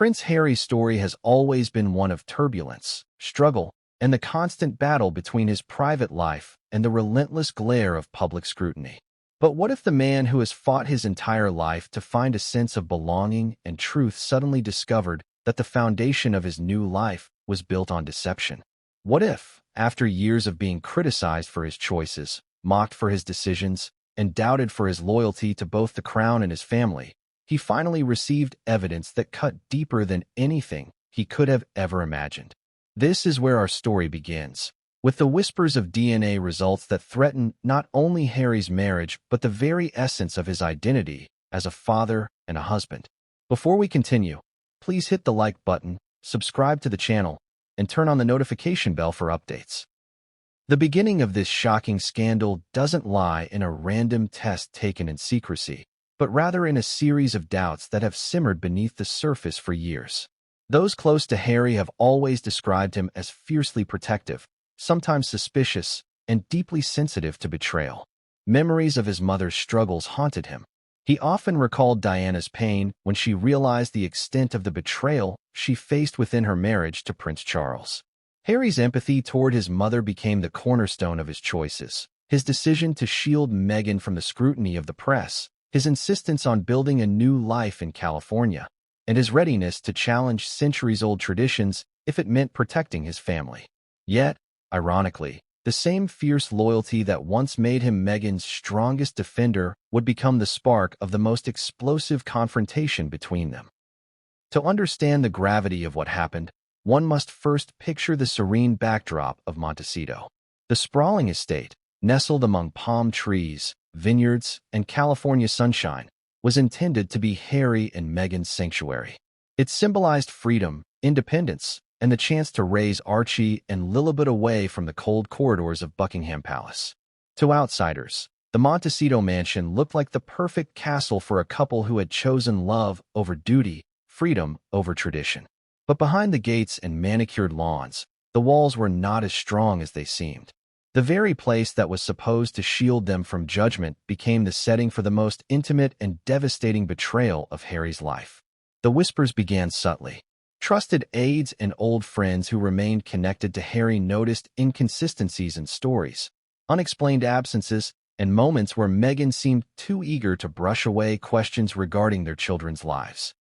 Prince Harry's story has always been one of turbulence, struggle, and the constant battle between his private life and the relentless glare of public scrutiny. But what if the man who has fought his entire life to find a sense of belonging and truth suddenly discovered that the foundation of his new life was built on deception? What if, after years of being criticized for his choices, mocked for his decisions, and doubted for his loyalty to both the crown and his family, he finally received evidence that cut deeper than anything he could have ever imagined? This is where our story begins, with the whispers of DNA results that threaten not only Harry's marriage but the very essence of his identity as a father and a husband. Before we continue, please hit the like button, subscribe to the channel, and turn on the notification bell for updates. The beginning of this shocking scandal doesn't lie in a random test taken in secrecy, but rather in a series of doubts that have simmered beneath the surface for years. Those close to Harry have always described him as fiercely protective, sometimes suspicious, and deeply sensitive to betrayal. Memories of his mother's struggles haunted him. He often recalled Diana's pain when she realized the extent of the betrayal she faced within her marriage to Prince Charles. Harry's empathy toward his mother became the cornerstone of his choices. His decision to shield Meghan from the scrutiny of the press, his insistence on building a new life in California, and his readiness to challenge centuries-old traditions if it meant protecting his family. Yet, ironically, the same fierce loyalty that once made him Meghan's strongest defender would become the spark of the most explosive confrontation between them. To understand the gravity of what happened, one must first picture the serene backdrop of Montecito. The sprawling estate, nestled among palm trees, vineyards, and California sunshine, was intended to be Harry and Meghan's sanctuary. It symbolized freedom, independence, and the chance to raise Archie and Lilibet away from the cold corridors of Buckingham Palace. To outsiders, the Montecito mansion looked like the perfect castle for a couple who had chosen love over duty, freedom over tradition. But behind the gates and manicured lawns, the walls were not as strong as they seemed. The very place that was supposed to shield them from judgment became the setting for the most intimate and devastating betrayal of Harry's life. The whispers began subtly. Trusted aides and old friends who remained connected to Harry noticed inconsistencies in stories, unexplained absences, and moments where Meghan seemed too eager to brush away questions regarding their children's lives.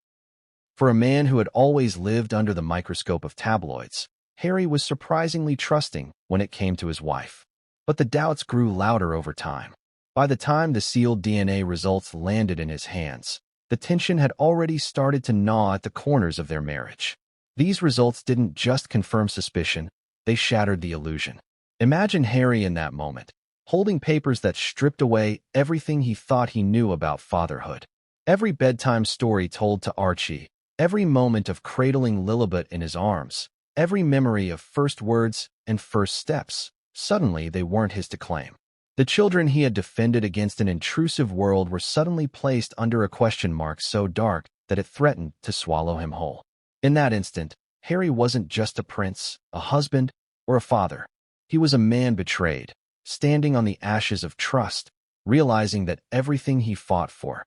For a man who had always lived under the microscope of tabloids, Harry was surprisingly trusting when it came to his wife. But the doubts grew louder over time. By the time the sealed DNA results landed in his hands, the tension had already started to gnaw at the corners of their marriage. These results didn't just confirm suspicion, they shattered the illusion. Imagine Harry in that moment, holding papers that stripped away everything he thought he knew about fatherhood. Every bedtime story told to Archie, every moment of cradling Lilibet in his arms, every memory of first words and first steps, suddenly they weren't his to claim. The children he had defended against an intrusive world were suddenly placed under a question mark so dark that it threatened to swallow him whole. In that instant, Harry wasn't just a prince, a husband, or a father. He was a man betrayed, standing on the ashes of trust, realizing that everything he fought for,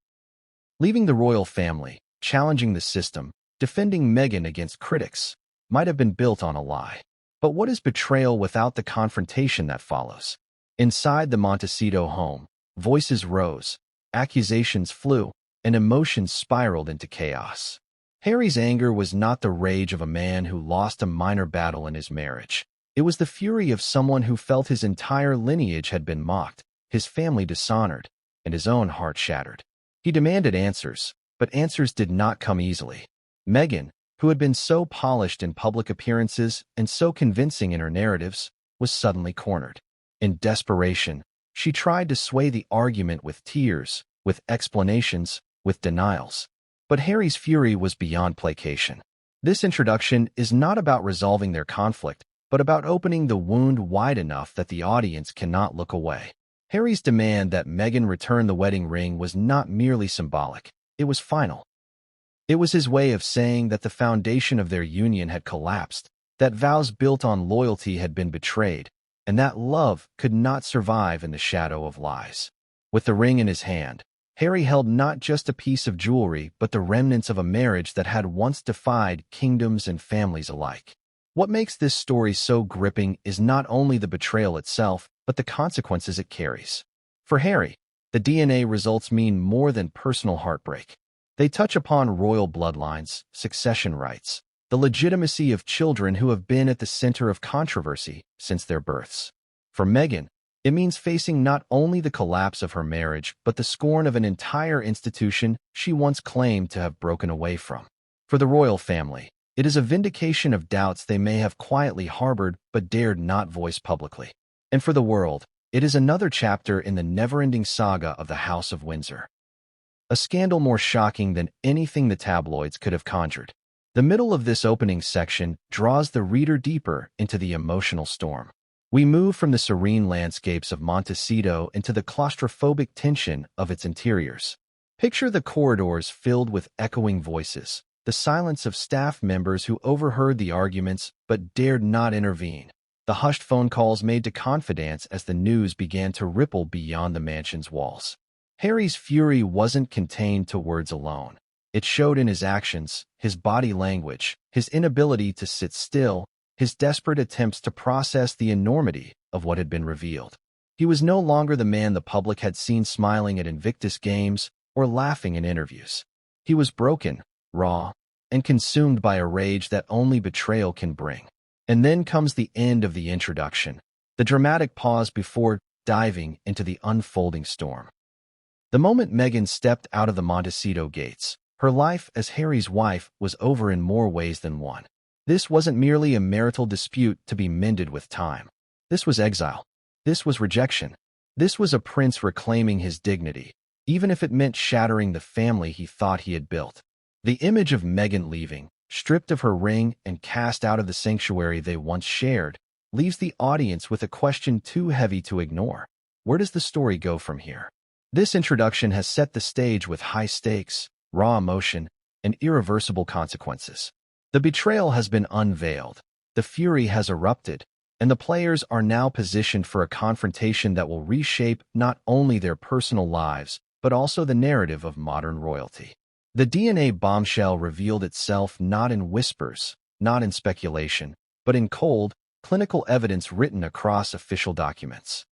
leaving the royal family, challenging the system, defending Meghan against critics, might have been built on a lie. But what is betrayal without the confrontation that follows? Inside the Montecito home, voices rose, accusations flew, and emotions spiraled into chaos. Harry's anger was not the rage of a man who lost a minor battle in his marriage. It was the fury of someone who felt his entire lineage had been mocked, his family dishonored, and his own heart shattered. He demanded answers, but answers did not come easily. Meghan, who had been so polished in public appearances and so convincing in her narratives, was suddenly cornered. In desperation, she tried to sway the argument with tears, with explanations, with denials. But Harry's fury was beyond placation. This introduction is not about resolving their conflict, but about opening the wound wide enough that the audience cannot look away. Harry's demand that Meghan return the wedding ring was not merely symbolic, it was final. It was his way of saying that the foundation of their union had collapsed, that vows built on loyalty had been betrayed, and that love could not survive in the shadow of lies. With the ring in his hand, Harry held not just a piece of jewelry, but the remnants of a marriage that had once defied kingdoms and families alike. What makes this story so gripping is not only the betrayal itself, but the consequences it carries. For Harry, the DNA results mean more than personal heartbreak. They touch upon royal bloodlines, succession rights, the legitimacy of children who have been at the center of controversy since their births. For Meghan, it means facing not only the collapse of her marriage, but the scorn of an entire institution she once claimed to have broken away from. For the royal family, it is a vindication of doubts they may have quietly harbored but dared not voice publicly. And for the world, it is another chapter in the never-ending saga of the House of Windsor. A scandal more shocking than anything the tabloids could have conjured. The middle of this opening section draws the reader deeper into the emotional storm. We move from the serene landscapes of Montecito into the claustrophobic tension of its interiors. Picture the corridors filled with echoing voices, the silence of staff members who overheard the arguments but dared not intervene, the hushed phone calls made to confidants as the news began to ripple beyond the mansion's walls. Harry's fury wasn't contained to words alone. It showed in his actions, his body language, his inability to sit still, his desperate attempts to process the enormity of what had been revealed. He was no longer the man the public had seen smiling at Invictus Games or laughing in interviews. He was broken, raw, and consumed by a rage that only betrayal can bring. And then comes the end of the introduction, the dramatic pause before diving into the unfolding storm. The moment Meghan stepped out of the Montecito gates, her life as Harry's wife was over in more ways than one. This wasn't merely a marital dispute to be mended with time. This was exile. This was rejection. This was a prince reclaiming his dignity, even if it meant shattering the family he thought he had built. The image of Meghan leaving, stripped of her ring and cast out of the sanctuary they once shared, leaves the audience with a question too heavy to ignore. Where does the story go from here? This introduction has set the stage with high stakes, raw emotion, and irreversible consequences. The betrayal has been unveiled, the fury has erupted, and the players are now positioned for a confrontation that will reshape not only their personal lives, but also the narrative of modern royalty. The DNA bombshell revealed itself not in whispers, not in speculation, but in cold, clinical evidence written across official documents.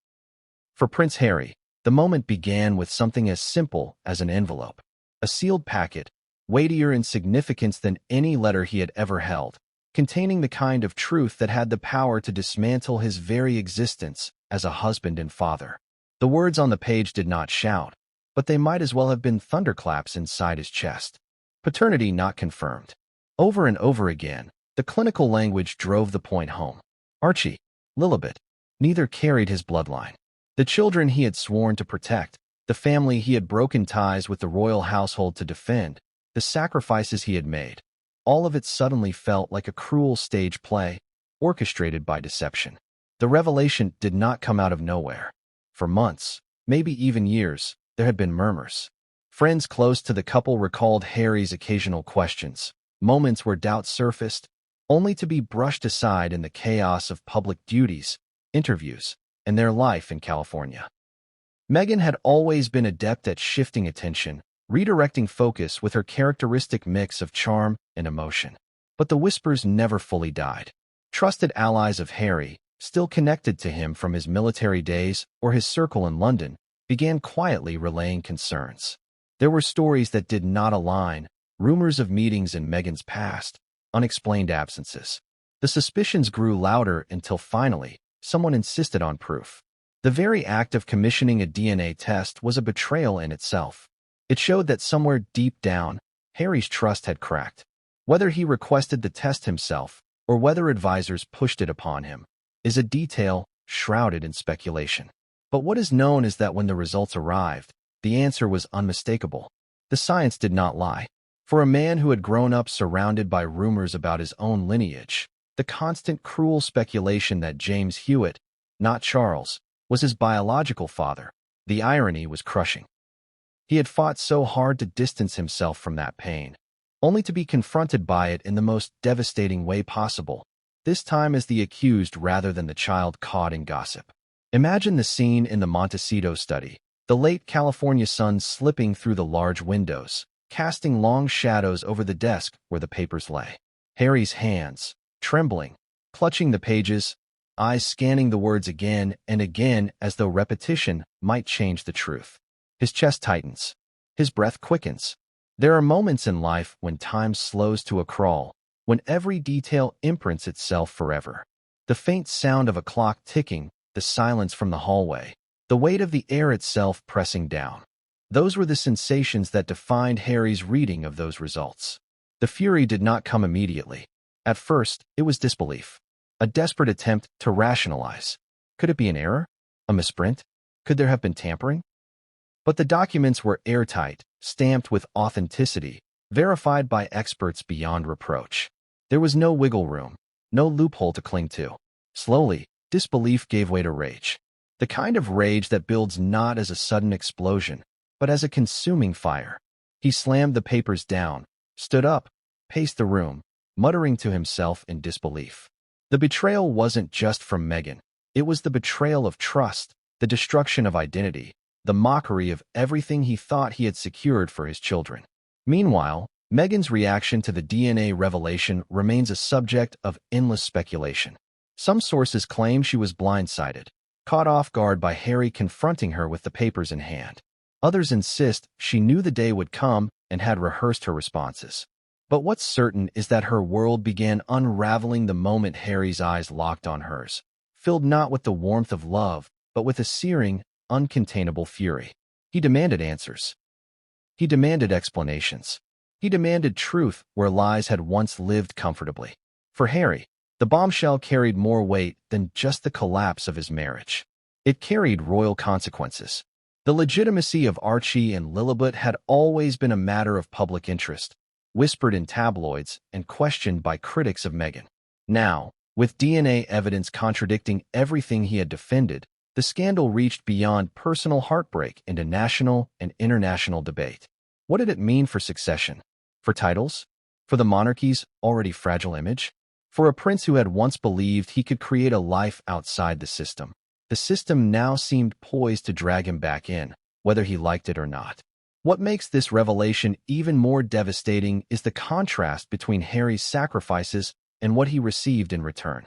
For Prince Harry, the moment began with something as simple as an envelope, a sealed packet, weightier in significance than any letter he had ever held, containing the kind of truth that had the power to dismantle his very existence as a husband and father. The words on the page did not shout, but they might as well have been thunderclaps inside his chest. Paternity not confirmed. Over and over again, the clinical language drove the point home. Archie, Lilibet, neither carried his bloodline. The children he had sworn to protect, the family he had broken ties with the royal household to defend, the sacrifices he had made, all of it suddenly felt like a cruel stage play, orchestrated by deception. The revelation did not come out of nowhere. For months, maybe even years, there had been murmurs. Friends close to the couple recalled Harry's occasional questions, moments where doubts surfaced, only to be brushed aside in the chaos of public duties, interviews, and their life in California. Meghan had always been adept at shifting attention, redirecting focus with her characteristic mix of charm and emotion. But the whispers never fully died. Trusted allies of Harry, still connected to him from his military days or his circle in London, began quietly relaying concerns. There were stories that did not align, rumors of meetings in Meghan's past, unexplained absences. The suspicions grew louder until finally, someone insisted on proof. The very act of commissioning a DNA test was a betrayal in itself. It showed that somewhere deep down, Harry's trust had cracked. Whether he requested the test himself, or whether advisors pushed it upon him, is a detail shrouded in speculation. But what is known is that when the results arrived, the answer was unmistakable. The science did not lie. For a man who had grown up surrounded by rumors about his own lineage, the constant cruel speculation that James Hewitt, not Charles, was his biological father, the irony was crushing. He had fought so hard to distance himself from that pain, only to be confronted by it in the most devastating way possible, this time as the accused rather than the child caught in gossip. Imagine the scene in the Montecito study, the late California sun slipping through the large windows, casting long shadows over the desk where the papers lay. Harry's hands, trembling, clutching the pages, eyes scanning the words again and again as though repetition might change the truth. His chest tightens. His breath quickens. There are moments in life when time slows to a crawl, when every detail imprints itself forever. The faint sound of a clock ticking, the silence from the hallway, the weight of the air itself pressing down. Those were the sensations that defined Harry's reading of those results. The fury did not come immediately. At first, it was disbelief, a desperate attempt to rationalize. Could it be an error? A misprint? Could there have been tampering? But the documents were airtight, stamped with authenticity, verified by experts beyond reproach. There was no wiggle room, no loophole to cling to. Slowly, disbelief gave way to rage. The kind of rage that builds not as a sudden explosion, but as a consuming fire. He slammed the papers down, stood up, paced the room, muttering to himself in disbelief. The betrayal wasn't just from Meghan. It was the betrayal of trust, the destruction of identity, the mockery of everything he thought he had secured for his children. Meanwhile, Meghan's reaction to the DNA revelation remains a subject of endless speculation. Some sources claim she was blindsided, caught off guard by Harry confronting her with the papers in hand. Others insist she knew the day would come and had rehearsed her responses. But what's certain is that her world began unraveling the moment Harry's eyes locked on hers, filled not with the warmth of love, but with a searing, uncontainable fury. He demanded answers. He demanded explanations. He demanded truth where lies had once lived comfortably. For Harry, the bombshell carried more weight than just the collapse of his marriage. It carried royal consequences. The legitimacy of Archie and Lillibut had always been a matter of public interest, whispered in tabloids and questioned by critics of Meghan. Now, with DNA evidence contradicting everything he had defended, the scandal reached beyond personal heartbreak into national and international debate. What did it mean for succession? For titles? For the monarchy's already fragile image? For a prince who had once believed he could create a life outside the system. The system now seemed poised to drag him back in, whether he liked it or not. What makes this revelation even more devastating is the contrast between Harry's sacrifices and what he received in return.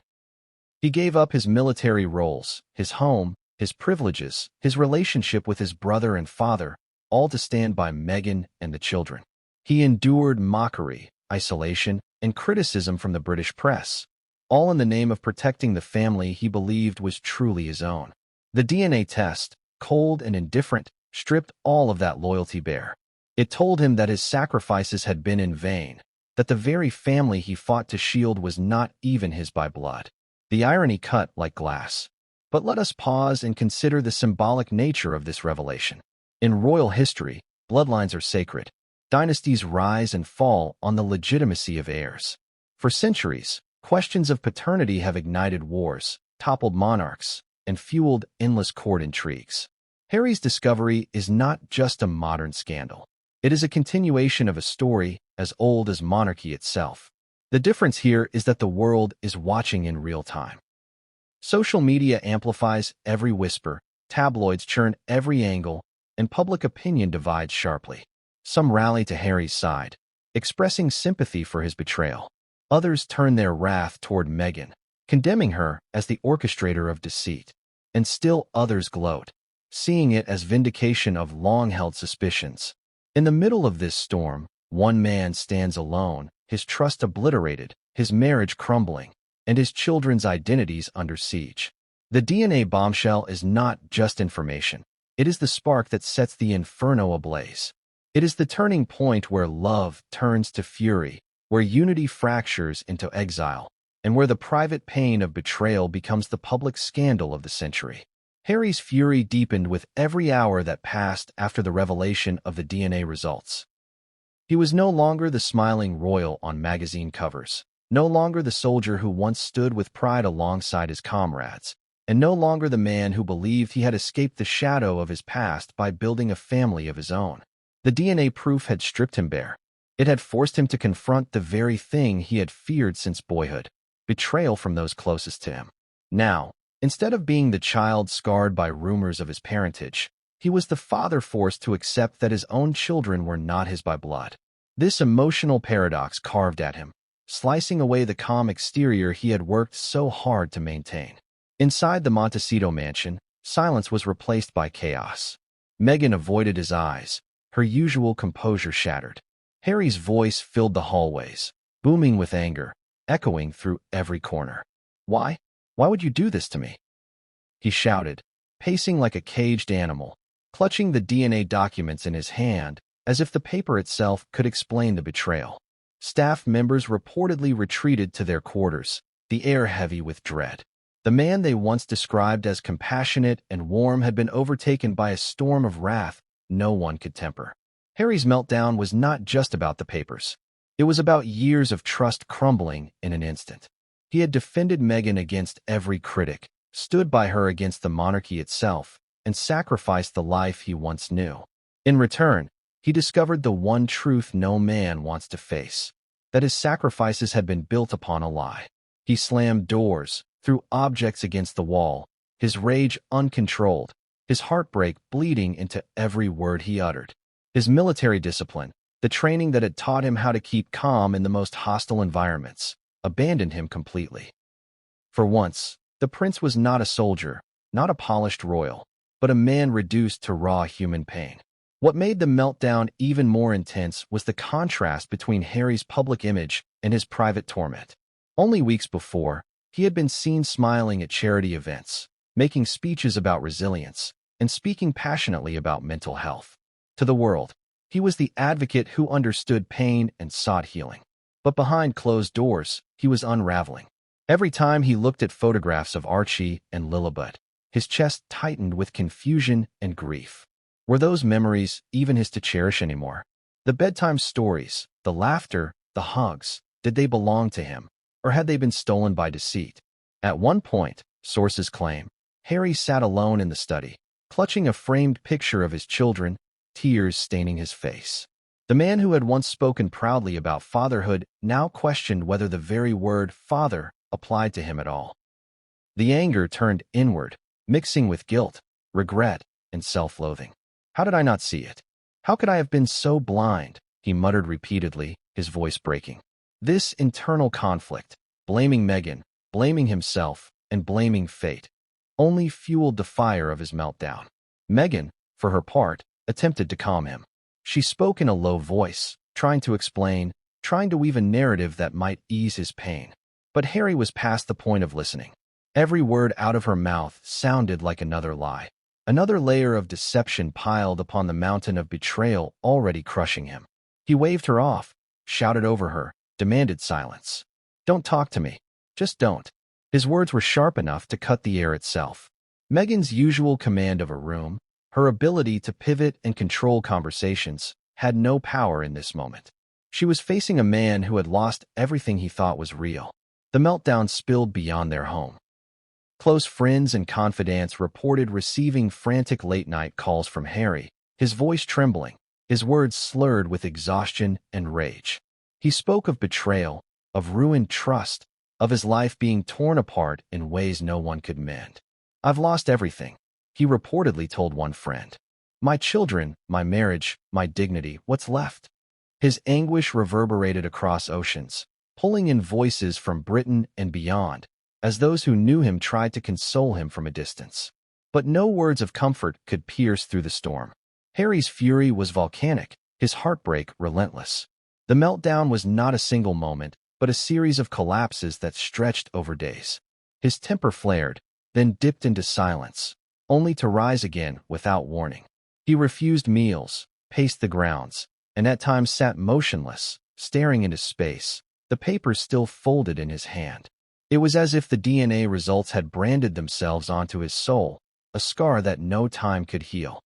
He gave up his military roles, his home, his privileges, his relationship with his brother and father, all to stand by Meghan and the children. He endured mockery, isolation, and criticism from the British press, all in the name of protecting the family he believed was truly his own. The DNA test, cold and indifferent, stripped all of that loyalty bare. It told him that his sacrifices had been in vain, that the very family he fought to shield was not even his by blood. The irony cut like glass. But let us pause and consider the symbolic nature of this revelation. In royal history, bloodlines are sacred. Dynasties rise and fall on the legitimacy of heirs. For centuries, questions of paternity have ignited wars, toppled monarchs, and fueled endless court intrigues. Harry's discovery is not just a modern scandal. It is a continuation of a story as old as monarchy itself. The difference here is that the world is watching in real time. Social media amplifies every whisper, tabloids churn every angle, and public opinion divides sharply. Some rally to Harry's side, expressing sympathy for his betrayal. Others turn their wrath toward Meghan, condemning her as the orchestrator of deceit. And still others gloat, seeing it as vindication of long-held suspicions. In the middle of this storm, one man stands alone, his trust obliterated, his marriage crumbling, and his children's identities under siege. The DNA bombshell is not just information. It is the spark that sets the inferno ablaze. It is the turning point where love turns to fury, where unity fractures into exile, and where the private pain of betrayal becomes the public scandal of the century. Harry's fury deepened with every hour that passed after the revelation of the DNA results. He was no longer the smiling royal on magazine covers, no longer the soldier who once stood with pride alongside his comrades, and no longer the man who believed he had escaped the shadow of his past by building a family of his own. The DNA proof had stripped him bare. It had forced him to confront the very thing he had feared since boyhood, betrayal from those closest to him. Now, instead of being the child scarred by rumors of his parentage, He was the father forced to accept that his own children were not his by blood. This emotional paradox carved at him, slicing away the calm exterior he had worked so hard to maintain. Inside the Montecito mansion, silence was replaced by chaos. Meghan avoided his eyes, her usual composure shattered. Harry's voice filled the hallways, booming with anger, echoing through every corner. Why? Why would you do this to me? He shouted, pacing like a caged animal, clutching the DNA documents in his hand, as if the paper itself could explain the betrayal. Staff members reportedly retreated to their quarters, the air heavy with dread. The man they once described as compassionate and warm had been overtaken by a storm of wrath no one could temper. Harry's meltdown was not just about the papers. It was about years of trust crumbling in an instant. He had defended Meghan against every critic, stood by her against the monarchy itself, and sacrificed the life he once knew. In return, he discovered the one truth no man wants to face, that his sacrifices had been built upon a lie. He slammed doors, threw objects against the wall, his rage uncontrolled, his heartbreak bleeding into every word he uttered. His military discipline, the training that had taught him how to keep calm in the most hostile environments, abandoned him completely. For once, the prince was not a soldier, not a polished royal, but a man reduced to raw human pain. What made the meltdown even more intense was the contrast between Harry's public image and his private torment. Only weeks before, he had been seen smiling at charity events, making speeches about resilience, and speaking passionately about mental health. To the world, he was the advocate who understood pain and sought healing. But behind closed doors, he was unraveling. Every time he looked at photographs of Archie and Lilibet, his chest tightened with confusion and grief. Were those memories even his to cherish anymore? The bedtime stories, the laughter, the hugs, did they belong to him, or had they been stolen by deceit? At one point, sources claim, Harry sat alone in the study, clutching a framed picture of his children, tears staining his face. The man who had once spoken proudly about fatherhood now questioned whether the very word father applied to him at all. The anger turned inward, mixing with guilt, regret, and self-loathing. How did I not see it? How could I have been so blind? He muttered repeatedly, his voice breaking. This internal conflict, blaming Meghan, blaming himself, and blaming fate, only fueled the fire of his meltdown. Meghan, for her part, attempted to calm him. She spoke in a low voice, trying to explain, trying to weave a narrative that might ease his pain. But Harry was past the point of listening. Every word out of her mouth sounded like another lie, another layer of deception piled upon the mountain of betrayal already crushing him. He waved her off, shouted over her, demanded silence. Don't talk to me. Just don't. His words were sharp enough to cut the air itself. Meghan's usual command of a room, her ability to pivot and control conversations, had no power in this moment. She was facing a man who had lost everything he thought was real. The meltdown spilled beyond their home. Close friends and confidants reported receiving frantic late-night calls from Harry, his voice trembling, his words slurred with exhaustion and rage. He spoke of betrayal, of ruined trust, of his life being torn apart in ways no one could mend. I've lost everything, he reportedly told one friend. My children, my marriage, my dignity, what's left? His anguish reverberated across oceans, pulling in voices from Britain and beyond, as those who knew him tried to console him from a distance. But no words of comfort could pierce through the storm. Harry's fury was volcanic, his heartbreak relentless. The meltdown was not a single moment, but a series of collapses that stretched over days. His temper flared, then dipped into silence, only to rise again without warning. He refused meals, paced the grounds, and at times sat motionless, staring into space, the papers still folded in his hand. It was as if the DNA results had branded themselves onto his soul, a scar that no time could heal.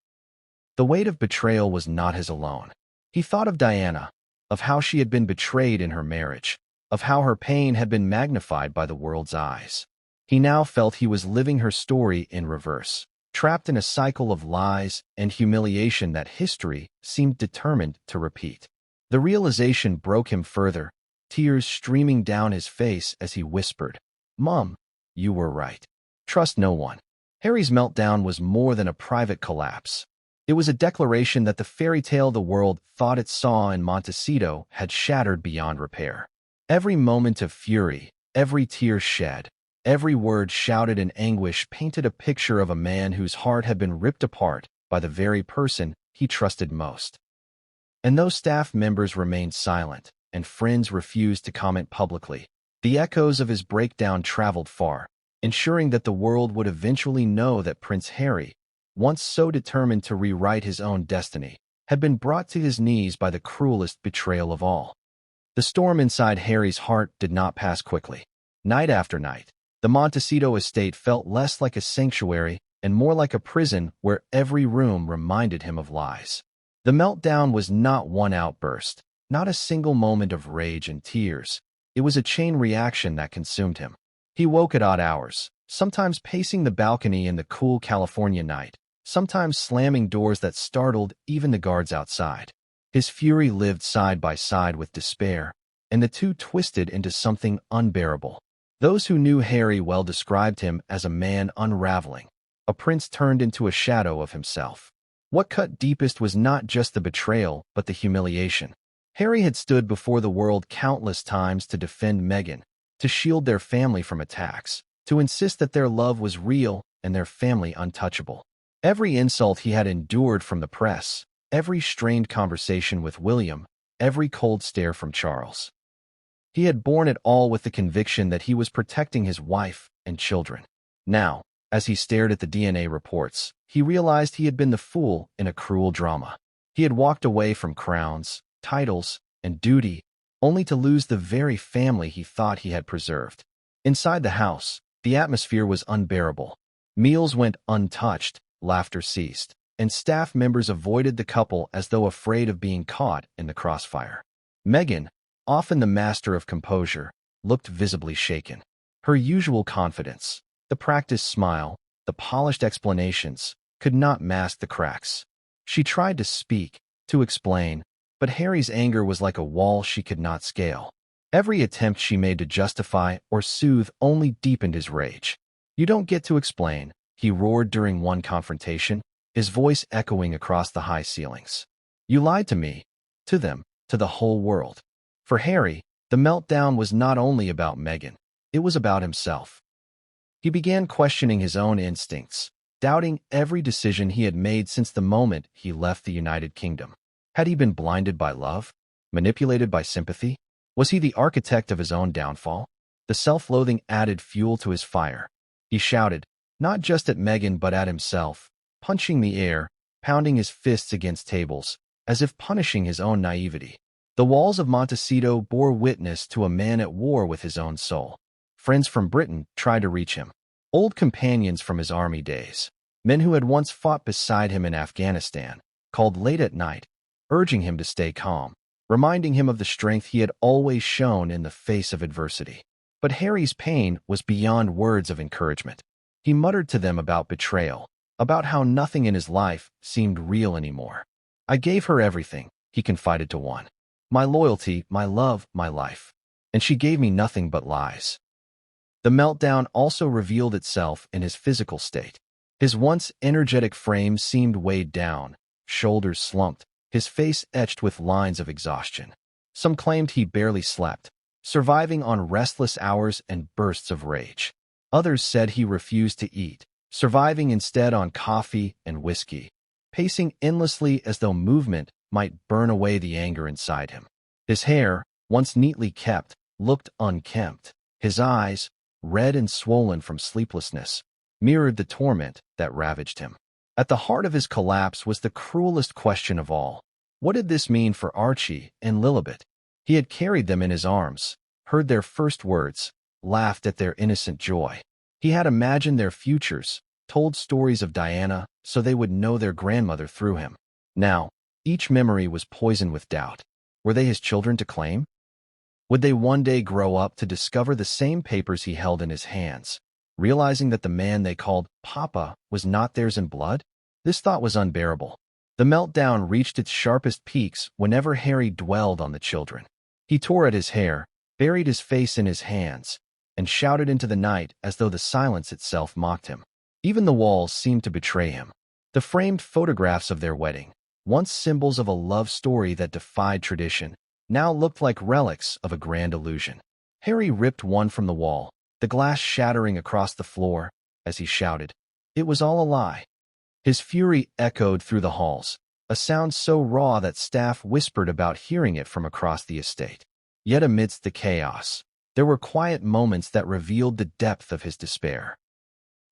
The weight of betrayal was not his alone. He thought of Diana, of how she had been betrayed in her marriage, of how her pain had been magnified by the world's eyes. He now felt he was living her story in reverse, trapped in a cycle of lies and humiliation that history seemed determined to repeat. The realization broke him further, tears streaming down his face as he whispered, "Mom, you were right. Trust no one." Harry's meltdown was more than a private collapse. It was a declaration that the fairy tale the world thought it saw in Montecito had shattered beyond repair. Every moment of fury, every tear shed, every word shouted in anguish painted a picture of a man whose heart had been ripped apart by the very person he trusted most. And though staff members remained silent and friends refused to comment publicly, the echoes of his breakdown traveled far, ensuring that the world would eventually know that Prince Harry, once so determined to rewrite his own destiny, had been brought to his knees by the cruelest betrayal of all. The storm inside Harry's heart did not pass quickly. Night after night, the Montecito estate felt less like a sanctuary and more like a prison where every room reminded him of lies. The meltdown was not one outburst, not a single moment of rage and tears. It was a chain reaction that consumed him. He woke at odd hours, sometimes pacing the balcony in the cool California night, sometimes slamming doors that startled even the guards outside. His fury lived side by side with despair, and the two twisted into something unbearable. Those who knew Harry well described him as a man unraveling, a prince turned into a shadow of himself. What cut deepest was not just the betrayal, but the humiliation. Harry had stood before the world countless times to defend Meghan, to shield their family from attacks, to insist that their love was real and their family untouchable. Every insult he had endured from the press, every strained conversation with William, every cold stare from Charles. He had borne it all with the conviction that he was protecting his wife and children. Now, as he stared at the DNA reports, he realized he had been the fool in a cruel drama. He had walked away from crowns, titles, and duty, only to lose the very family he thought he had preserved. Inside the house, the atmosphere was unbearable. Meals went untouched, laughter ceased, and staff members avoided the couple as though afraid of being caught in the crossfire. Meghan, often the master of composure, looked visibly shaken. Her usual confidence, the practiced smile, the polished explanations, could not mask the cracks. She tried to speak, to explain, but Harry's anger was like a wall she could not scale. Every attempt she made to justify or soothe only deepened his rage. "You don't get to explain," he roared during one confrontation, his voice echoing across the high ceilings. "You lied to me, to them, to the whole world." For Harry, the meltdown was not only about Meghan, it was about himself. He began questioning his own instincts, doubting every decision he had made since the moment he left the United Kingdom. Had he been blinded by love? Manipulated by sympathy? Was he the architect of his own downfall? The self-loathing added fuel to his fire. He shouted, not just at Meghan but at himself, punching the air, pounding his fists against tables, as if punishing his own naivety. The walls of Montecito bore witness to a man at war with his own soul. Friends from Britain tried to reach him. Old companions from his army days, men who had once fought beside him in Afghanistan, called late at night, urging him to stay calm, reminding him of the strength he had always shown in the face of adversity. But Harry's pain was beyond words of encouragement. He muttered to them about betrayal, about how nothing in his life seemed real anymore. "I gave her everything," he confided to one. "My loyalty, my love, my life. And she gave me nothing but lies." The meltdown also revealed itself in his physical state. His once energetic frame seemed weighed down, shoulders slumped, his face etched with lines of exhaustion. Some claimed he barely slept, surviving on restless hours and bursts of rage. Others said he refused to eat, surviving instead on coffee and whiskey, pacing endlessly as though movement might burn away the anger inside him. His hair, once neatly kept, looked unkempt. His eyes, red and swollen from sleeplessness, mirrored the torment that ravaged him. At the heart of his collapse was the cruelest question of all. What did this mean for Archie and Lilibet? He had carried them in his arms, heard their first words, laughed at their innocent joy. He had imagined their futures, told stories of Diana so they would know their grandmother through him. Now, each memory was poisoned with doubt. Were they his children to claim? Would they one day grow up to discover the same papers he held in his hands, realizing that the man they called Papa was not theirs in blood? This thought was unbearable. The meltdown reached its sharpest peaks whenever Harry dwelled on the children. He tore at his hair, buried his face in his hands, and shouted into the night as though the silence itself mocked him. Even the walls seemed to betray him. The framed photographs of their wedding, once symbols of a love story that defied tradition, now looked like relics of a grand illusion. Harry ripped one from the wall, the glass shattering across the floor, as he shouted, "It was all a lie." His fury echoed through the halls, a sound so raw that staff whispered about hearing it from across the estate. Yet amidst the chaos, there were quiet moments that revealed the depth of his despair.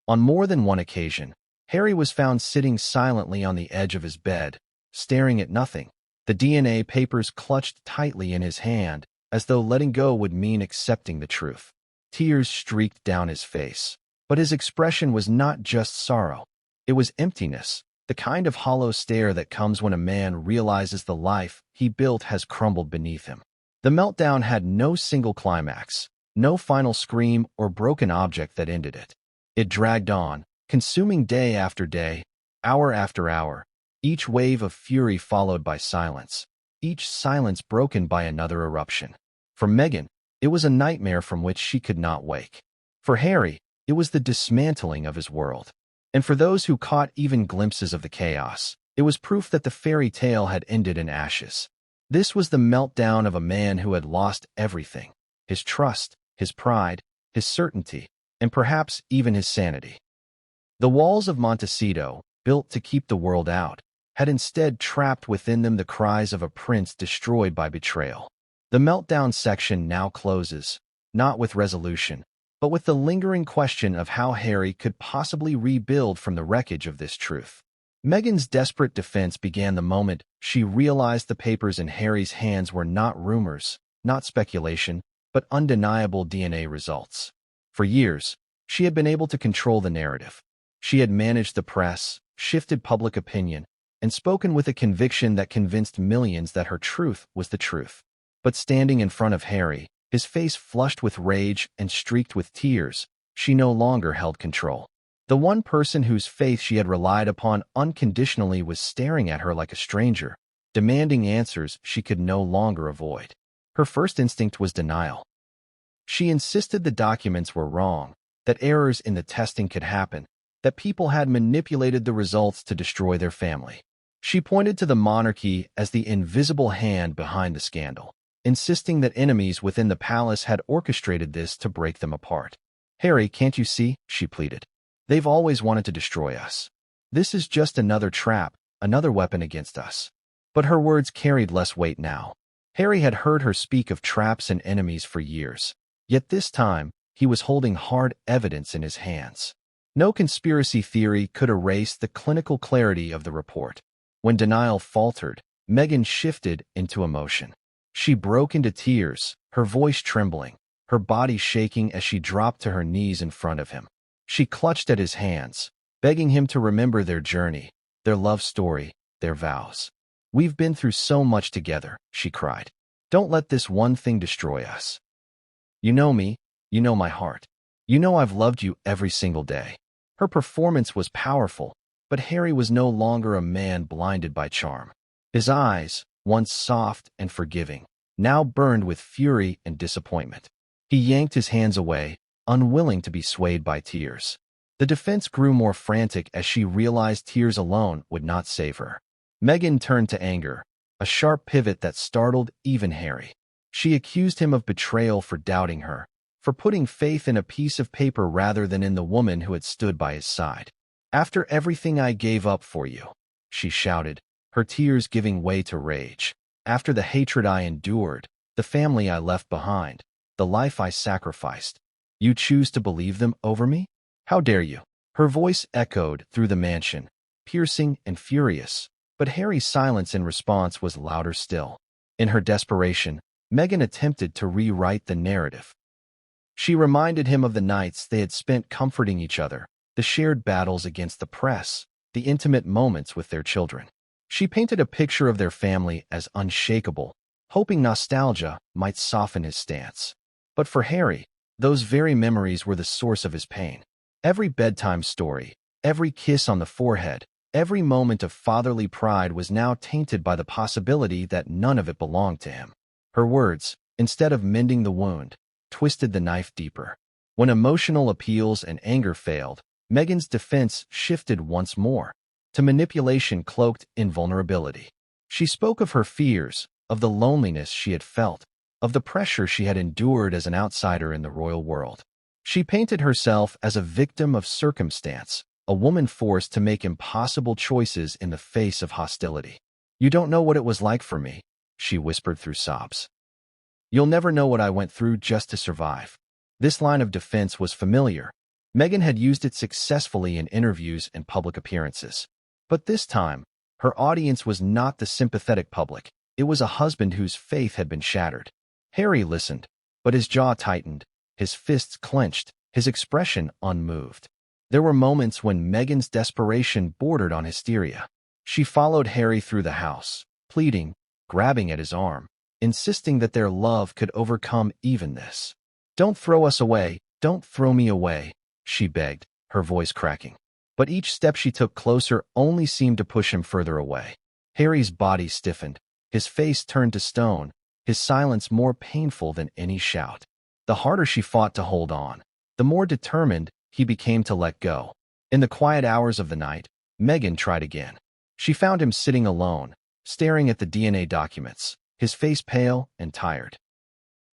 On more than one occasion, Harry was found sitting silently on the edge of his bed, staring at nothing, the DNA papers clutched tightly in his hand, as though letting go would mean accepting the truth. Tears streaked down his face, but his expression was not just sorrow. It was emptiness, the kind of hollow stare that comes when a man realizes the life he built has crumbled beneath him. The meltdown had no single climax, no final scream or broken object that ended it. It dragged on, consuming day after day, hour after hour, each wave of fury followed by silence, each silence broken by another eruption. For Meghan, it was a nightmare from which she could not wake. For Harry, it was the dismantling of his world. And for those who caught even glimpses of the chaos, it was proof that the fairy tale had ended in ashes. This was the meltdown of a man who had lost everything: his trust, his pride, his certainty, and perhaps even his sanity. The walls of Montecito, built to keep the world out, had instead trapped within them the cries of a prince destroyed by betrayal. The meltdown section now closes, not with resolution, but with the lingering question of how Harry could possibly rebuild from the wreckage of this truth. Meghan's desperate defense began the moment she realized the papers in Harry's hands were not rumors, not speculation, but undeniable DNA results. For years, she had been able to control the narrative. She had managed the press, shifted public opinion, and spoken with a conviction that convinced millions that her truth was the truth. But standing in front of Harry, his face flushed with rage and streaked with tears, she no longer held control. The one person whose faith she had relied upon unconditionally was staring at her like a stranger, demanding answers she could no longer avoid. Her first instinct was denial. She insisted the documents were wrong, that errors in the testing could happen, that people had manipulated the results to destroy their family. She pointed to the monarchy as the invisible hand behind the scandal, insisting that enemies within the palace had orchestrated this to break them apart. "Harry, can't you see?" she pleaded. "They've always wanted to destroy us. This is just another trap, another weapon against us." But her words carried less weight now. Harry had heard her speak of traps and enemies for years, yet this time he was holding hard evidence in his hands. No conspiracy theory could erase the clinical clarity of the report. When denial faltered, Meghan shifted into emotion. She broke into tears, her voice trembling, her body shaking as she dropped to her knees in front of him. She clutched at his hands, begging him to remember their journey, their love story, their vows. "We've been through so much together," she cried. "Don't let this one thing destroy us. You know me, you know my heart. You know I've loved you every single day." Her performance was powerful, but Harry was no longer a man blinded by charm. His eyes, once soft and forgiving, now burned with fury and disappointment. He yanked his hands away, unwilling to be swayed by tears. The defense grew more frantic as she realized tears alone would not save her. Meghan turned to anger, a sharp pivot that startled even Harry. She accused him of betrayal for doubting her, for putting faith in a piece of paper rather than in the woman who had stood by his side. "After everything I gave up for you," she shouted, her tears giving way to rage. "After the hatred I endured, the family I left behind, the life I sacrificed, you choose to believe them over me? How dare you?" Her voice echoed through the mansion, piercing and furious, but Harry's silence in response was louder still. In her desperation, Meghan attempted to rewrite the narrative. She reminded him of the nights they had spent comforting each other, the shared battles against the press, the intimate moments with their children. She painted a picture of their family as unshakable, hoping nostalgia might soften his stance. But for Harry, those very memories were the source of his pain. Every bedtime story, every kiss on the forehead, every moment of fatherly pride was now tainted by the possibility that none of it belonged to him. Her words, instead of mending the wound, twisted the knife deeper. When emotional appeals and anger failed, Meghan's defense shifted once more. to manipulation cloaked in vulnerability. She spoke of her fears, of the loneliness she had felt, of the pressure she had endured as an outsider in the royal world. She painted herself as a victim of circumstance, a woman forced to make impossible choices in the face of hostility. "You don't know what it was like for me," she whispered through sobs. "You'll never know what I went through just to survive." This line of defense was familiar. Meghan had used it successfully in interviews and public appearances. But this time, her audience was not the sympathetic public. It was a husband whose faith had been shattered. Harry listened, but his jaw tightened, his fists clenched, his expression unmoved. There were moments when Meghan's desperation bordered on hysteria. She followed Harry through the house, pleading, grabbing at his arm, insisting that their love could overcome even this. "Don't throw us away, don't throw me away," she begged, her voice cracking. But each step she took closer only seemed to push him further away. Harry's body stiffened, his face turned to stone, his silence more painful than any shout. The harder she fought to hold on, the more determined he became to let go. In the quiet hours of the night, Meghan tried again. She found him sitting alone, staring at the DNA documents, his face pale and tired.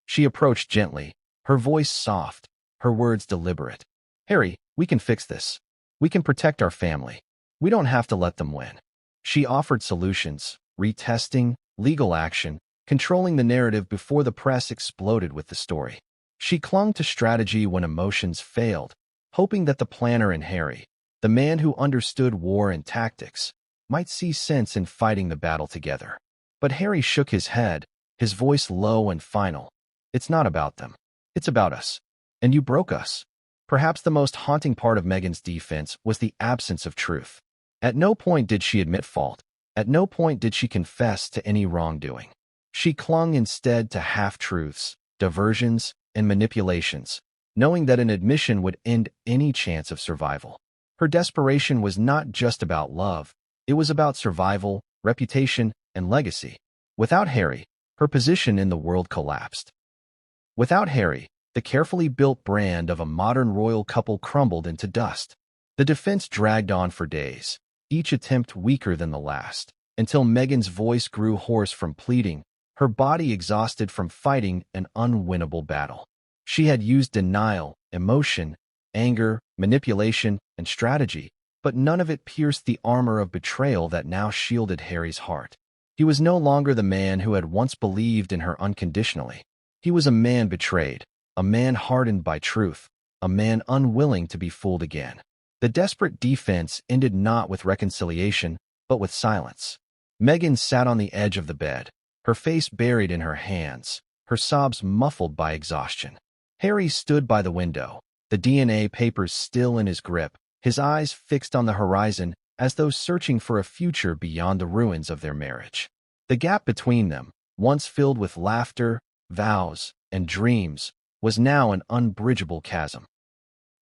She approached gently, her voice soft, her words deliberate. "Harry, we can fix this. We can protect our family. We don't have to let them win." She offered solutions, retesting, legal action, controlling the narrative before the press exploded with the story. She clung to strategy when emotions failed, hoping that the planner in Harry, the man who understood war and tactics, might see sense in fighting the battle together. But Harry shook his head, his voice low and final. "It's not about them. It's about us. And you broke us." Perhaps the most haunting part of Meghan's defense was the absence of truth. At no point did she admit fault. At no point did she confess to any wrongdoing. She clung instead to half-truths, diversions, and manipulations, knowing that an admission would end any chance of survival. Her desperation was not just about love. It was about survival, reputation, and legacy. Without Harry, her position in the world collapsed. Without Harry, the carefully built brand of a modern royal couple crumbled into dust. The defense dragged on for days, each attempt weaker than the last, until Meghan's voice grew hoarse from pleading, her body exhausted from fighting an unwinnable battle. She had used denial, emotion, anger, manipulation, and strategy, but none of it pierced the armor of betrayal that now shielded Harry's heart. He was no longer the man who had once believed in her unconditionally. He was a man betrayed, a man hardened by truth, a man unwilling to be fooled again. The desperate defense ended not with reconciliation, but with silence. Meghan sat on the edge of the bed, her face buried in her hands, her sobs muffled by exhaustion. Harry stood by the window, the DNA papers still in his grip, his eyes fixed on the horizon as though searching for a future beyond the ruins of their marriage. The gap between them, once filled with laughter, vows, and dreams, was now an unbridgeable chasm.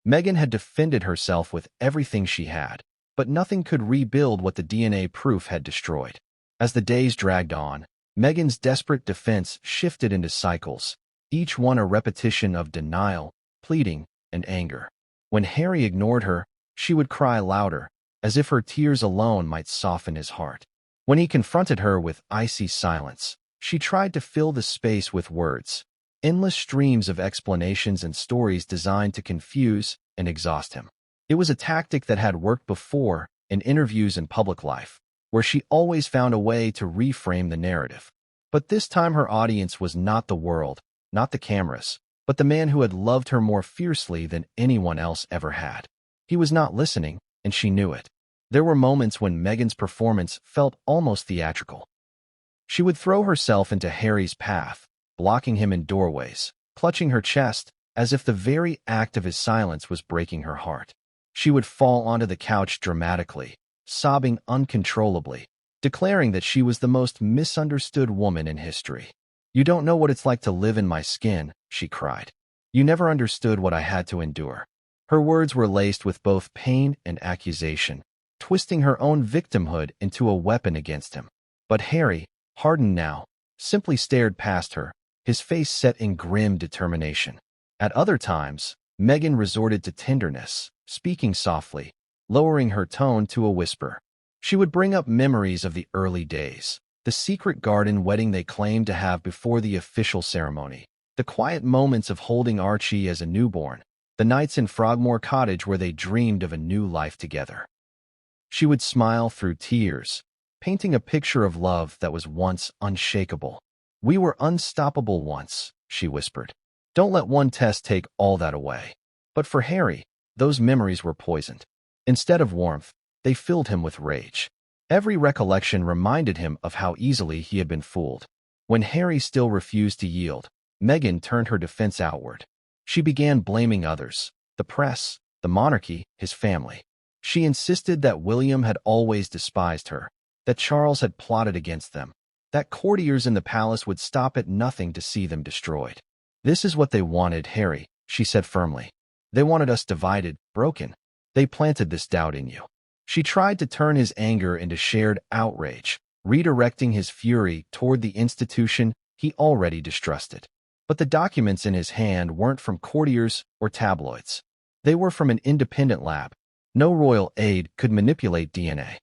Meghan had defended herself with everything she had, but nothing could rebuild what the DNA proof had destroyed. As the days dragged on, Meghan's desperate defense shifted into cycles, each one a repetition of denial, pleading, and anger. When Harry ignored her, she would cry louder, as if her tears alone might soften his heart. When he confronted her with icy silence, she tried to fill the space with words, endless streams of explanations and stories designed to confuse and exhaust him. It was a tactic that had worked before in interviews and public life, where she always found a way to reframe the narrative. But this time her audience was not the world, not the cameras, but the man who had loved her more fiercely than anyone else ever had. He was not listening, and she knew it. There were moments when Meghan's performance felt almost theatrical. She would throw herself into Harry's path, blocking him in doorways, clutching her chest as if the very act of his silence was breaking her heart. She would fall onto the couch dramatically, sobbing uncontrollably, declaring that she was the most misunderstood woman in history. "You don't know what it's like to live in my skin," she cried. "You never understood what I had to endure." Her words were laced with both pain and accusation, twisting her own victimhood into a weapon against him. But Harry, hardened now, simply stared past her, his face set in grim determination. At other times, Meghan resorted to tenderness, speaking softly, lowering her tone to a whisper. She would bring up memories of the early days, the secret garden wedding they claimed to have before the official ceremony, the quiet moments of holding Archie as a newborn, the nights in Frogmore Cottage where they dreamed of a new life together. She would smile through tears, painting a picture of love that was once unshakable. "We were unstoppable once," she whispered. "Don't let one test take all that away." But for Harry, those memories were poisoned. Instead of warmth, they filled him with rage. Every recollection reminded him of how easily he had been fooled. When Harry still refused to yield, Meghan turned her defense outward. She began blaming others, the press, the monarchy, his family. She insisted that William had always despised her, that Charles had plotted against them, that courtiers in the palace would stop at nothing to see them destroyed. "This is what they wanted, Harry," she said firmly. "They wanted us divided, broken. They planted this doubt in you." She tried to turn his anger into shared outrage, redirecting his fury toward the institution he already distrusted. But the documents in his hand weren't from courtiers or tabloids. They were from an independent lab. No royal aide could manipulate DNA.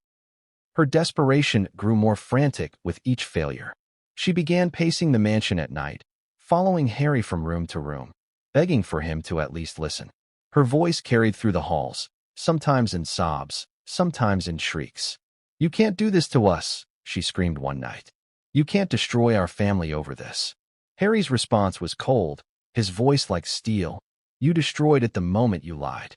Her desperation grew more frantic with each failure. She began pacing the mansion at night, following Harry from room to room, begging for him to at least listen. Her voice carried through the halls, sometimes in sobs, sometimes in shrieks. "You can't do this to us," she screamed one night. "You can't destroy our family over this." Harry's response was cold, his voice like steel. "You destroyed it the moment you lied."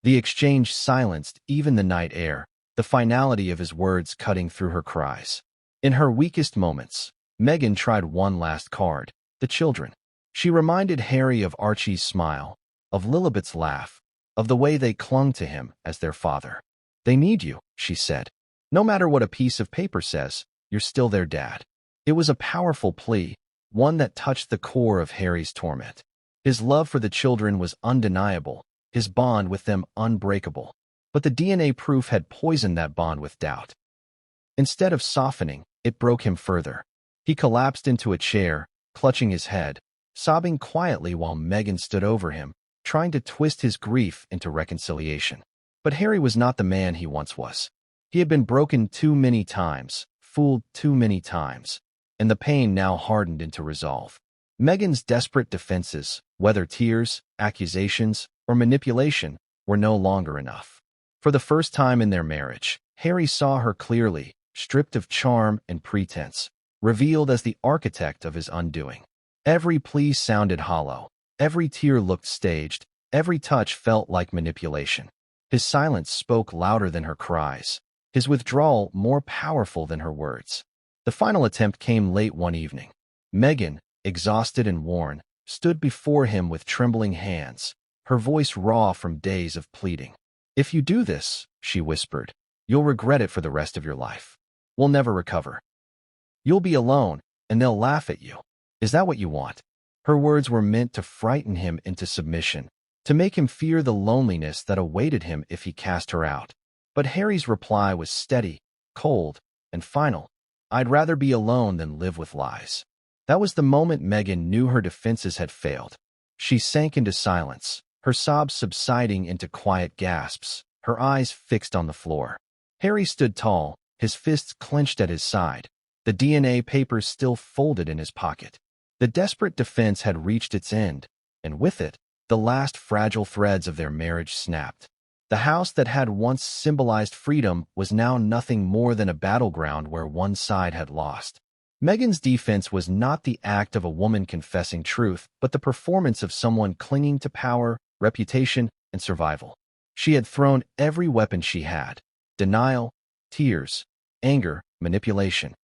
The exchange silenced even the night air, the finality of his words cutting through her cries. In her weakest moments, Meghan tried one last card, the children. She reminded Harry of Archie's smile, of Lilibet's laugh, of the way they clung to him as their father. "They need you," she said. "No matter what a piece of paper says, you're still their dad." It was a powerful plea, one that touched the core of Harry's torment. His love for the children was undeniable, his bond with them unbreakable. But the DNA proof had poisoned that bond with doubt. Instead of softening, it broke him further. He collapsed into a chair, clutching his head, sobbing quietly while Meghan stood over him, trying to twist his grief into reconciliation. But Harry was not the man he once was. He had been broken too many times, fooled too many times, and the pain now hardened into resolve. Meghan's desperate defenses, whether tears, accusations, or manipulation, were no longer enough. For the first time in their marriage, Harry saw her clearly, stripped of charm and pretense, revealed as the architect of his undoing. Every plea sounded hollow, every tear looked staged, every touch felt like manipulation. His silence spoke louder than her cries, his withdrawal more powerful than her words. The final attempt came late one evening. Meghan, exhausted and worn, stood before him with trembling hands, her voice raw from days of pleading. "If you do this," she whispered, "you'll regret it for the rest of your life. We'll never recover. You'll be alone, and they'll laugh at you. Is that what you want?" Her words were meant to frighten him into submission, to make him fear the loneliness that awaited him if he cast her out. But Harry's reply was steady, cold, and final. "I'd rather be alone than live with lies." That was the moment Meghan knew her defenses had failed. She sank into silence, her sobs subsiding into quiet gasps, her eyes fixed on the floor. Harry stood tall, his fists clenched at his side, the DNA papers still folded in his pocket. The desperate defense had reached its end, and with it, the last fragile threads of their marriage snapped. The house that had once symbolized freedom was now nothing more than a battleground where one side had lost. Meghan's defense was not the act of a woman confessing truth, but the performance of someone clinging to power, reputation, and survival. She had thrown every weapon she had: denial, tears, anger, manipulation.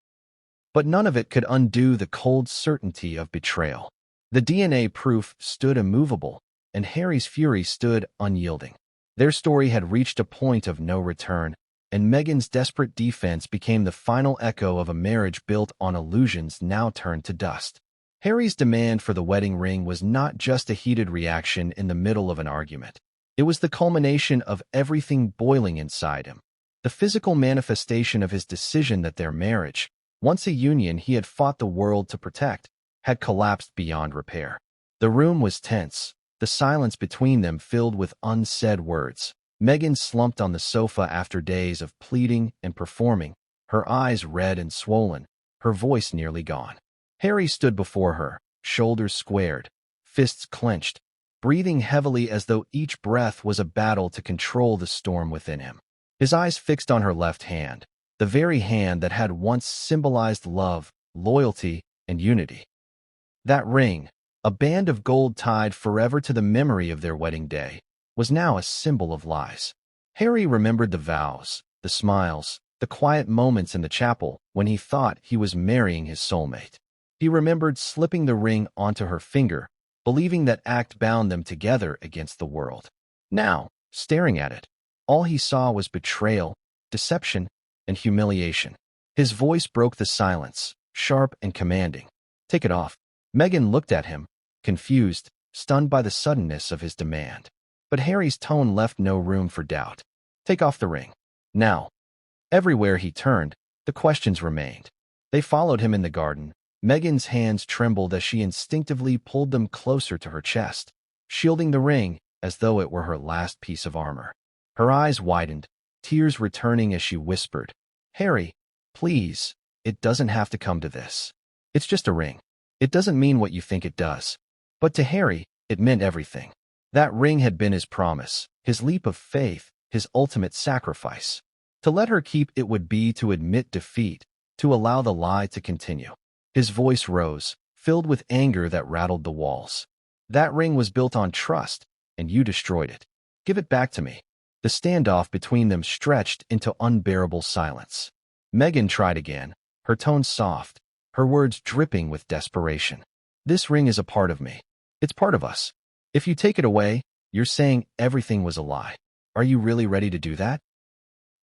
But none of it could undo the cold certainty of betrayal. The DNA proof stood immovable, and Harry's fury stood unyielding. Their story had reached a point of no return, and Meghan's desperate defense became the final echo of a marriage built on illusions now turned to dust. Harry's demand for the wedding ring was not just a heated reaction in the middle of an argument. It was the culmination of everything boiling inside him, the physical manifestation of his decision that their marriage, once a union he had fought the world to protect, had collapsed beyond repair. The room was tense, the silence between them filled with unsaid words. Meghan slumped on the sofa after days of pleading and performing, her eyes red and swollen, her voice nearly gone. Harry stood before her, shoulders squared, fists clenched, breathing heavily as though each breath was a battle to control the storm within him. His eyes fixed on her left hand, the very hand that had once symbolized love, loyalty, and unity. That ring, a band of gold tied forever to the memory of their wedding day, was now a symbol of lies. Harry remembered the vows, the smiles, the quiet moments in the chapel when he thought he was marrying his soulmate. He remembered slipping the ring onto her finger, believing that act bound them together against the world. Now, staring at it, all he saw was betrayal, deception, and humiliation. His voice broke the silence, sharp and commanding. "Take it off." Meghan looked at him, confused, stunned by the suddenness of his demand. But Harry's tone left no room for doubt. "Take off the ring. Now." Everywhere he turned, the questions remained. They followed him in the garden. Meghan's hands trembled as she instinctively pulled them closer to her chest, shielding the ring as though it were her last piece of armor. Her eyes widened, tears returning as she whispered, "Harry, please, it doesn't have to come to this. It's just a ring. It doesn't mean what you think it does." But to Harry, it meant everything. That ring had been his promise, his leap of faith, his ultimate sacrifice. To let her keep it would be to admit defeat, to allow the lie to continue. His voice rose, filled with anger that rattled the walls. "That ring was built on trust, and you destroyed it. Give it back to me." The standoff between them stretched into unbearable silence. Meghan tried again, her tone soft, her words dripping with desperation. "This ring is a part of me. It's part of us. If you take it away, you're saying everything was a lie. Are you really ready to do that?"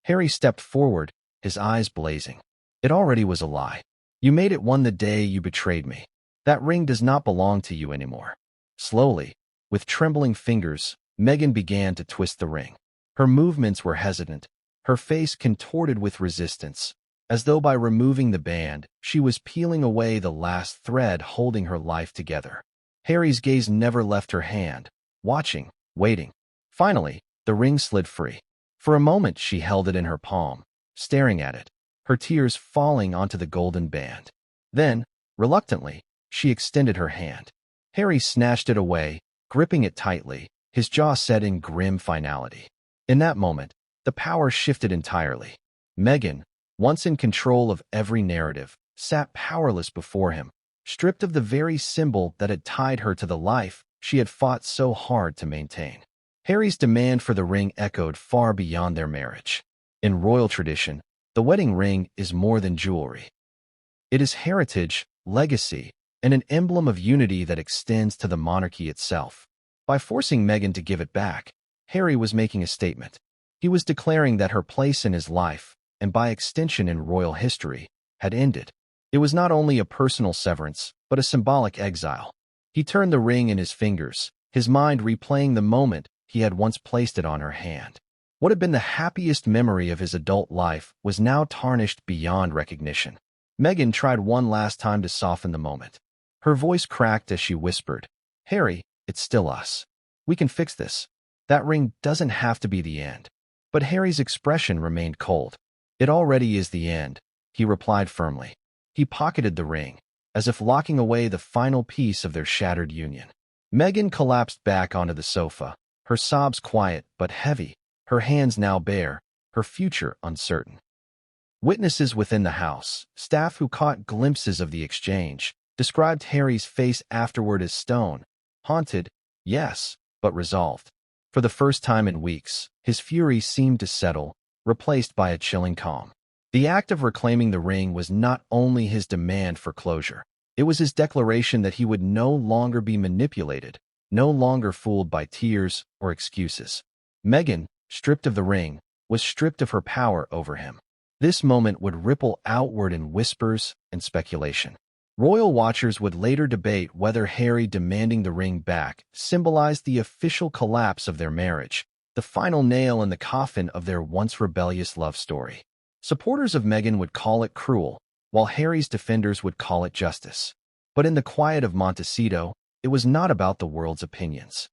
Harry stepped forward, his eyes blazing. "It already was a lie. You made it one the day you betrayed me. That ring does not belong to you anymore." Slowly, with trembling fingers, Meghan began to twist the ring. Her movements were hesitant, her face contorted with resistance, as though by removing the band, she was peeling away the last thread holding her life together. Harry's gaze never left her hand, watching, waiting. Finally, the ring slid free. For a moment she held it in her palm, staring at it, her tears falling onto the golden band. Then, reluctantly, she extended her hand. Harry snatched it away, gripping it tightly, his jaw set in grim finality. In that moment, the power shifted entirely. Meghan, once in control of every narrative, sat powerless before him, stripped of the very symbol that had tied her to the life she had fought so hard to maintain. Harry's demand for the ring echoed far beyond their marriage. In royal tradition, the wedding ring is more than jewelry. It is heritage, legacy, and an emblem of unity that extends to the monarchy itself. By forcing Meghan to give it back, Harry was making a statement. He was declaring that her place in his life, and by extension in royal history, had ended. It was not only a personal severance, but a symbolic exile. He turned the ring in his fingers, his mind replaying the moment he had once placed it on her hand. What had been the happiest memory of his adult life was now tarnished beyond recognition. Meghan tried one last time to soften the moment. Her voice cracked as she whispered, "Harry, it's still us. We can fix this. That ring doesn't have to be the end." But Harry's expression remained cold. "It already is the end," he replied firmly. He pocketed the ring, as if locking away the final piece of their shattered union. Meghan collapsed back onto the sofa, her sobs quiet but heavy, her hands now bare, her future uncertain. Witnesses within the house, staff who caught glimpses of the exchange, described Harry's face afterward as stone, haunted, yes, but resolved. For the first time in weeks, his fury seemed to settle, replaced by a chilling calm. The act of reclaiming the ring was not only his demand for closure. It was his declaration that he would no longer be manipulated, no longer fooled by tears or excuses. Meghan, stripped of the ring, was stripped of her power over him. This moment would ripple outward in whispers and speculation. Royal watchers would later debate whether Harry demanding the ring back symbolized the official collapse of their marriage, the final nail in the coffin of their once rebellious love story. Supporters of Meghan would call it cruel, while Harry's defenders would call it justice. But in the quiet of Montecito, it was not about the world's opinions.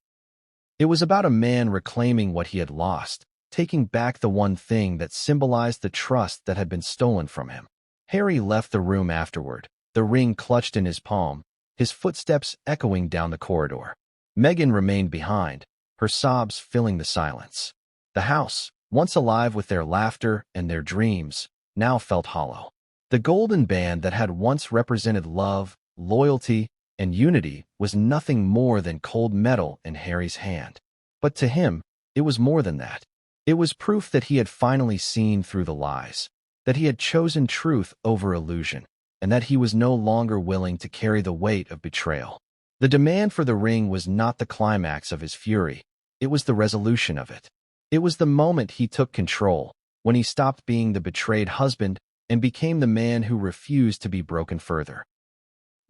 It was about a man reclaiming what he had lost, taking back the one thing that symbolized the trust that had been stolen from him. Harry left the room afterward, the ring clutched in his palm, his footsteps echoing down the corridor. Meghan remained behind, her sobs filling the silence. The house, once alive with their laughter and their dreams, now felt hollow. The golden band that had once represented love, loyalty, and unity was nothing more than cold metal in Harry's hand. But to him, it was more than that. It was proof that he had finally seen through the lies, that he had chosen truth over illusion, and that he was no longer willing to carry the weight of betrayal. The demand for the ring was not the climax of his fury, it was the resolution of it. It was the moment he took control, when he stopped being the betrayed husband and became the man who refused to be broken further.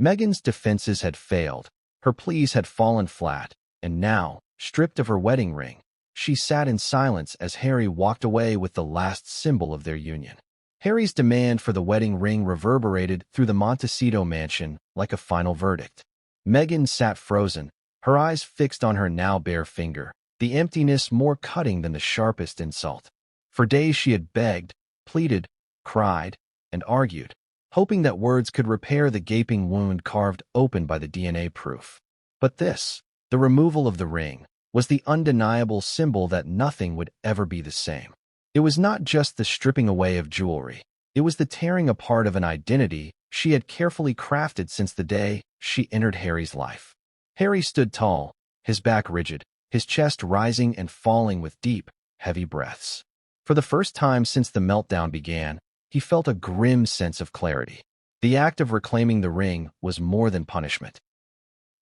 Meghan's defenses had failed, her pleas had fallen flat, and now, stripped of her wedding ring, she sat in silence as Harry walked away with the last symbol of their union. Harry's demand for the wedding ring reverberated through the Montecito mansion like a final verdict. Meghan sat frozen, her eyes fixed on her now bare finger, the emptiness more cutting than the sharpest insult. For days she had begged, pleaded, cried, and argued, hoping that words could repair the gaping wound carved open by the DNA proof. But this, the removal of the ring, was the undeniable symbol that nothing would ever be the same. It was not just the stripping away of jewelry. It was the tearing apart of an identity she had carefully crafted since the day she entered Harry's life. Harry stood tall, his back rigid, his chest rising and falling with deep, heavy breaths. For the first time since the meltdown began, he felt a grim sense of clarity. The act of reclaiming the ring was more than punishment.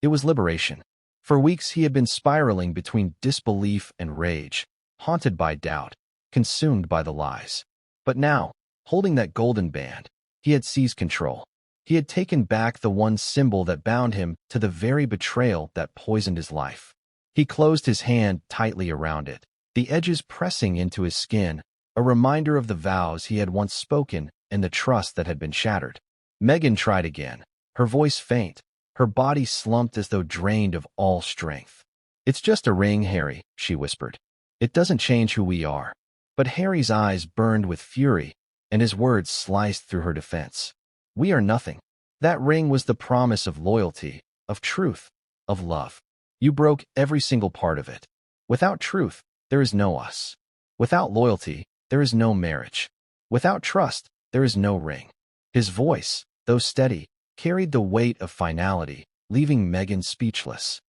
It was liberation. For weeks he had been spiraling between disbelief and rage, haunted by doubt, consumed by the lies. But now, holding that golden band, he had seized control. He had taken back the one symbol that bound him to the very betrayal that poisoned his life. He closed his hand tightly around it, the edges pressing into his skin, a reminder of the vows he had once spoken and the trust that had been shattered. Meghan tried again, her voice faint, her body slumped as though drained of all strength. "It's just a ring, Harry," she whispered. "It doesn't change who we are." But Harry's eyes burned with fury, and his words sliced through her defense. "We are nothing. That ring was the promise of loyalty, of truth, of love. You broke every single part of it. Without truth, there is no us. Without loyalty, there is no marriage. Without trust, there is no ring." His voice, though steady, carried the weight of finality, leaving Meghan speechless.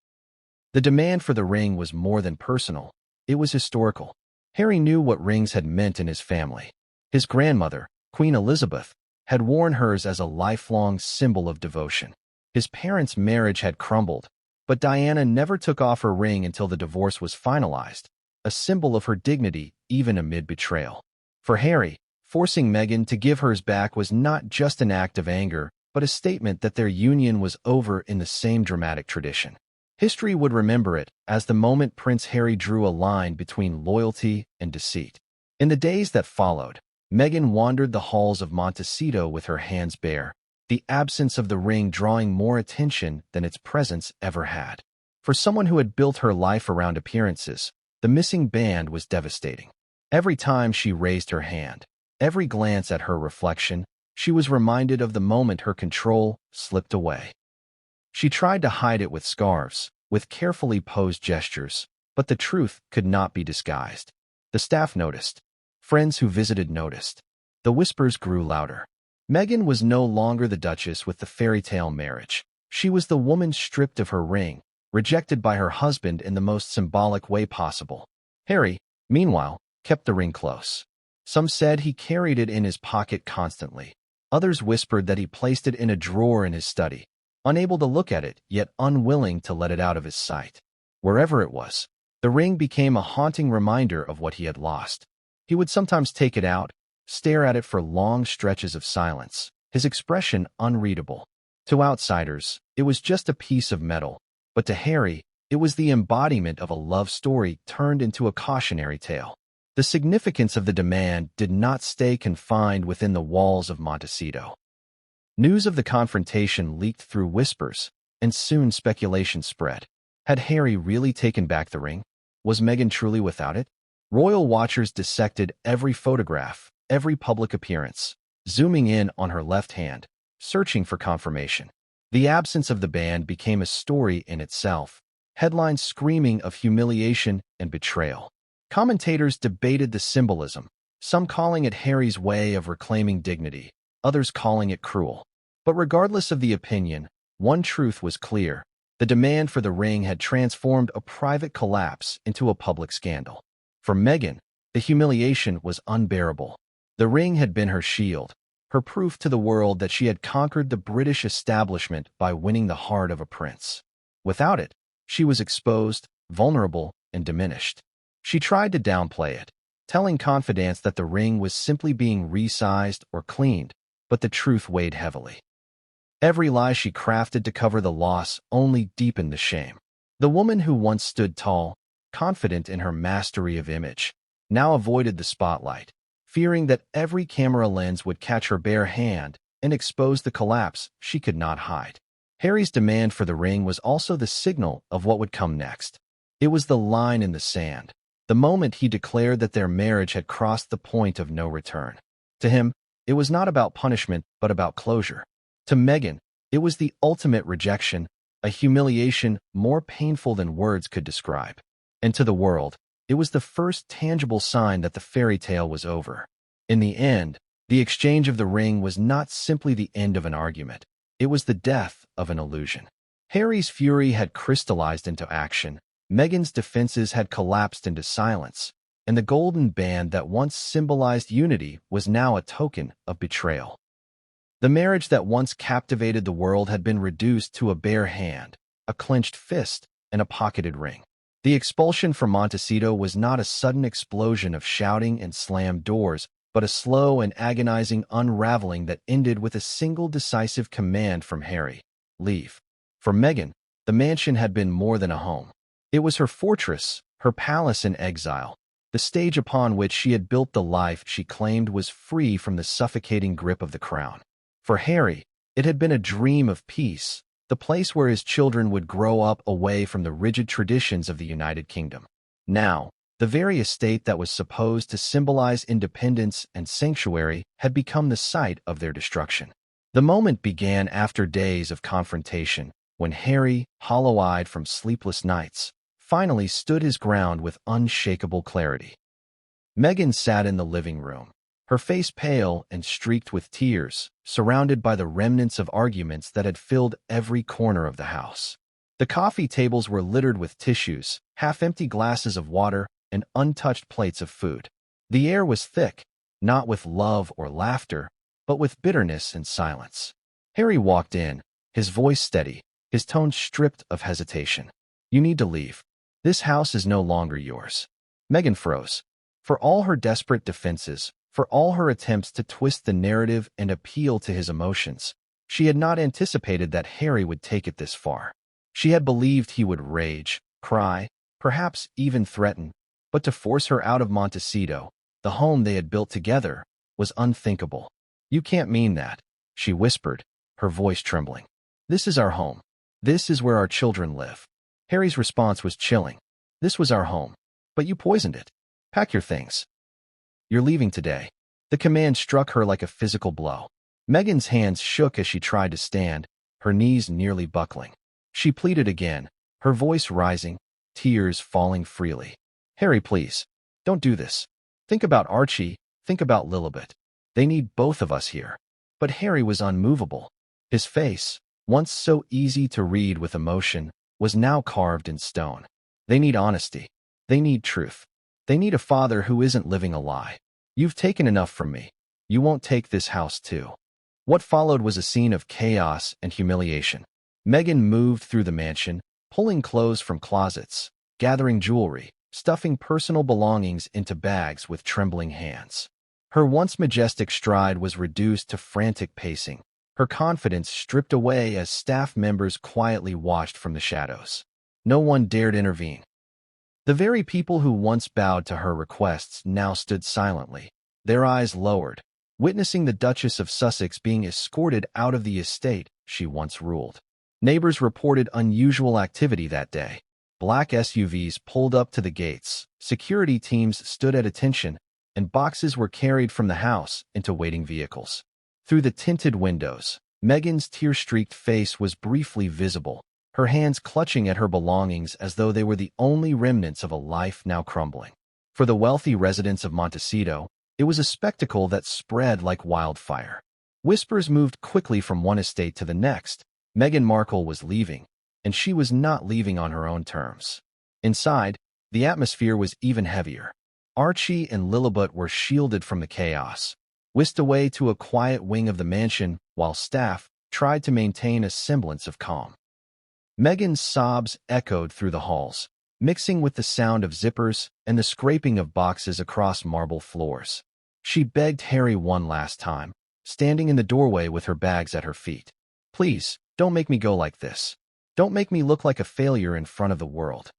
The demand for the ring was more than personal, it was historical. Harry knew what rings had meant in his family. His grandmother, Queen Elizabeth, had worn hers as a lifelong symbol of devotion. His parents' marriage had crumbled, but Diana never took off her ring until the divorce was finalized, a symbol of her dignity even amid betrayal. For Harry, forcing Meghan to give hers back was not just an act of anger, but a statement that their union was over in the same dramatic tradition. History would remember it as the moment Prince Harry drew a line between loyalty and deceit. In the days that followed, Meghan wandered the halls of Montecito with her hands bare, the absence of the ring drawing more attention than its presence ever had. For someone who had built her life around appearances, the missing band was devastating. Every time she raised her hand, every glance at her reflection, she was reminded of the moment her control slipped away. She tried to hide it with scarves, with carefully posed gestures, but the truth could not be disguised. The staff noticed. Friends who visited noticed. The whispers grew louder. Meghan was no longer the Duchess with the fairy tale marriage. She was the woman stripped of her ring, rejected by her husband in the most symbolic way possible. Harry, meanwhile, kept the ring close. Some said he carried it in his pocket constantly. Others whispered that he placed it in a drawer in his study, unable to look at it, yet unwilling to let it out of his sight. Wherever it was, the ring became a haunting reminder of what he had lost. He would sometimes take it out, stare at it for long stretches of silence, his expression unreadable. To outsiders, it was just a piece of metal, but to Harry, it was the embodiment of a love story turned into a cautionary tale. The significance of the demand did not stay confined within the walls of Montecito. News of the confrontation leaked through whispers, and soon speculation spread. Had Harry really taken back the ring? Was Meghan truly without it? Royal watchers dissected every photograph, every public appearance, zooming in on her left hand, searching for confirmation. The absence of the band became a story in itself, headlines screaming of humiliation and betrayal. Commentators debated the symbolism, some calling it Harry's way of reclaiming dignity, others calling it cruel. But regardless of the opinion, one truth was clear. The demand for the ring had transformed a private collapse into a public scandal. For Meghan, the humiliation was unbearable. The ring had been her shield, her proof to the world that she had conquered the British establishment by winning the heart of a prince. Without it, she was exposed, vulnerable, and diminished. She tried to downplay it, telling confidants that the ring was simply being resized or cleaned, but the truth weighed heavily. Every lie she crafted to cover the loss only deepened the shame. The woman who once stood tall, confident in her mastery of image, now avoided the spotlight, fearing that every camera lens would catch her bare hand and expose the collapse she could not hide. Harry's demand for the ring was also the signal of what would come next. It was the line in the sand, the moment he declared that their marriage had crossed the point of no return. To him, it was not about punishment but about closure. To Meghan, it was the ultimate rejection, a humiliation more painful than words could describe. And to the world, it was the first tangible sign that the fairy tale was over. In the end, the exchange of the ring was not simply the end of an argument. It was the death of an illusion. Harry's fury had crystallized into action, Meghan's defenses had collapsed into silence, and the golden band that once symbolized unity was now a token of betrayal. The marriage that once captivated the world had been reduced to a bare hand, a clenched fist, and a pocketed ring. The expulsion from Montecito was not a sudden explosion of shouting and slammed doors, but a slow and agonizing unraveling that ended with a single decisive command from Harry: leave. For Meghan, the mansion had been more than a home. It was her fortress, her palace in exile, the stage upon which she had built the life she claimed was free from the suffocating grip of the crown. For Harry, it had been a dream of peace, the place where his children would grow up away from the rigid traditions of the United Kingdom. Now, the very estate that was supposed to symbolize independence and sanctuary had become the site of their destruction. The moment began after days of confrontation, when Harry, hollow-eyed from sleepless nights, finally stood his ground with unshakable clarity. Meghan sat in the living room, her face pale and streaked with tears, surrounded by the remnants of arguments that had filled every corner of the house. The coffee tables were littered with tissues, half-empty glasses of water, and untouched plates of food. The air was thick, not with love or laughter, but with bitterness and silence. Harry walked in, his voice steady, his tone stripped of hesitation. "You need to leave. This house is no longer yours." Meghan froze. For all her desperate defenses, for all her attempts to twist the narrative and appeal to his emotions, she had not anticipated that Harry would take it this far. She had believed he would rage, cry, perhaps even threaten, but to force her out of Montecito, the home they had built together, was unthinkable. "You can't mean that," she whispered, her voice trembling. "This is our home. This is where our children live." Harry's response was chilling. "This was our home, but you poisoned it. Pack your things. You're leaving today." The command struck her like a physical blow. Meghan's hands shook as she tried to stand, her knees nearly buckling. She pleaded again, her voice rising, tears falling freely. "Harry, please, don't do this. Think about Archie, think about Lilibet. They need both of us here." But Harry was unmovable. His face, once so easy to read with emotion, was now carved in stone. "They need honesty. They need truth. They need a father who isn't living a lie. You've taken enough from me. You won't take this house too." What followed was a scene of chaos and humiliation. Meghan moved through the mansion, pulling clothes from closets, gathering jewelry, stuffing personal belongings into bags with trembling hands. Her once majestic stride was reduced to frantic pacing, her confidence stripped away as staff members quietly watched from the shadows. No one dared intervene. The very people who once bowed to her requests now stood silently, their eyes lowered, witnessing the Duchess of Sussex being escorted out of the estate she once ruled. Neighbors reported unusual activity that day. Black SUVs pulled up to the gates, security teams stood at attention, and boxes were carried from the house into waiting vehicles. Through the tinted windows, Meghan's tear-streaked face was briefly visible, her hands clutching at her belongings as though they were the only remnants of a life now crumbling. For the wealthy residents of Montecito, it was a spectacle that spread like wildfire. Whispers moved quickly from one estate to the next. Meghan Markle was leaving, and she was not leaving on her own terms. Inside, the atmosphere was even heavier. Archie and Lilibet were shielded from the chaos, whisked away to a quiet wing of the mansion while staff tried to maintain a semblance of calm. Meghan's sobs echoed through the halls, mixing with the sound of zippers and the scraping of boxes across marble floors. She begged Harry one last time, standing in the doorway with her bags at her feet. "Please, don't make me go like this. Don't make me look like a failure in front of the world."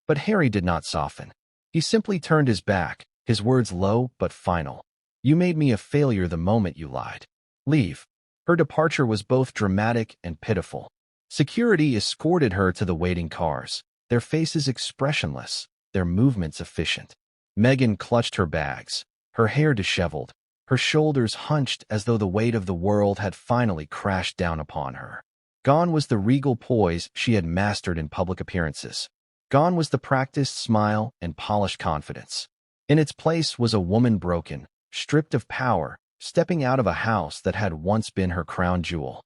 But Harry did not soften. He simply turned his back, his words low but final. "You made me a failure the moment you lied. Leave." Her departure was both dramatic and pitiful. Security escorted her to the waiting cars, their faces expressionless, their movements efficient. Meghan clutched her bags, her hair disheveled, her shoulders hunched as though the weight of the world had finally crashed down upon her. Gone was the regal poise she had mastered in public appearances. Gone was the practiced smile and polished confidence. In its place was a woman broken, stripped of power, stepping out of a house that had once been her crown jewel.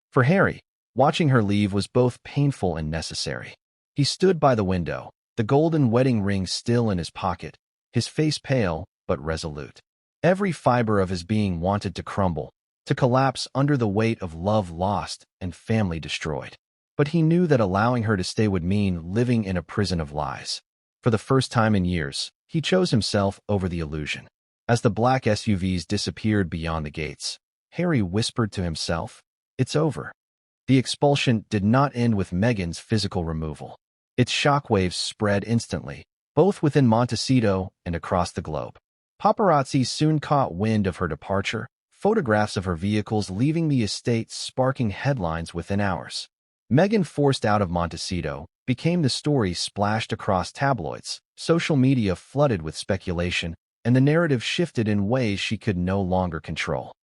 For Harry, watching her leave was both painful and necessary. He stood by the window, the golden wedding ring still in his pocket, his face pale but resolute. Every fiber of his being wanted to crumble, to collapse under the weight of love lost and family destroyed. But he knew that allowing her to stay would mean living in a prison of lies. For the first time in years, he chose himself over the illusion. As the black SUVs disappeared beyond the gates, Harry whispered to himself, "It's over." The expulsion did not end with Meghan's physical removal. Its shockwaves spread instantly, both within Montecito and across the globe. Paparazzi soon caught wind of her departure, photographs of her vehicles leaving the estate sparking headlines within hours. Meghan, forced out of Montecito, became the story splashed across tabloids. Social media flooded with speculation, and the narrative shifted in ways she could no longer control.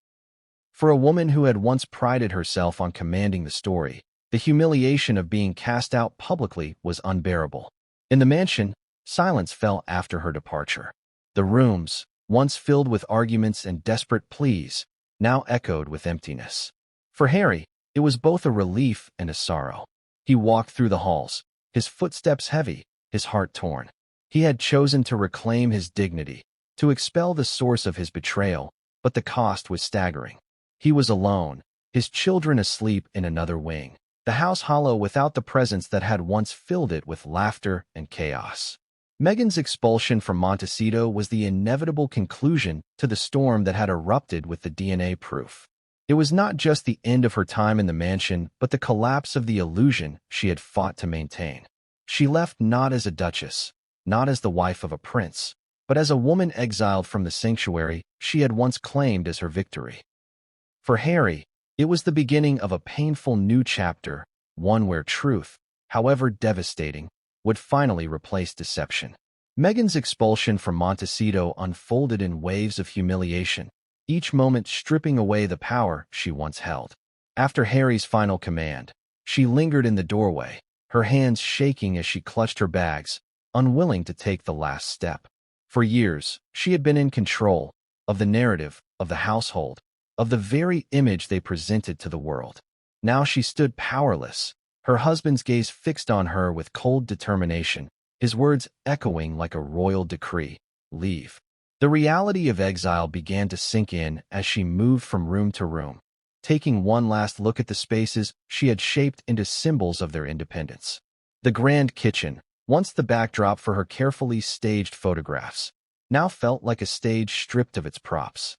For a woman who had once prided herself on commanding the story, the humiliation of being cast out publicly was unbearable. In the mansion, silence fell after her departure. The rooms, once filled with arguments and desperate pleas, now echoed with emptiness. For Harry, it was both a relief and a sorrow. He walked through the halls, his footsteps heavy, his heart torn. He had chosen to reclaim his dignity, to expel the source of his betrayal, but the cost was staggering. He was alone, his children asleep in another wing, the house hollow without the presence that had once filled it with laughter and chaos. Meghan's expulsion from Montecito was the inevitable conclusion to the storm that had erupted with the DNA proof. It was not just the end of her time in the mansion, but the collapse of the illusion she had fought to maintain. She left not as a duchess, not as the wife of a prince, but as a woman exiled from the sanctuary she had once claimed as her victory. For Harry, it was the beginning of a painful new chapter, one where truth, however devastating, would finally replace deception. Meghan's expulsion from Montecito unfolded in waves of humiliation, each moment stripping away the power she once held. After Harry's final command, she lingered in the doorway, her hands shaking as she clutched her bags, unwilling to take the last step. For years, she had been in control of the narrative, of the household, of the very image they presented to the world. Now she stood powerless, her husband's gaze fixed on her with cold determination, his words echoing like a royal decree, "Leave." The reality of exile began to sink in as she moved from room to room, taking one last look at the spaces she had shaped into symbols of their independence. The grand kitchen, once the backdrop for her carefully staged photographs, now felt like a stage stripped of its props.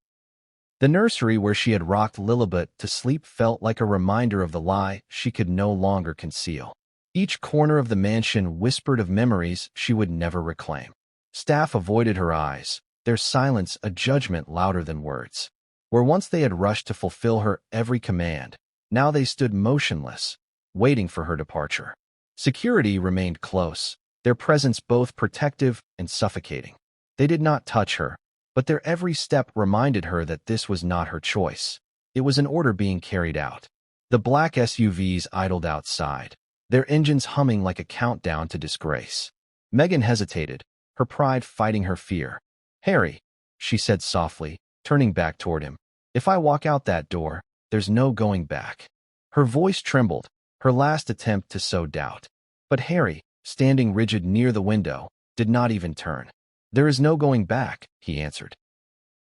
The nursery where she had rocked Lilibet to sleep felt like a reminder of the lie she could no longer conceal. Each corner of the mansion whispered of memories she would never reclaim. Staff avoided her eyes, their silence a judgment louder than words. Where once they had rushed to fulfill her every command, now they stood motionless, waiting for her departure. Security remained close, their presence both protective and suffocating. They did not touch her, but their every step reminded her that this was not her choice. It was an order being carried out. The black SUVs idled outside, their engines humming like a countdown to disgrace. Meghan hesitated, her pride fighting her fear. "Harry," she said softly, turning back toward him, "if I walk out that door, there's no going back." Her voice trembled, her last attempt to sow doubt. But Harry, standing rigid near the window, did not even turn. "There is no going back," he answered.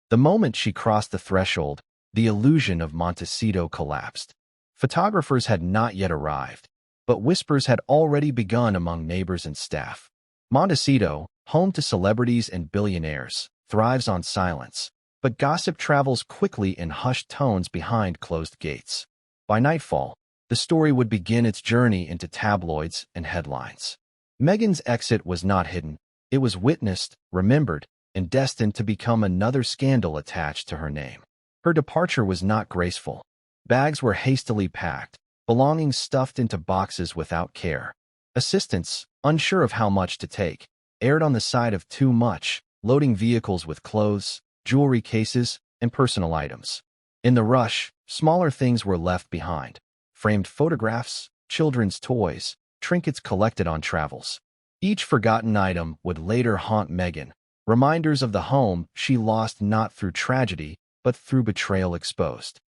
The moment she crossed the threshold, the illusion of Montecito collapsed. Photographers had not yet arrived, but whispers had already begun among neighbors and staff. Montecito, home to celebrities and billionaires, thrives on silence, but gossip travels quickly in hushed tones behind closed gates. By nightfall, the story would begin its journey into tabloids and headlines. Meghan's exit was not hidden. It was witnessed, remembered, and destined to become another scandal attached to her name. Her departure was not graceful. Bags were hastily packed, belongings stuffed into boxes without care. Assistants, unsure of how much to take, erred on the side of too much, loading vehicles with clothes, jewelry cases, and personal items. In the rush, smaller things were left behind: framed photographs, children's toys, trinkets collected on travels. Each forgotten item would later haunt Meghan, reminders of the home she lost not through tragedy, but through betrayal exposed.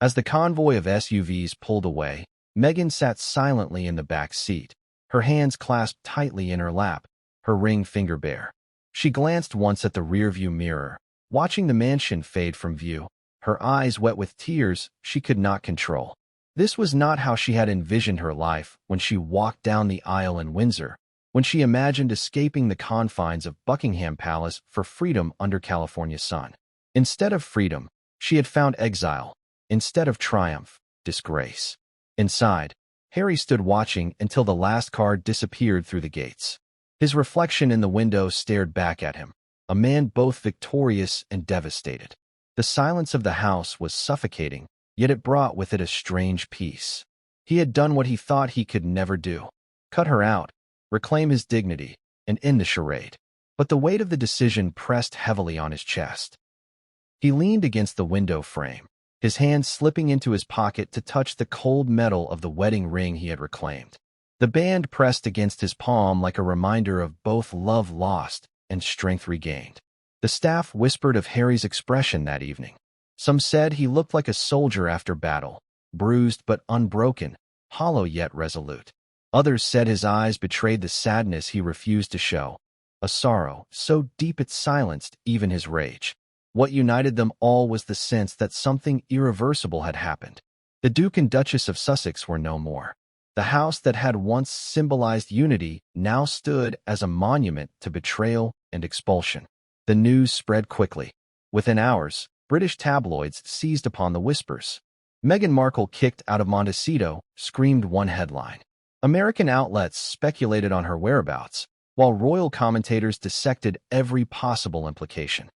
As the convoy of SUVs pulled away, Meghan sat silently in the back seat, her hands clasped tightly in her lap, her ring finger bare. She glanced once at the rearview mirror, watching the mansion fade from view, her eyes wet with tears she could not control. This was not how she had envisioned her life when she walked down the aisle in Windsor, when she imagined escaping the confines of Buckingham Palace for freedom under California sun. Instead of freedom, she had found exile. Instead of triumph, disgrace. Inside, Harry stood watching until the last car disappeared through the gates. His reflection in the window stared back at him, a man both victorious and devastated. The silence of the house was suffocating, yet it brought with it a strange peace. He had done what he thought he could never do: cut her out, reclaim his dignity, and end the charade. But the weight of the decision pressed heavily on his chest. He leaned against the window frame, his hand slipping into his pocket to touch the cold metal of the wedding ring he had reclaimed. The band pressed against his palm like a reminder of both love lost and strength regained. The staff whispered of Harry's expression that evening. Some said he looked like a soldier after battle, bruised but unbroken, hollow yet resolute. Others said his eyes betrayed the sadness he refused to show, a sorrow so deep it silenced even his rage. What united them all was the sense that something irreversible had happened. The Duke and Duchess of Sussex were no more. The house that had once symbolized unity now stood as a monument to betrayal and expulsion. The news spread quickly. Within hours, British tabloids seized upon the whispers. Meghan Markle kicked out of Montecito, screamed one headline. American outlets speculated on her whereabouts, while royal commentators dissected every possible implication.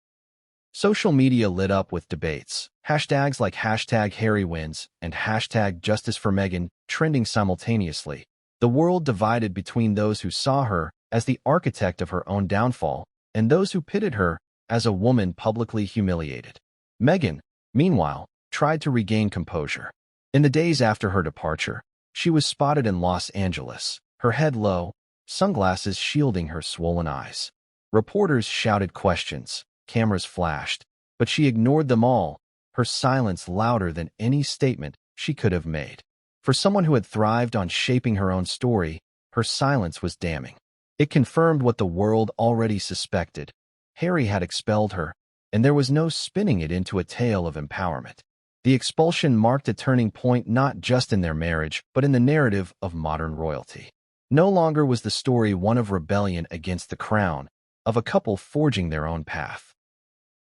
Social media lit up with debates, hashtags like #HarryWins and #JusticeForMeghan trending simultaneously. The world divided between those who saw her as the architect of her own downfall and those who pitted her as a woman publicly humiliated. Meghan, meanwhile, tried to regain composure. In the days after her departure, she was spotted in Los Angeles, her head low, sunglasses shielding her swollen eyes. Reporters shouted questions. Cameras flashed, but she ignored them all, her silence louder than any statement she could have made. For someone who had thrived on shaping her own story, her silence was damning. It confirmed what the world already suspected. Harry had expelled her, and there was no spinning it into a tale of empowerment. The expulsion marked a turning point not just in their marriage, but in the narrative of modern royalty. No longer was the story one of rebellion against the crown, of a couple forging their own path.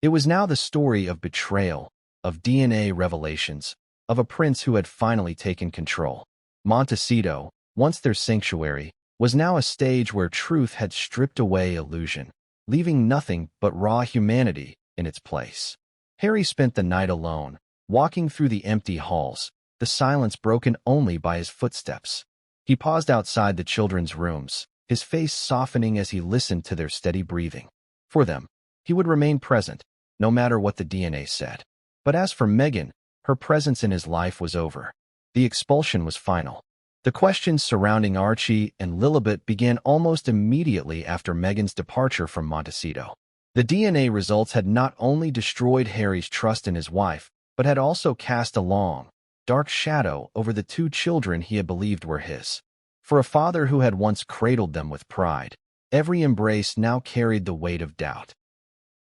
It was now the story of betrayal, of DNA revelations, of a prince who had finally taken control. Montecito, once their sanctuary, was now a stage where truth had stripped away illusion, leaving nothing but raw humanity in its place. Harry spent the night alone, walking through the empty halls, the silence broken only by his footsteps. He paused outside the children's rooms, his face softening as he listened to their steady breathing. For them, he would remain present, no matter what the DNA said. But as for Meghan, her presence in his life was over. The expulsion was final. The questions surrounding Archie and Lilibet began almost immediately after Meghan's departure from Montecito. The DNA results had not only destroyed Harry's trust in his wife, but had also cast a long, dark shadow over the two children he had believed were his. For a father who had once cradled them with pride, every embrace now carried the weight of doubt.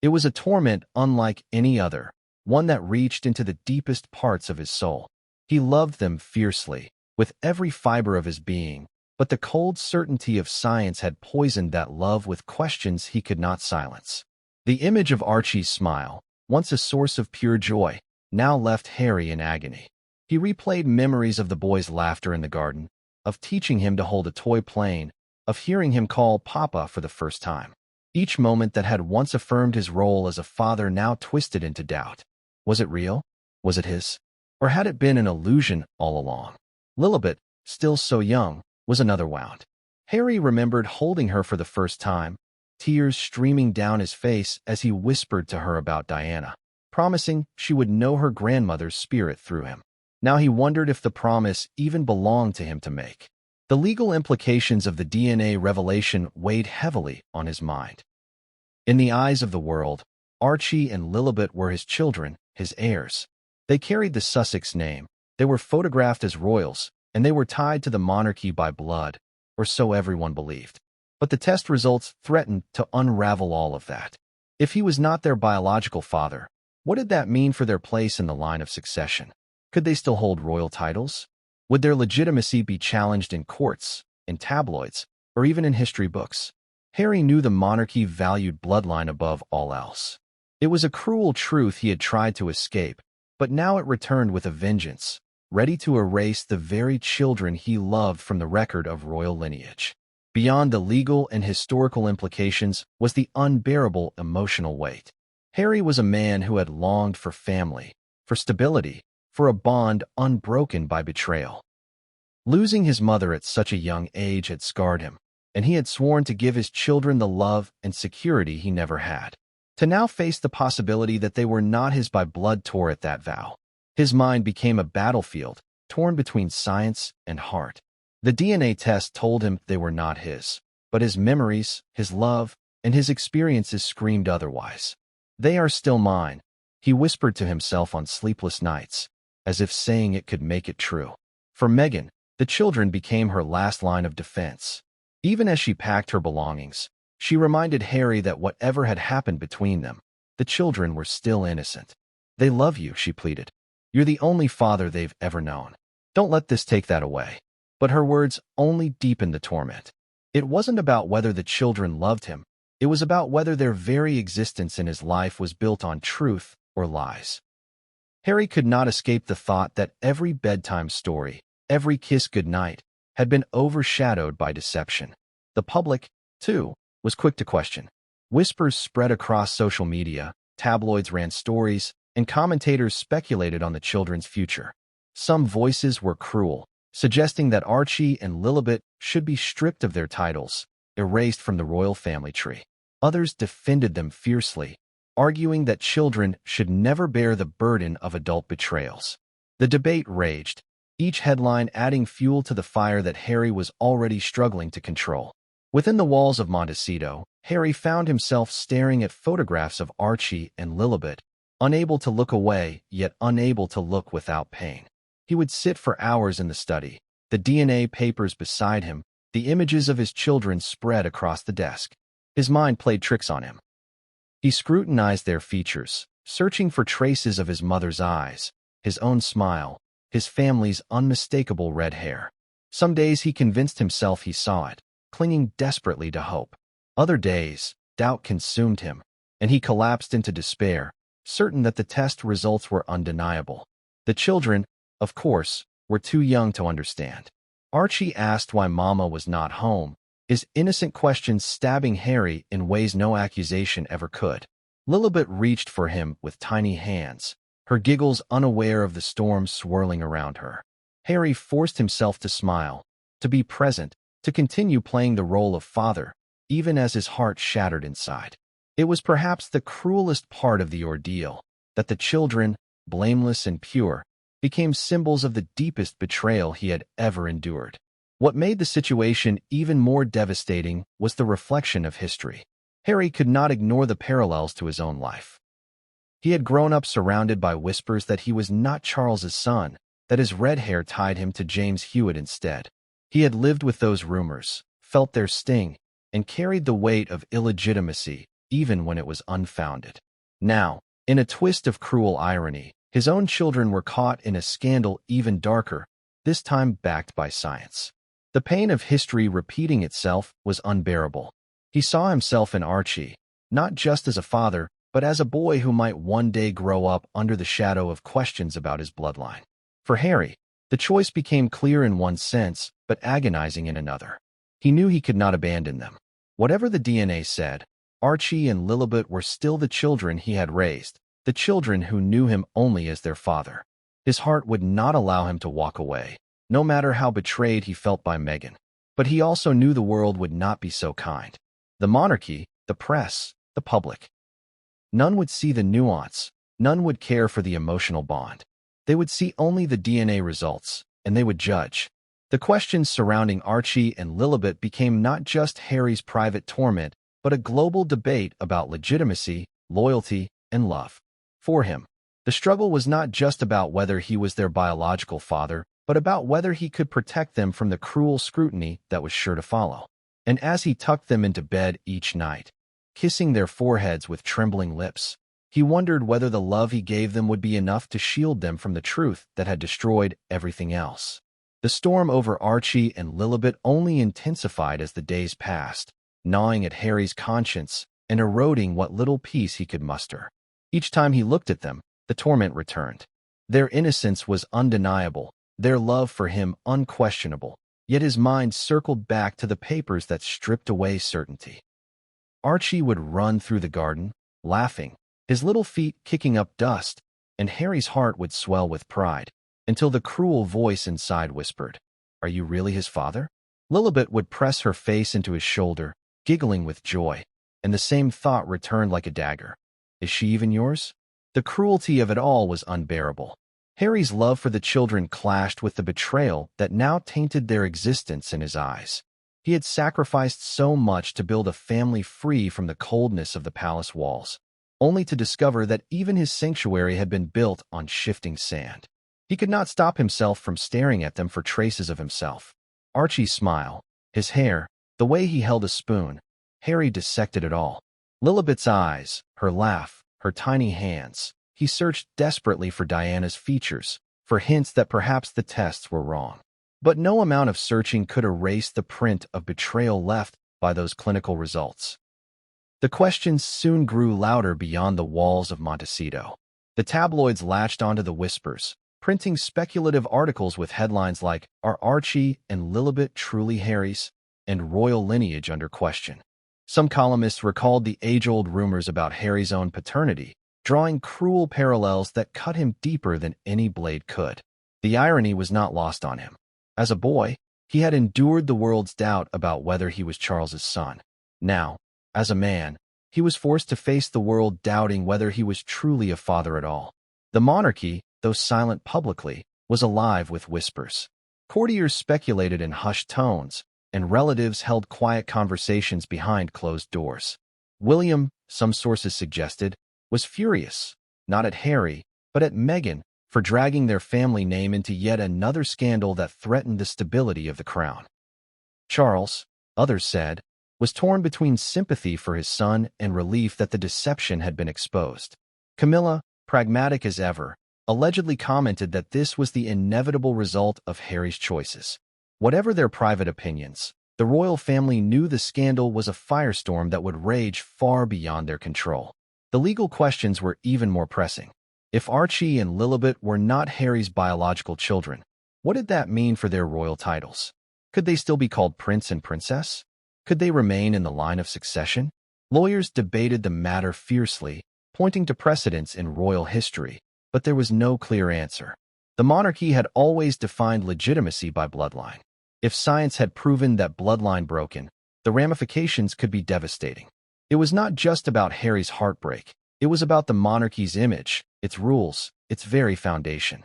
It was a torment unlike any other, one that reached into the deepest parts of his soul. He loved them fiercely, with every fiber of his being, but the cold certainty of science had poisoned that love with questions he could not silence. The image of Archie's smile, once a source of pure joy, now left Harry in agony. He replayed memories of the boy's laughter in the garden, of teaching him to hold a toy plane, of hearing him call Papa for the first time. Each moment that had once affirmed his role as a father now twisted into doubt. Was it real? Was it his? Or had it been an illusion all along? Lilibet, still so young, was another wound. Harry remembered holding her for the first time, tears streaming down his face as he whispered to her about Diana, promising she would know her grandmother's spirit through him. Now he wondered if the promise even belonged to him to make. The legal implications of the DNA revelation weighed heavily on his mind. In the eyes of the world, Archie and Lilibet were his children, his heirs. They carried the Sussex name, they were photographed as royals, and they were tied to the monarchy by blood, or so everyone believed. But the test results threatened to unravel all of that. If he was not their biological father, what did that mean for their place in the line of succession? Could they still hold royal titles? Would their legitimacy be challenged in courts, in tabloids, or even in history books? Harry knew the monarchy valued bloodline above all else. It was a cruel truth he had tried to escape, but now it returned with a vengeance, ready to erase the very children he loved from the record of royal lineage. Beyond the legal and historical implications was the unbearable emotional weight. Harry was a man who had longed for family, for stability, for a bond unbroken by betrayal. Losing his mother at such a young age had scarred him, and he had sworn to give his children the love and security he never had. To now face the possibility that they were not his by blood tore at that vow. His mind became a battlefield, torn between science and heart. The DNA test told him they were not his, but his memories, his love, and his experiences screamed otherwise. They are still mine, he whispered to himself on sleepless nights, as if saying it could make it true. For Meghan, the children became her last line of defense. Even as she packed her belongings, she reminded Harry that whatever had happened between them, the children were still innocent. They love you, she pleaded. You're the only father they've ever known. Don't let this take that away. But her words only deepened the torment. It wasn't about whether the children loved him. It was about whether their very existence in his life was built on truth or lies. Harry could not escape the thought that every bedtime story, every kiss goodnight, had been overshadowed by deception. The public, too, was quick to question. Whispers spread across social media, tabloids ran stories, and commentators speculated on the children's future. Some voices were cruel, suggesting that Archie and Lilibet should be stripped of their titles, erased from the royal family tree. Others defended them fiercely, arguing that children should never bear the burden of adult betrayals. The debate raged, each headline adding fuel to the fire that Harry was already struggling to control. Within the walls of Montecito, Harry found himself staring at photographs of Archie and Lilibet, unable to look away, yet unable to look without pain. He would sit for hours in the study, the DNA papers beside him, the images of his children spread across the desk. His mind played tricks on him. He scrutinized their features, searching for traces of his mother's eyes, his own smile, his family's unmistakable red hair. Some days he convinced himself he saw it, clinging desperately to hope. Other days, doubt consumed him, and he collapsed into despair, certain that the test results were undeniable. The children, of course, were too young to understand. Archie asked why Mama was not home, his innocent questions stabbing Harry in ways no accusation ever could. Lilibet reached for him with tiny hands, her giggles unaware of the storm swirling around her. Harry forced himself to smile, to be present, to continue playing the role of father, even as his heart shattered inside. It was perhaps the cruelest part of the ordeal, that the children, blameless and pure, became symbols of the deepest betrayal he had ever endured. What made the situation even more devastating was the reflection of history. Harry could not ignore the parallels to his own life. He had grown up surrounded by whispers that he was not Charles's son, that his red hair tied him to James Hewitt instead. He had lived with those rumors, felt their sting, and carried the weight of illegitimacy, even when it was unfounded. Now, in a twist of cruel irony, his own children were caught in a scandal even darker, this time backed by science. The pain of history repeating itself was unbearable. He saw himself in Archie, not just as a father, but as a boy who might one day grow up under the shadow of questions about his bloodline. For Harry, the choice became clear in one sense, but agonizing in another. He knew he could not abandon them. Whatever the DNA said, Archie and Lilibet were still the children he had raised, the children who knew him only as their father. His heart would not allow him to walk away, no matter how betrayed he felt by Meghan. But he also knew the world would not be so kind. The monarchy, the press, the public. None would see the nuance, none would care for the emotional bond. They would see only the DNA results, and they would judge. The questions surrounding Archie and Lilibet became not just Harry's private torment, but a global debate about legitimacy, loyalty, and love. For him, the struggle was not just about whether he was their biological father, but about whether he could protect them from the cruel scrutiny that was sure to follow. And as he tucked them into bed each night, kissing their foreheads with trembling lips, he wondered whether the love he gave them would be enough to shield them from the truth that had destroyed everything else. The storm over Archie and Lilibet only intensified as the days passed, gnawing at Harry's conscience and eroding what little peace he could muster. Each time he looked at them, the torment returned. Their innocence was undeniable, their love for him unquestionable, yet his mind circled back to the papers that stripped away certainty. Archie would run through the garden, laughing, his little feet kicking up dust, and Harry's heart would swell with pride, until the cruel voice inside whispered, "Are you really his father?" Lilibet would press her face into his shoulder, giggling with joy, and the same thought returned like a dagger. Is she even yours? The cruelty of it all was unbearable. Harry's love for the children clashed with the betrayal that now tainted their existence in his eyes. He had sacrificed so much to build a family free from the coldness of the palace walls, only to discover that even his sanctuary had been built on shifting sand. He could not stop himself from staring at them for traces of himself. Archie's smile, his hair, the way he held a spoon, Harry dissected it all. Lilibet's eyes, her laugh, her tiny hands. He searched desperately for Diana's features, for hints that perhaps the tests were wrong. But no amount of searching could erase the print of betrayal left by those clinical results. The questions soon grew louder beyond the walls of Montecito. The tabloids latched onto the whispers, printing speculative articles with headlines like, "Are Archie and Lilibet truly Harry's?" and "Royal lineage under question." Some columnists recalled the age-old rumors about Harry's own paternity, drawing cruel parallels that cut him deeper than any blade could. The irony was not lost on him. As a boy, he had endured the world's doubt about whether he was Charles's son. Now, as a man, he was forced to face the world doubting whether he was truly a father at all. The monarchy, though silent publicly, was alive with whispers. Courtiers speculated in hushed tones, and relatives held quiet conversations behind closed doors. William, some sources suggested, was furious, not at Harry, but at Meghan, for dragging their family name into yet another scandal that threatened the stability of the crown. Charles, others said, was torn between sympathy for his son and relief that the deception had been exposed. Camilla, pragmatic as ever, allegedly commented that this was the inevitable result of Harry's choices. Whatever their private opinions, the royal family knew the scandal was a firestorm that would rage far beyond their control. The legal questions were even more pressing. If Archie and Lilibet were not Harry's biological children, what did that mean for their royal titles? Could they still be called prince and princess? Could they remain in the line of succession? Lawyers debated the matter fiercely, pointing to precedents in royal history, but there was no clear answer. The monarchy had always defined legitimacy by bloodline. If science had proven that bloodline broken, the ramifications could be devastating. It was not just about Harry's heartbreak. It was about the monarchy's image, its rules, its very foundation.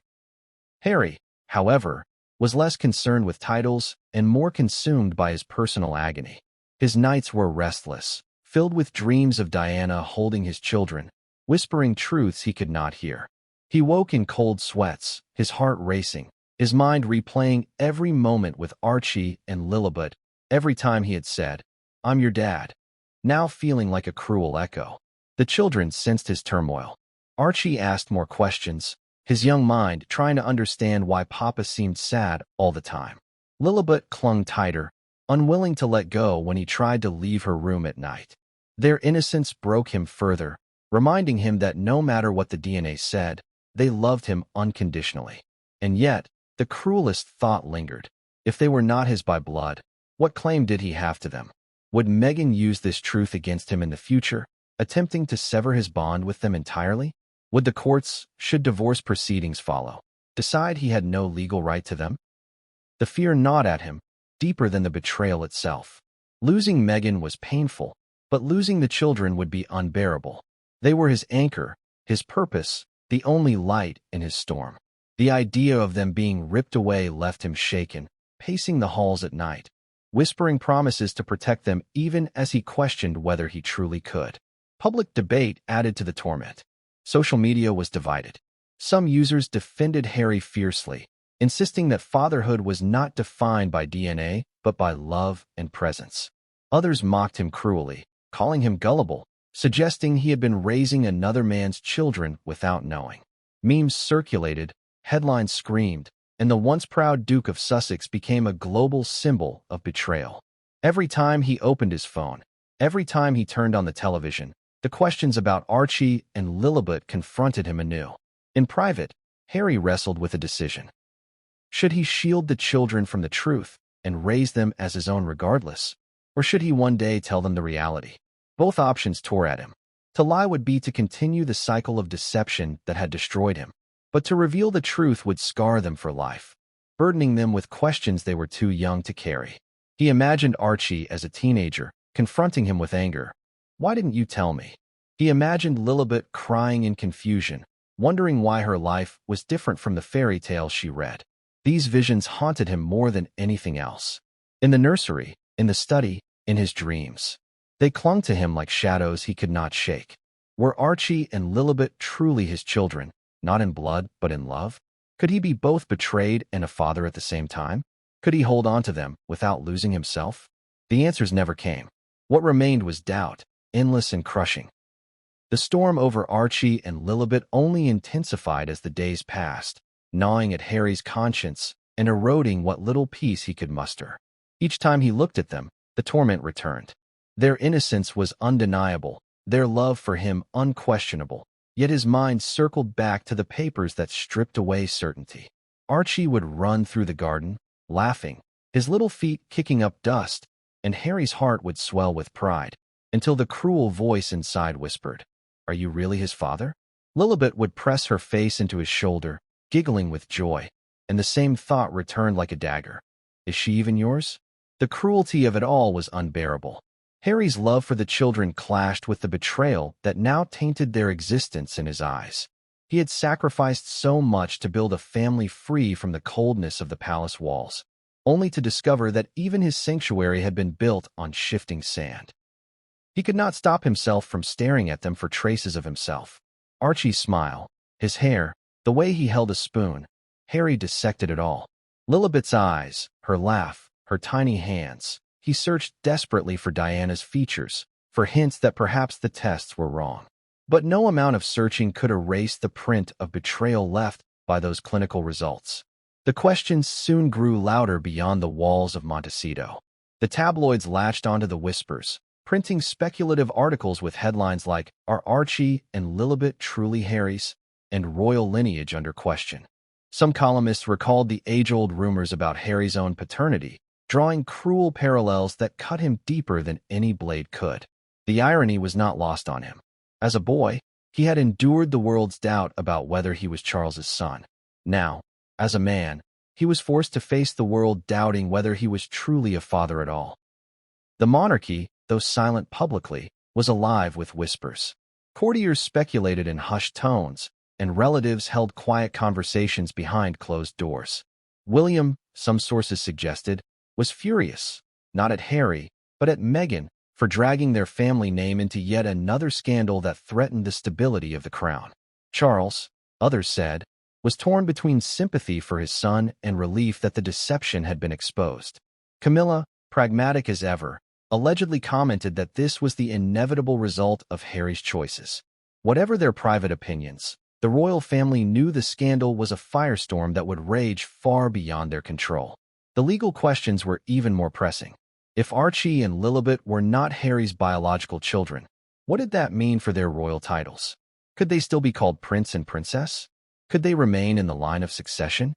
Harry, however, was less concerned with titles and more consumed by his personal agony. His nights were restless, filled with dreams of Diana holding his children, whispering truths he could not hear. He woke in cold sweats, his heart racing, his mind replaying every moment with Archie and Lilibet, every time he had said, "I'm your dad," now feeling like a cruel echo. The children sensed his turmoil. Archie asked more questions, his young mind trying to understand why Papa seemed sad all the time. Lilibet clung tighter, unwilling to let go when he tried to leave her room at night. Their innocence broke him further, reminding him that no matter what the DNA said, they loved him unconditionally. And yet, the cruelest thought lingered. If they were not his by blood, what claim did he have to them? Would Meghan use this truth against him in the future, attempting to sever his bond with them entirely? Would the courts, should divorce proceedings follow, decide he had no legal right to them? The fear gnawed at him, deeper than the betrayal itself. Losing Meghan was painful, but losing the children would be unbearable. They were his anchor, his purpose, the only light in his storm. The idea of them being ripped away left him shaken, pacing the halls at night, whispering promises to protect them even as he questioned whether he truly could. Public debate added to the torment. Social media was divided. Some users defended Harry fiercely, insisting that fatherhood was not defined by DNA, but by love and presence. Others mocked him cruelly, calling him gullible, suggesting he had been raising another man's children without knowing. Memes circulated, headlines screamed, and the once proud Duke of Sussex became a global symbol of betrayal. Every time he opened his phone, every time he turned on the television, the questions about Archie and Lilibet confronted him anew. In private, Harry wrestled with a decision. Should he shield the children from the truth and raise them as his own regardless? Or should he one day tell them the reality? Both options tore at him. To lie would be to continue the cycle of deception that had destroyed him. But to reveal the truth would scar them for life, burdening them with questions they were too young to carry. He imagined Archie as a teenager, confronting him with anger. "Why didn't you tell me?" He imagined Lilibet crying in confusion, wondering why her life was different from the fairy tale she read. These visions haunted him more than anything else. In the nursery, in the study, in his dreams. They clung to him like shadows he could not shake. Were Archie and Lilibet truly his children, not in blood but in love? Could he be both betrayed and a father at the same time? Could he hold on to them without losing himself? The answers never came. What remained was doubt, endless and crushing. The storm over Archie and Lilibet only intensified as the days passed, gnawing at Harry's conscience and eroding what little peace he could muster. Each time he looked at them, the torment returned. Their innocence was undeniable, their love for him unquestionable, yet his mind circled back to the papers that stripped away certainty. Archie would run through the garden, laughing, his little feet kicking up dust, and Harry's heart would swell with pride, until the cruel voice inside whispered, "Are you really his father?" Lilibet would press her face into his shoulder, giggling with joy, and the same thought returned like a dagger. "Is she even yours?" The cruelty of it all was unbearable. Harry's love for the children clashed with the betrayal that now tainted their existence in his eyes. He had sacrificed so much to build a family free from the coldness of the palace walls, only to discover that even his sanctuary had been built on shifting sand. He could not stop himself from staring at them for traces of himself. Archie's smile, his hair, the way he held a spoon. Harry dissected it all. Lilibet's eyes, her laugh, her tiny hands. He searched desperately for Diana's features, for hints that perhaps the tests were wrong. But no amount of searching could erase the print of betrayal left by those clinical results. The questions soon grew louder beyond the walls of Montecito. The tabloids latched onto the whispers, printing speculative articles with headlines like, "Are Archie and Lilibet truly Harry's?" and "Royal lineage under question." Some columnists recalled the age-old rumors about Harry's own paternity, drawing cruel parallels that cut him deeper than any blade could. The irony was not lost on him. As a boy, he had endured the world's doubt about whether he was Charles's son. Now, as a man, he was forced to face the world doubting whether he was truly a father at all. The monarchy, though silent publicly, was alive with whispers. Courtiers speculated in hushed tones, and relatives held quiet conversations behind closed doors. William, some sources suggested, was furious, not at Harry, but at Meghan, for dragging their family name into yet another scandal that threatened the stability of the crown. Charles, others said, was torn between sympathy for his son and relief that the deception had been exposed. Camilla, pragmatic as ever, allegedly commented that this was the inevitable result of Harry's choices. Whatever their private opinions, the royal family knew the scandal was a firestorm that would rage far beyond their control. The legal questions were even more pressing. If Archie and Lilibet were not Harry's biological children, what did that mean for their royal titles? Could they still be called prince and princess? Could they remain in the line of succession?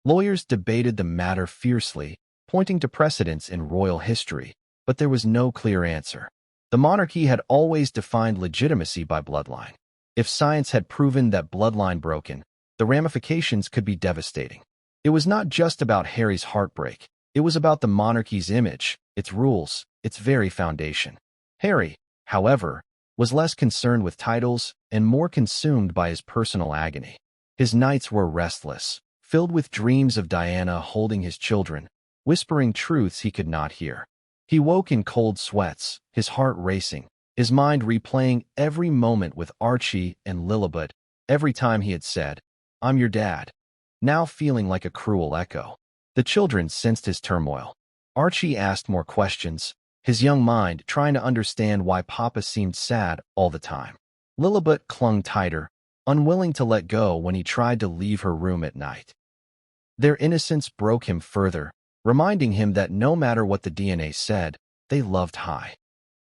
Lawyers debated the matter fiercely, pointing to precedents in royal history, but there was no clear answer. The monarchy had always defined legitimacy by bloodline. If science had proven that bloodline broken, the ramifications could be devastating. It was not just about Harry's heartbreak. It was about the monarchy's image, its rules, its very foundation. Harry, however, was less concerned with titles and more consumed by his personal agony. His nights were restless, filled with dreams of Diana holding his children, whispering truths he could not hear. He woke in cold sweats, his heart racing, his mind replaying every moment with Archie and Lilibet, every time he had said, "I'm your dad," now feeling like a cruel echo. The children sensed his turmoil. Archie asked more questions, his young mind trying to understand why Papa seemed sad all the time. Lilibet clung tighter, unwilling to let go when he tried to leave her room at night. Their innocence broke him further, reminding him that no matter what the DNA said, they loved high.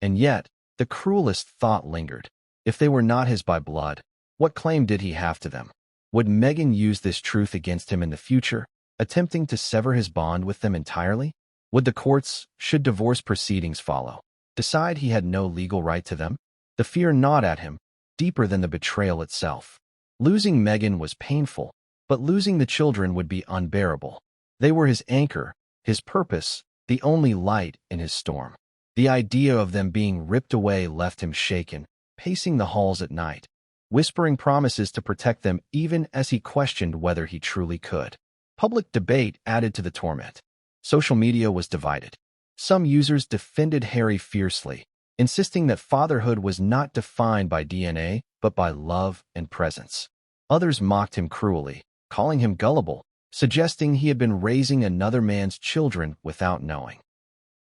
And yet, the cruelest thought lingered. If they were not his by blood, what claim did he have to them? Would Meghan use this truth against him in the future, attempting to sever his bond with them entirely? Would the courts, should divorce proceedings follow, decide he had no legal right to them? The fear gnawed at him, deeper than the betrayal itself. Losing Meghan was painful, but losing the children would be unbearable. They were his anchor, his purpose, the only light in his storm. The idea of them being ripped away left him shaken, pacing the halls at night, whispering promises to protect them even as he questioned whether he truly could. Public debate added to the torment. Social media was divided. Some users defended Harry fiercely, insisting that fatherhood was not defined by DNA, but by love and presence. Others mocked him cruelly, calling him gullible, suggesting he had been raising another man's children without knowing.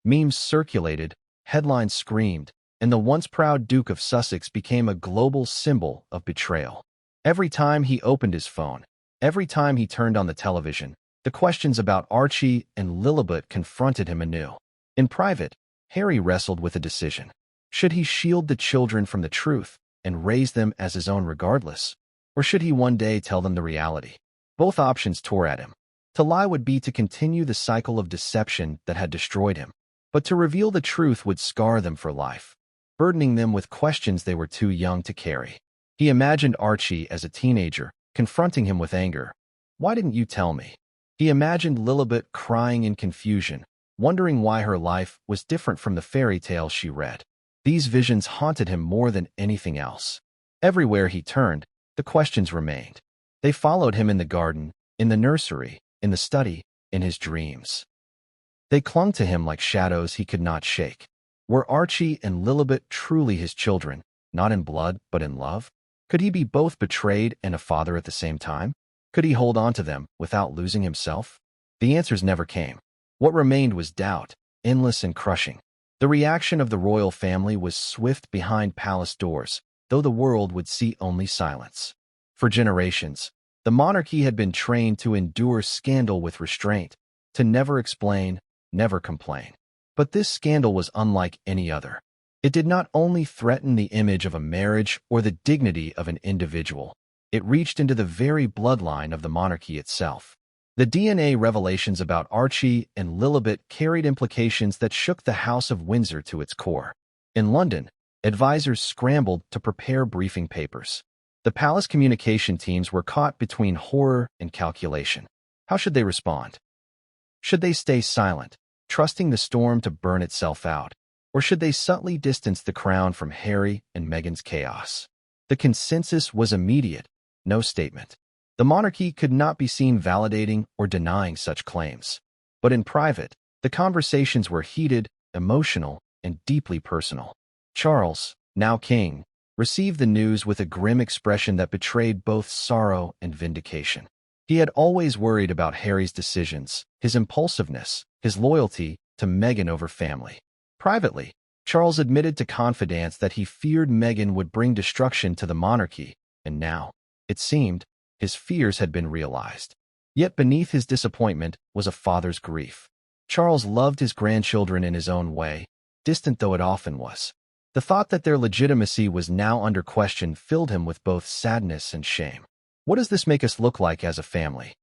Memes circulated, headlines screamed, and the once proud Duke of Sussex became a global symbol of betrayal. Every time he opened his phone, every time he turned on the television, the questions about Archie and Lilibet confronted him anew. In private, Harry wrestled with a decision. Should he shield the children from the truth and raise them as his own regardless? Or should he one day tell them the reality? Both options tore at him. To lie would be to continue the cycle of deception that had destroyed him. But to reveal the truth would scar them for life, burdening them with questions they were too young to carry. He imagined Archie as a teenager, confronting him with anger. "Why didn't you tell me?" He imagined Lilibet crying in confusion, wondering why her life was different from the fairy tale she read. These visions haunted him more than anything else. Everywhere he turned, the questions remained. They followed him in the garden, in the nursery, in the study, in his dreams. They clung to him like shadows he could not shake. Were Archie and Lilibet truly his children, not in blood but in love? Could he be both betrayed and a father at the same time? Could he hold on to them without losing himself? The answers never came. What remained was doubt, endless and crushing. The reaction of the royal family was swift behind palace doors, though the world would see only silence. For generations, the monarchy had been trained to endure scandal with restraint, to never explain, never complain. But this scandal was unlike any other. It did not only threaten the image of a marriage or the dignity of an individual, it reached into the very bloodline of the monarchy itself. The DNA revelations about Archie and Lilibet carried implications that shook the House of Windsor to its core. In London, advisors scrambled to prepare briefing papers. The palace communication teams were caught between horror and calculation. How should they respond? Should they stay silent, trusting the storm to burn itself out? Or should they subtly distance the crown from Harry and Meghan's chaos? The consensus was immediate, no statement. The monarchy could not be seen validating or denying such claims. But in private, the conversations were heated, emotional, and deeply personal. Charles, now king, received the news with a grim expression that betrayed both sorrow and vindication. He had always worried about Harry's decisions, his impulsiveness, his loyalty to Meghan over family. Privately, Charles admitted to confidants that he feared Meghan would bring destruction to the monarchy, and now, it seemed, his fears had been realized. Yet beneath his disappointment was a father's grief. Charles loved his grandchildren in his own way, distant though it often was. The thought that their legitimacy was now under question filled him with both sadness and shame. What does this make us look like as a family?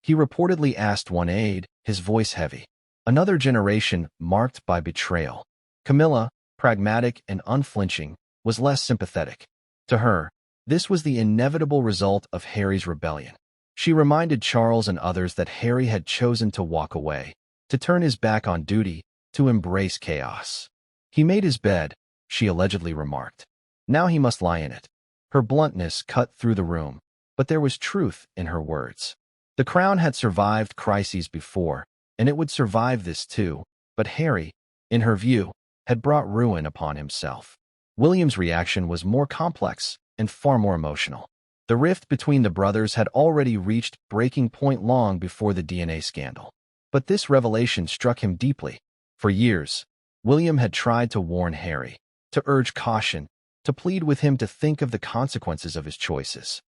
He reportedly asked one aide, his voice heavy. Another generation marked by betrayal. Camilla, pragmatic and unflinching, was less sympathetic. To her, this was the inevitable result of Harry's rebellion. She reminded Charles and others that Harry had chosen to walk away, to turn his back on duty, to embrace chaos. He made his bed, she allegedly remarked. Now he must lie in it. Her bluntness cut through the room, but there was truth in her words. The crown had survived crises before, and it would survive this too, but Harry, in her view, had brought ruin upon himself. William's reaction was more complex and far more emotional. The rift between the brothers had already reached breaking point long before the DNA scandal. But this revelation struck him deeply. For years, William had tried to warn Harry, to urge caution, to plead with him to think of the consequences of his choices.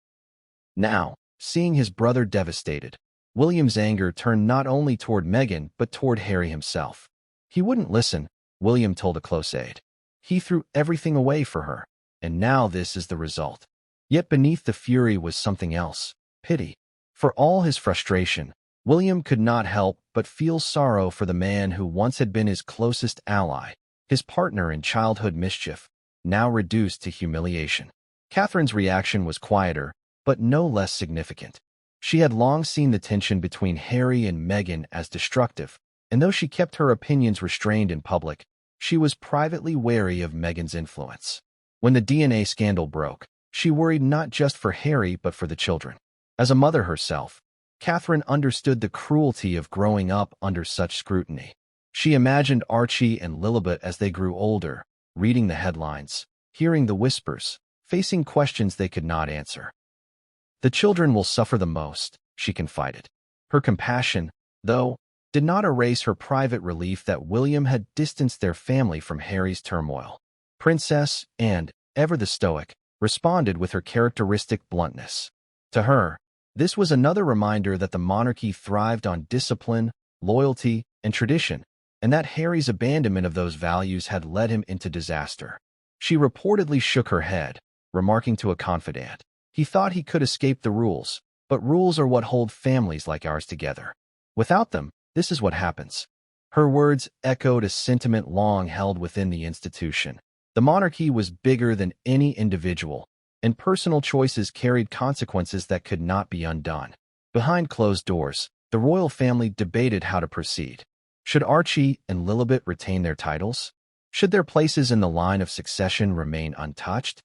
Now, seeing his brother devastated, William's anger turned not only toward Meghan but toward Harry himself. He wouldn't listen, William told a close aide. He threw everything away for her, and now this is the result. Yet beneath the fury was something else, pity. For all his frustration, William could not help but feel sorrow for the man who once had been his closest ally, his partner in childhood mischief, now reduced to humiliation. Catherine's reaction was quieter, but no less significant. She had long seen the tension between Harry and Meghan as destructive, and though she kept her opinions restrained in public, she was privately wary of Meghan's influence. When the DNA scandal broke, she worried not just for Harry but for the children. As a mother herself, Catherine understood the cruelty of growing up under such scrutiny. She imagined Archie and Lilibet as they grew older, reading the headlines, hearing the whispers, facing questions they could not answer. The children will suffer the most, she confided. Her compassion, though, did not erase her private relief that William had distanced their family from Harry's turmoil. Princess, and, ever the stoic, responded with her characteristic bluntness. To her, this was another reminder that the monarchy thrived on discipline, loyalty, and tradition, and that Harry's abandonment of those values had led him into disaster. She reportedly shook her head, remarking to a confidant, "He thought he could escape the rules, but rules are what hold families like ours together. Without them, this is what happens." Her words echoed a sentiment long held within the institution. The monarchy was bigger than any individual, and personal choices carried consequences that could not be undone. Behind closed doors, the royal family debated how to proceed. Should Archie and Lilibet retain their titles? Should their places in the line of succession remain untouched?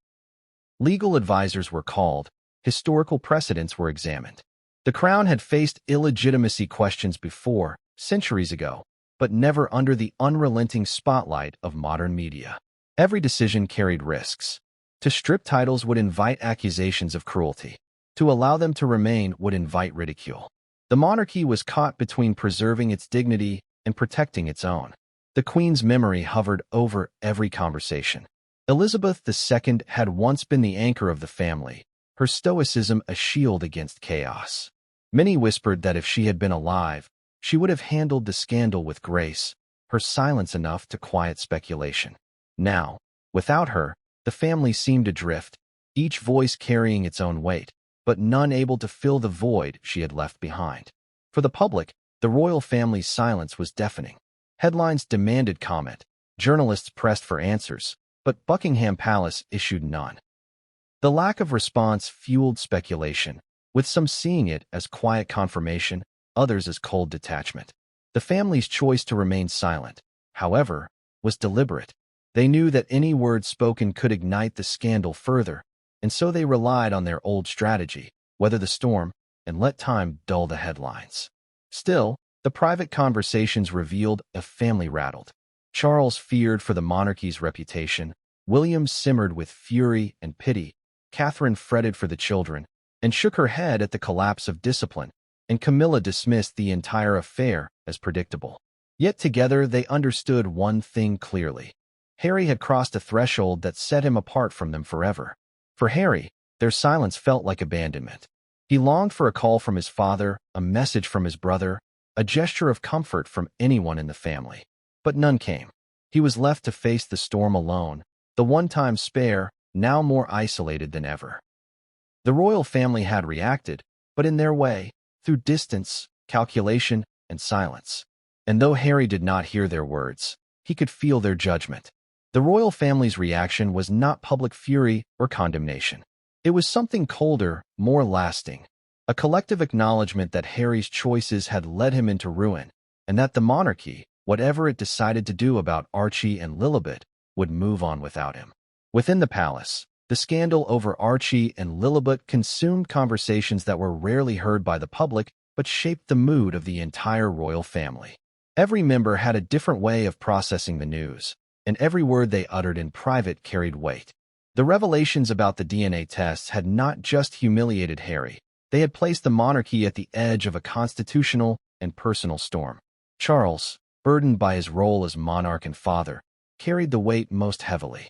Legal advisors were called, historical precedents were examined. The crown had faced illegitimacy questions before, centuries ago, but never under the unrelenting spotlight of modern media. Every decision carried risks. To strip titles would invite accusations of cruelty. To allow them to remain would invite ridicule. The monarchy was caught between preserving its dignity and protecting its own. The Queen's memory hovered over every conversation. Elizabeth II had once been the anchor of the family, her stoicism a shield against chaos. Many whispered that if she had been alive, she would have handled the scandal with grace, her silence enough to quiet speculation. Now, without her, the family seemed adrift, each voice carrying its own weight, but none able to fill the void she had left behind. For the public, the royal family's silence was deafening. Headlines demanded comment, journalists pressed for answers, but Buckingham Palace issued none. The lack of response fueled speculation, with some seeing it as quiet confirmation, others as cold detachment. The family's choice to remain silent, however, was deliberate. They knew that any word spoken could ignite the scandal further, and so they relied on their old strategy, weather the storm, and let time dull the headlines. Still, the private conversations revealed a family rattled. Charles feared for the monarchy's reputation, William simmered with fury and pity, Catherine fretted for the children, and shook her head at the collapse of discipline, and Camilla dismissed the entire affair as predictable. Yet together they understood one thing clearly. Harry had crossed a threshold that set him apart from them forever. For Harry, their silence felt like abandonment. He longed for a call from his father, a message from his brother, a gesture of comfort from anyone in the family. But none came. He was left to face the storm alone, the one-time spare, now more isolated than ever. The royal family had reacted, but in their way, through distance, calculation, and silence. And though Harry did not hear their words, he could feel their judgment. The royal family's reaction was not public fury or condemnation. It was something colder, more lasting. A collective acknowledgement that Harry's choices had led him into ruin, and that the monarchy, whatever it decided to do about Archie and Lilibet, would move on without him. Within the palace, the scandal over Archie and Lilibet consumed conversations that were rarely heard by the public but shaped the mood of the entire royal family. Every member had a different way of processing the news, and every word they uttered in private carried weight. The revelations about the DNA tests had not just humiliated Harry, they had placed the monarchy at the edge of a constitutional and personal storm. Charles, burdened by his role as monarch and father, carried the weight most heavily.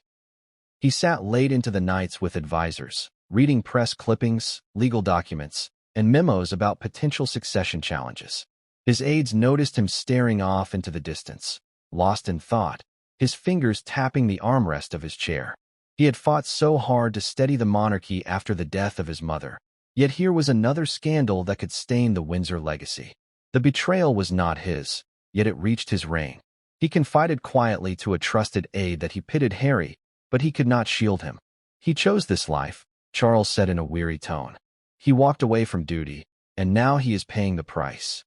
He sat late into the nights with advisors, reading press clippings, legal documents, and memos about potential succession challenges. His aides noticed him staring off into the distance, lost in thought, his fingers tapping the armrest of his chair. He had fought so hard to steady the monarchy after the death of his mother. Yet here was another scandal that could stain the Windsor legacy. The betrayal was not his, yet it reached his reign. He confided quietly to a trusted aide that he pitied Harry, but he could not shield him. He chose this life, Charles said in a weary tone. He walked away from duty, and now he is paying the price.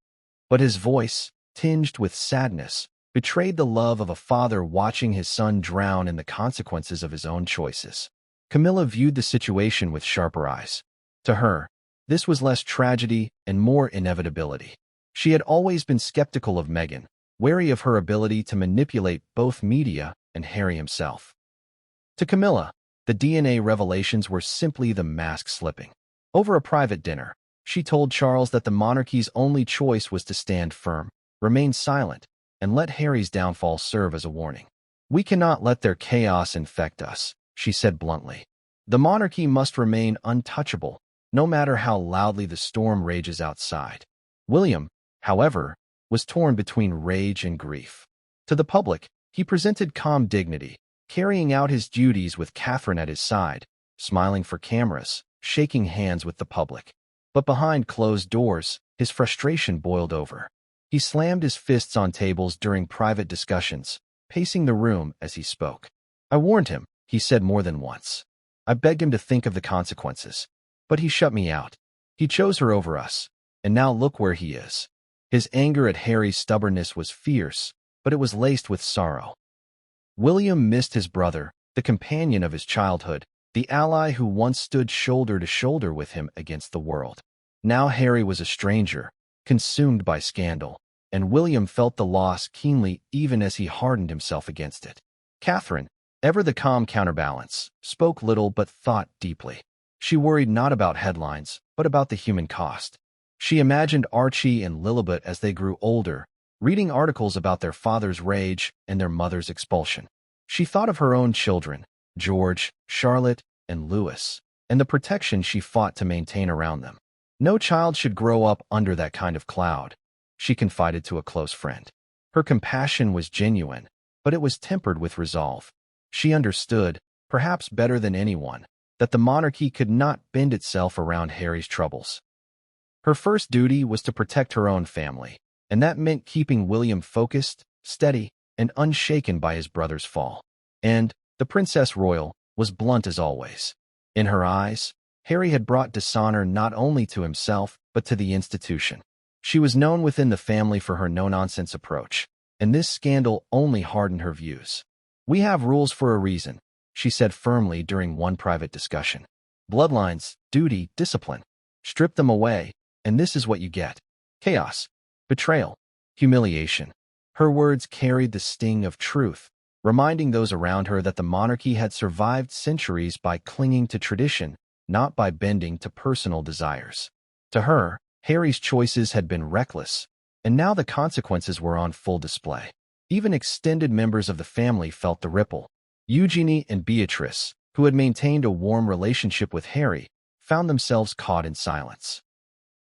But his voice, tinged with sadness, betrayed the love of a father watching his son drown in the consequences of his own choices. Camilla viewed the situation with sharper eyes. To her, this was less tragedy and more inevitability. She had always been skeptical of Meghan, wary of her ability to manipulate both media and Harry himself. To Camilla, the DNA revelations were simply the mask slipping. Over a private dinner, she told Charles that the monarchy's only choice was to stand firm, remain silent, and let Harry's downfall serve as a warning. "We cannot let their chaos infect us," she said bluntly. "The monarchy must remain untouchable, no matter how loudly the storm rages outside." William, however, was torn between rage and grief. To the public, he presented calm dignity, carrying out his duties with Catherine at his side, smiling for cameras, shaking hands with the public. But behind closed doors, his frustration boiled over. He slammed his fists on tables during private discussions, pacing the room as he spoke. "I warned him," he said more than once. "I begged him to think of the consequences. But he shut me out. He chose her over us, and now look where he is." His anger at Harry's stubbornness was fierce, but it was laced with sorrow. William missed his brother, the companion of his childhood, the ally who once stood shoulder to shoulder with him against the world. Now Harry was a stranger, consumed by scandal, and William felt the loss keenly even as he hardened himself against it. Catherine, ever the calm counterbalance, spoke little but thought deeply. She worried not about headlines, but about the human cost. She imagined Archie and Lilibet as they grew older, reading articles about their father's rage and their mother's expulsion. She thought of her own children, George, Charlotte, and Louis, and the protection she fought to maintain around them. No child should grow up under that kind of cloud, she confided to a close friend. Her compassion was genuine, but it was tempered with resolve. She understood, perhaps better than anyone, that the monarchy could not bend itself around Harry's troubles. Her first duty was to protect her own family, and that meant keeping William focused, steady, and unshaken by his brother's fall. And the Princess Royal was blunt as always. In her eyes, Harry had brought dishonor not only to himself, but to the institution. She was known within the family for her no-nonsense approach, and this scandal only hardened her views. "We have rules for a reason," she said firmly during one private discussion. "Bloodlines, duty, discipline. Strip them away, and this is what you get. Chaos, betrayal, humiliation." Her words carried the sting of truth, reminding those around her that the monarchy had survived centuries by clinging to tradition, not by bending to personal desires. To her, Harry's choices had been reckless, and now the consequences were on full display. Even extended members of the family felt the ripple. Eugenie and Beatrice, who had maintained a warm relationship with Harry, found themselves caught in silence.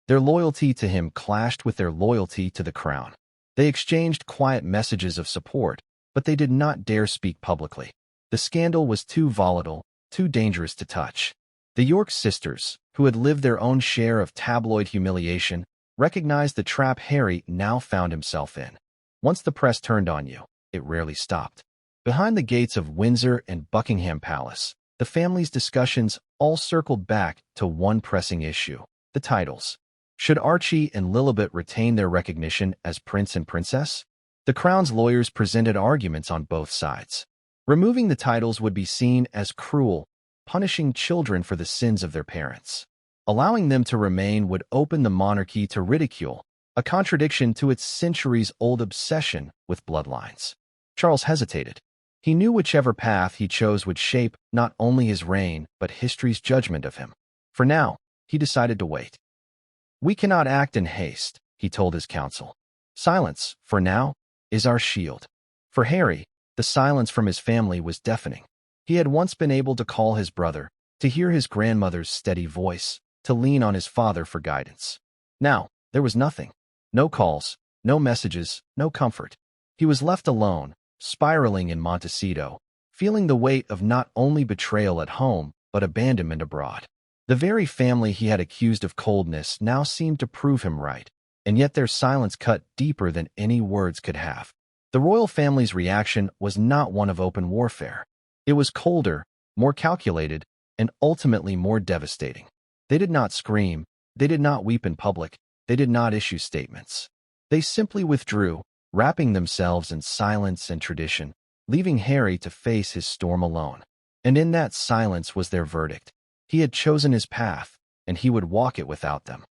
Their loyalty to him clashed with their loyalty to the crown. They exchanged quiet messages of support, but they did not dare speak publicly. The scandal was too volatile, too dangerous to touch. The York sisters, who had lived their own share of tabloid humiliation, recognized the trap Harry now found himself in. Once the press turned on you, it rarely stopped. Behind the gates of Windsor and Buckingham Palace, the family's discussions all circled back to one pressing issue: the titles. Should Archie and Lilibet retain their recognition as prince and princess? The crown's lawyers presented arguments on both sides. Removing the titles would be seen as cruel, punishing children for the sins of their parents. Allowing them to remain would open the monarchy to ridicule, a contradiction to its centuries-old obsession with bloodlines. Charles hesitated. He knew whichever path he chose would shape not only his reign, but history's judgment of him. For now, he decided to wait. "We cannot act in haste," he told his council. "Silence, for now, is our shield." For Harry, the silence from his family was deafening. He had once been able to call his brother, to hear his grandmother's steady voice, to lean on his father for guidance. Now, there was nothing. No calls, no messages, no comfort. He was left alone, spiraling in Montecito, feeling the weight of not only betrayal at home, but abandonment abroad. The very family he had accused of coldness now seemed to prove him right, and yet their silence cut deeper than any words could have. The royal family's reaction was not one of open warfare. It was colder, more calculated, and ultimately more devastating. They did not scream, they did not weep in public, they did not issue statements. They simply withdrew, wrapping themselves in silence and tradition, leaving Harry to face his storm alone. And in that silence was their verdict. He had chosen his path, and he would walk it without them.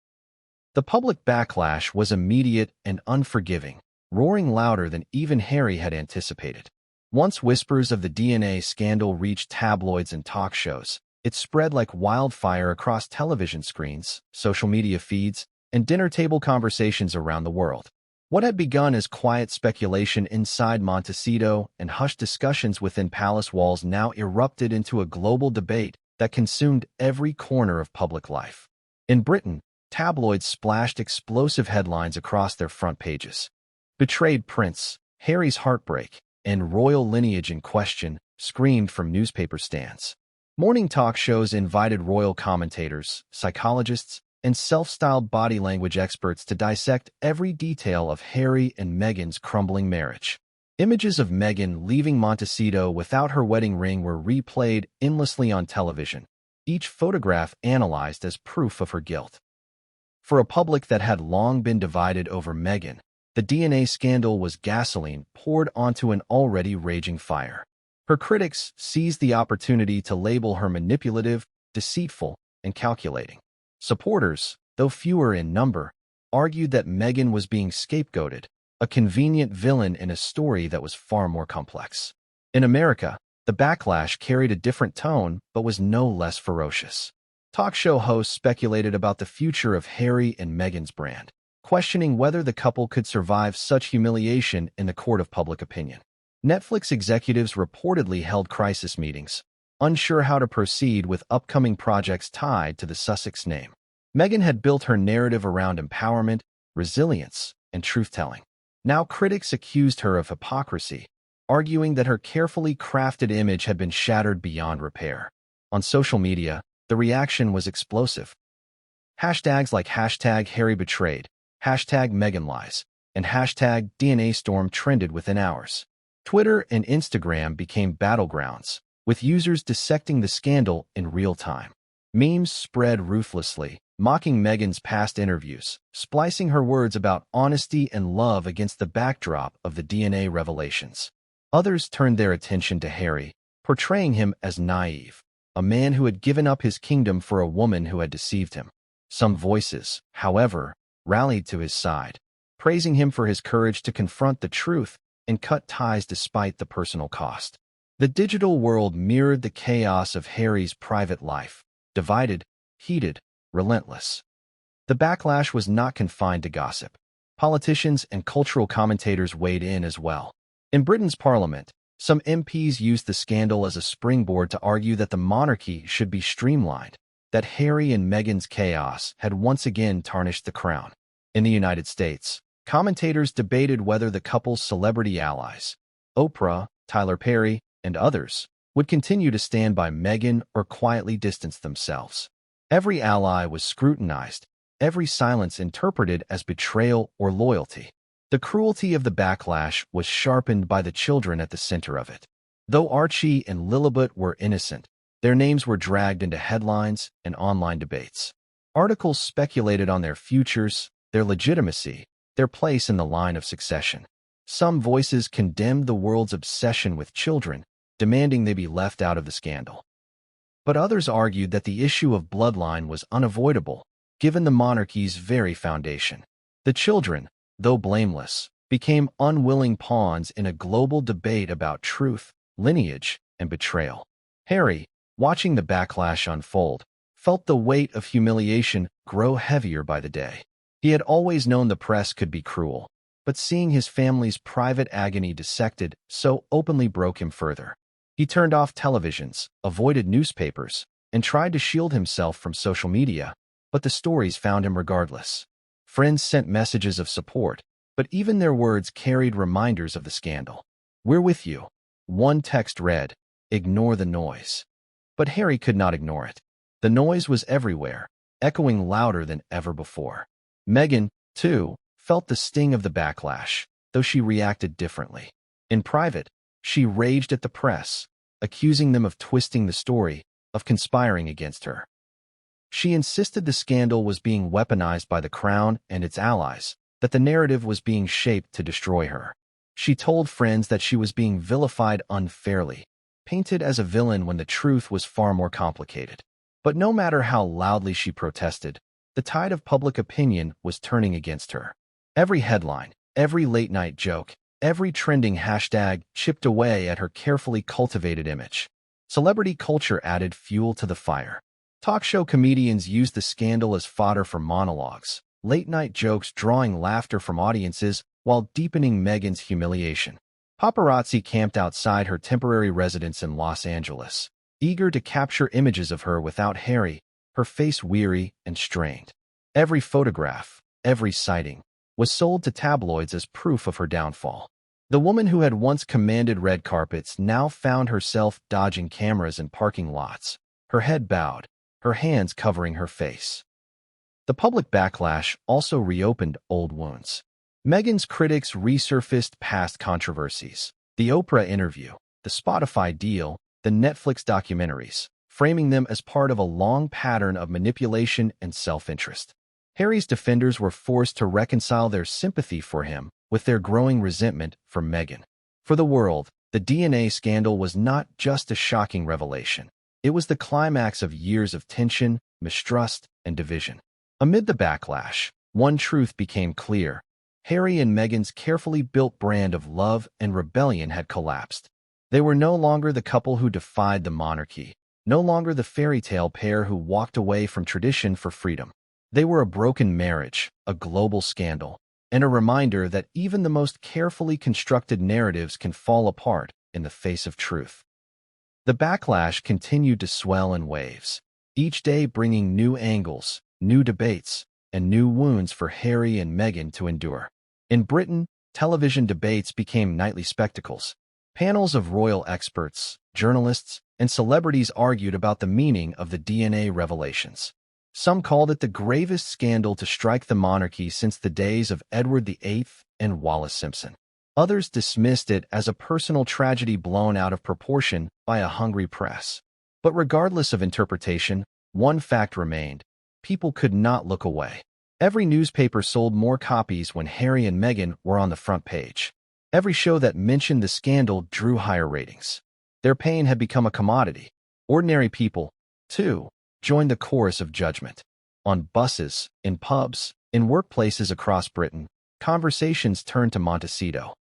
The public backlash was immediate and unforgiving, roaring louder than even Harry had anticipated. Once whispers of the DNA scandal reached tabloids and talk shows, it spread like wildfire across television screens, social media feeds, and dinner table conversations around the world. What had begun as quiet speculation inside Montecito and hushed discussions within palace walls now erupted into a global debate that consumed every corner of public life. In Britain, tabloids splashed explosive headlines across their front pages. "Betrayed Prince, Harry's heartbreak, and royal lineage in question," screamed from newspaper stands. Morning talk shows invited royal commentators, psychologists, and self-styled body language experts to dissect every detail of Harry and Meghan's crumbling marriage. Images of Meghan leaving Montecito without her wedding ring were replayed endlessly on television, each photograph analyzed as proof of her guilt. For a public that had long been divided over Meghan, the DNA scandal was gasoline poured onto an already raging fire. Her critics seized the opportunity to label her manipulative, deceitful, and calculating. Supporters, though fewer in number, argued that Meghan was being scapegoated, a convenient villain in a story that was far more complex. In America, the backlash carried a different tone but was no less ferocious. Talk show hosts speculated about the future of Harry and Meghan's brand, questioning whether the couple could survive such humiliation in the court of public opinion. Netflix executives reportedly held crisis meetings, unsure how to proceed with upcoming projects tied to the Sussex name. Meghan had built her narrative around empowerment, resilience, and truth-telling. Now critics accused her of hypocrisy, arguing that her carefully crafted image had been shattered beyond repair. On social media, the reaction was explosive. Hashtags like #HarryBetrayed, #MeghanLies, and #DNAStorm trended within hours. Twitter and Instagram became battlegrounds, with users dissecting the scandal in real time. Memes spread ruthlessly, mocking Meghan's past interviews, splicing her words about honesty and love against the backdrop of the DNA revelations. Others turned their attention to Harry, portraying him as naive, a man who had given up his kingdom for a woman who had deceived him. Some voices, however, rallied to his side, praising him for his courage to confront the truth and cut ties despite the personal cost. The digital world mirrored the chaos of Harry's private life, divided, heated, relentless. The backlash was not confined to gossip. Politicians and cultural commentators weighed in as well. In Britain's parliament, some MPs used the scandal as a springboard to argue that the monarchy should be streamlined, that Harry and Meghan's chaos had once again tarnished the crown. In the United States, commentators debated whether the couple's celebrity allies, Oprah, Tyler Perry, and others, would continue to stand by Meghan or quietly distance themselves. Every ally was scrutinized, every silence interpreted as betrayal or loyalty. The cruelty of the backlash was sharpened by the children at the center of it. Though Archie and Lilibet were innocent, their names were dragged into headlines and online debates. Articles speculated on their futures, their legitimacy, their place in the line of succession. Some voices condemned the world's obsession with children, demanding they be left out of the scandal. But others argued that the issue of bloodline was unavoidable, given the monarchy's very foundation. The children, though blameless, became unwilling pawns in a global debate about truth, lineage, and betrayal. Harry, watching the backlash unfold, felt the weight of humiliation grow heavier by the day. He had always known the press could be cruel, but seeing his family's private agony dissected so openly broke him further. He turned off televisions, avoided newspapers, and tried to shield himself from social media, but the stories found him regardless. Friends sent messages of support, but even their words carried reminders of the scandal. "We're with you." One text read, "Ignore the noise." But Harry could not ignore it. The noise was everywhere, echoing louder than ever before. Meghan, too, felt the sting of the backlash, though she reacted differently. In private, she raged at the press, accusing them of twisting the story, of conspiring against her. She insisted the scandal was being weaponized by the crown and its allies, that the narrative was being shaped to destroy her. She told friends that she was being vilified unfairly, painted as a villain when the truth was far more complicated. But no matter how loudly she protested, the tide of public opinion was turning against her. Every headline, every late-night joke, every trending hashtag chipped away at her carefully cultivated image. Celebrity culture added fuel to the fire. Talk show comedians used the scandal as fodder for monologues, late-night jokes drawing laughter from audiences while deepening Meghan's humiliation. Paparazzi camped outside her temporary residence in Los Angeles, eager to capture images of her without Harry, her face weary and strained. Every photograph, every sighting, was sold to tabloids as proof of her downfall. The woman who had once commanded red carpets now found herself dodging cameras in parking lots, her head bowed, her hands covering her face. The public backlash also reopened old wounds. Meghan's critics resurfaced past controversies, the Oprah interview, the Spotify deal, the Netflix documentaries, framing them as part of a long pattern of manipulation and self-interest. Harry's defenders were forced to reconcile their sympathy for him with their growing resentment for Meghan. For the world, the DNA scandal was not just a shocking revelation. It was the climax of years of tension, mistrust, and division. Amid the backlash, one truth became clear. Harry and Meghan's carefully built brand of love and rebellion had collapsed. They were no longer the couple who defied the monarchy, no longer the fairy tale pair who walked away from tradition for freedom. They were a broken marriage, a global scandal, and a reminder that even the most carefully constructed narratives can fall apart in the face of truth. The backlash continued to swell in waves, each day bringing new angles, new debates, and new wounds for Harry and Meghan to endure. In Britain, television debates became nightly spectacles. Panels of royal experts, journalists, and celebrities argued about the meaning of the DNA revelations. Some called it the gravest scandal to strike the monarchy since the days of Edward VIII and Wallis Simpson. Others dismissed it as a personal tragedy blown out of proportion by a hungry press. But regardless of interpretation, one fact remained: people could not look away. Every newspaper sold more copies when Harry and Meghan were on the front page. Every show that mentioned the scandal drew higher ratings. Their pain had become a commodity. Ordinary people, too, joined the chorus of judgment. On buses, in pubs, in workplaces across Britain, conversations turned to Montecito.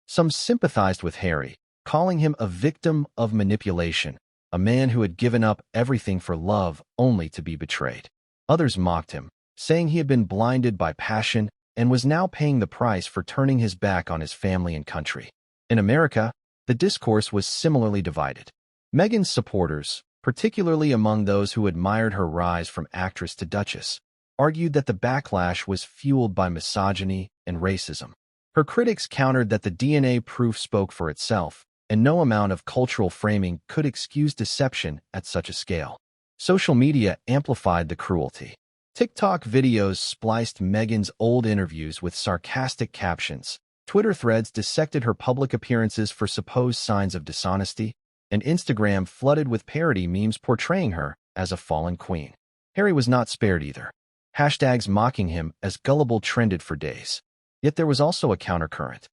Some sympathized with Harry, calling him a victim of manipulation, a man who had given up everything for love only to be betrayed. Others mocked him, saying he had been blinded by passion and was now paying the price for turning his back on his family and country. In America, the discourse was similarly divided. Meghan's supporters, particularly among those who admired her rise from actress to duchess, argued that the backlash was fueled by misogyny and racism. Her critics countered that the DNA proof spoke for itself, and no amount of cultural framing could excuse deception at such a scale. Social media amplified the cruelty. TikTok videos spliced Meghan's old interviews with sarcastic captions. Twitter threads dissected her public appearances for supposed signs of dishonesty, and Instagram flooded with parody memes portraying her as a fallen queen. Harry was not spared either. Hashtags mocking him as gullible trended for days. Yet there was also a countercurrent.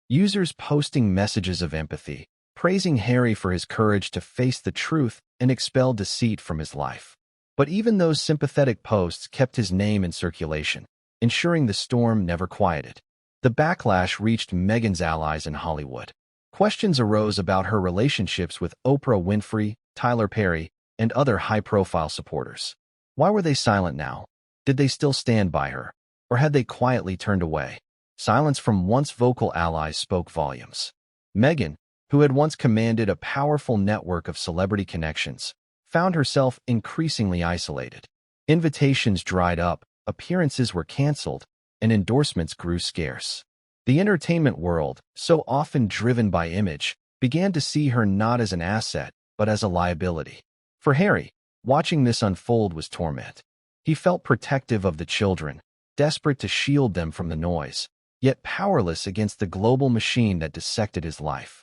Users posting messages of empathy, praising Harry for his courage to face the truth and expel deceit from his life. But even those sympathetic posts kept his name in circulation, ensuring the storm never quieted. The backlash reached Meghan's allies in Hollywood. Questions arose about her relationships with Oprah Winfrey, Tyler Perry, and other high-profile supporters. Why were they silent now? Did they still stand by her? Or had they quietly turned away? Silence from once vocal allies spoke volumes. Meghan, who had once commanded a powerful network of celebrity connections, found herself increasingly isolated. Invitations dried up, appearances were canceled, and endorsements grew scarce. The entertainment world, so often driven by image, began to see her not as an asset, but as a liability. For Harry, watching this unfold was torment. He felt protective of the children, desperate to shield them from the noise, yet powerless against the global machine that dissected his life.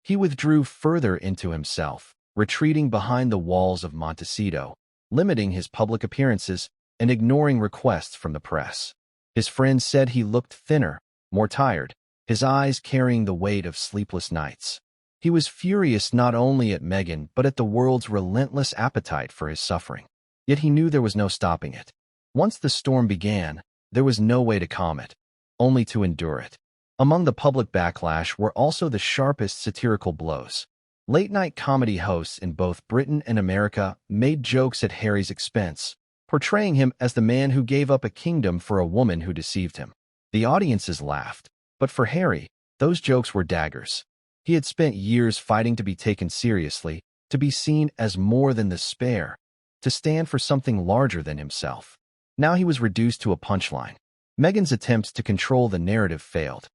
He withdrew further into himself, retreating behind the walls of Montecito, limiting his public appearances and ignoring requests from the press. His friends said he looked thinner, more tired, his eyes carrying the weight of sleepless nights. He was furious not only at Meghan but at the world's relentless appetite for his suffering. Yet he knew there was no stopping it. Once the storm began, there was no way to calm it, only to endure it. Among the public backlash were also the sharpest satirical blows. Late-night comedy hosts in both Britain and America made jokes at Harry's expense, portraying him as the man who gave up a kingdom for a woman who deceived him. The audiences laughed, but for Harry, those jokes were daggers. He had spent years fighting to be taken seriously, to be seen as more than the spare, to stand for something larger than himself. Now he was reduced to a punchline. Meghan's attempts to control the narrative failed.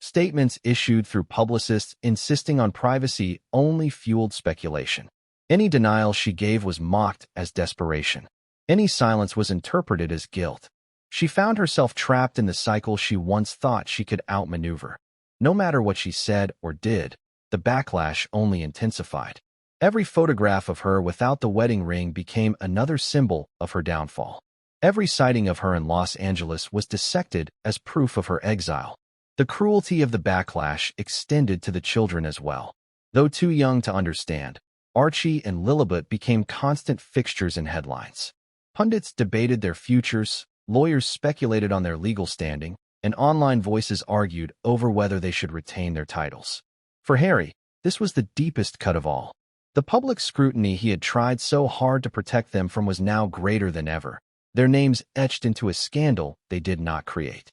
Statements issued through publicists insisting on privacy only fueled speculation. Any denial she gave was mocked as desperation. Any silence was interpreted as guilt. She found herself trapped in the cycle she once thought she could outmaneuver. No matter what she said or did, the backlash only intensified. Every photograph of her without the wedding ring became another symbol of her downfall. Every sighting of her in Los Angeles was dissected as proof of her exile. The cruelty of the backlash extended to the children as well. Though too young to understand, Archie and Lilibet became constant fixtures in headlines. Pundits debated their futures, lawyers speculated on their legal standing, and online voices argued over whether they should retain their titles. For Harry, this was the deepest cut of all. The public scrutiny he had tried so hard to protect them from was now greater than ever, their names etched into a scandal they did not create.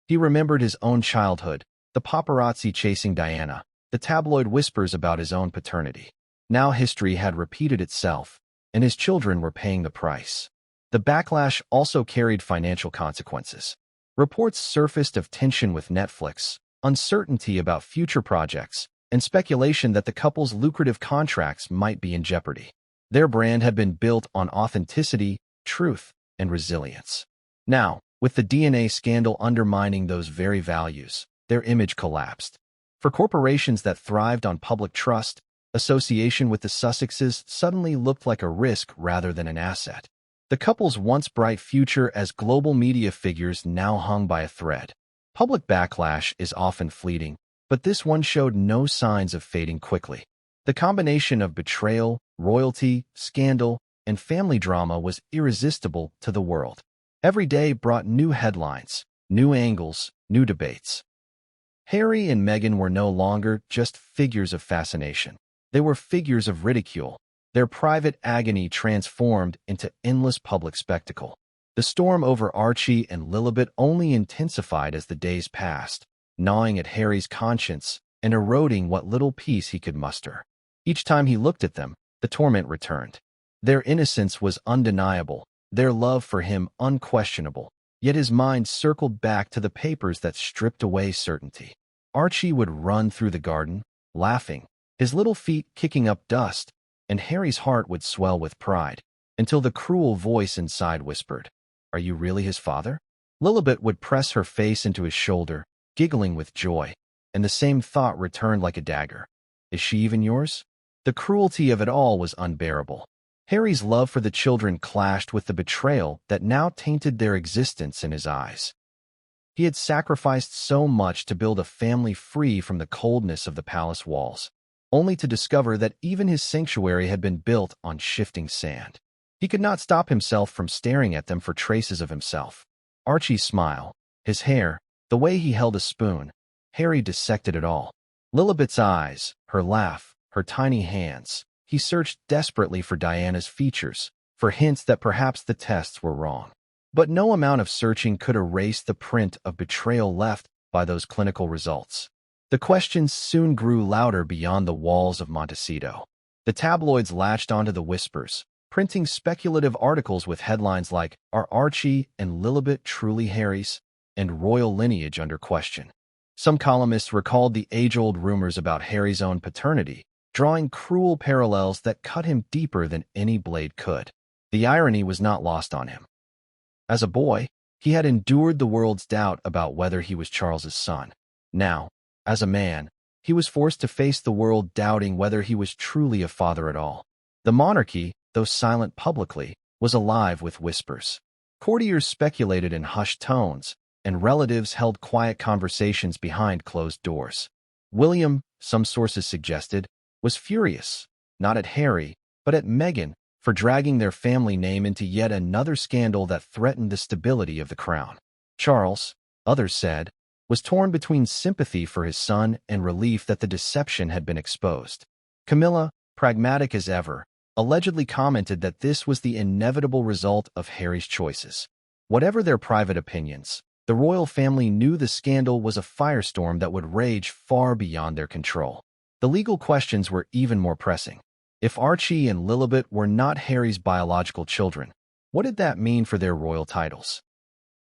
He remembered his own childhood, the paparazzi chasing Diana, the tabloid whispers about his own paternity. Now history had repeated itself, and his children were paying the price. The backlash also carried financial consequences. Reports surfaced of tension with Netflix, uncertainty about future projects, and speculation that the couple's lucrative contracts might be in jeopardy. Their brand had been built on authenticity, truth, and resilience. Now, with the DNA scandal undermining those very values, their image collapsed. For corporations that thrived on public trust, Association with the Sussexes suddenly looked like a risk rather than an asset. The couple's once bright future as global media figures now hung by a thread. Public backlash is often fleeting, but this one showed no signs of fading quickly. The combination of betrayal, royalty, scandal, and family drama was irresistible to the world. Every day brought new headlines, new angles, new debates. Harry and Meghan were no longer just figures of fascination. They were figures of ridicule, their private agony transformed into endless public spectacle. The storm over Archie and Lilibet only intensified as the days passed, gnawing at Harry's conscience and eroding what little peace he could muster. Each time he looked at them, the torment returned. Their innocence was undeniable, their love for him unquestionable, yet his mind circled back to the papers that stripped away certainty. Archie would run through the garden, laughing, his little feet kicking up dust, and Harry's heart would swell with pride, until the cruel voice inside whispered, "Are you really his father?" Lilibet would press her face into his shoulder, giggling with joy, and the same thought returned like a dagger. Is she even yours? The cruelty of it all was unbearable. Harry's love for the children clashed with the betrayal that now tainted their existence in his eyes. He had sacrificed so much to build a family free from the coldness of the palace walls, only to discover that even his sanctuary had been built on shifting sand. He could not stop himself from staring at them for traces of himself. Archie's smile, his hair, the way he held a spoon, Harry dissected it all. Lilibet's eyes, her laugh, her tiny hands. He searched desperately for Diana's features, for hints that perhaps the tests were wrong. But no amount of searching could erase the print of betrayal left by those clinical results. The questions soon grew louder beyond the walls of Montecito. The tabloids latched onto the whispers, printing speculative articles with headlines like, "Are Archie and Lilibet truly Harry's?" and "Royal lineage under question." Some columnists recalled the age-old rumors about Harry's own paternity, drawing cruel parallels that cut him deeper than any blade could. The irony was not lost on him. As a boy, he had endured the world's doubt about whether he was Charles's son. Now, as a man, he was forced to face the world doubting whether he was truly a father at all. The monarchy, though silent publicly, was alive with whispers. Courtiers speculated in hushed tones, and relatives held quiet conversations behind closed doors. William, some sources suggested, was furious, not at Harry, but at Meghan, for dragging their family name into yet another scandal that threatened the stability of the crown. Charles, others said, was torn between sympathy for his son and relief that the deception had been exposed. Camilla, pragmatic as ever, allegedly commented that this was the inevitable result of Harry's choices. Whatever their private opinions, the royal family knew the scandal was a firestorm that would rage far beyond their control. The legal questions were even more pressing. If Archie and Lilibet were not Harry's biological children, what did that mean for their royal titles?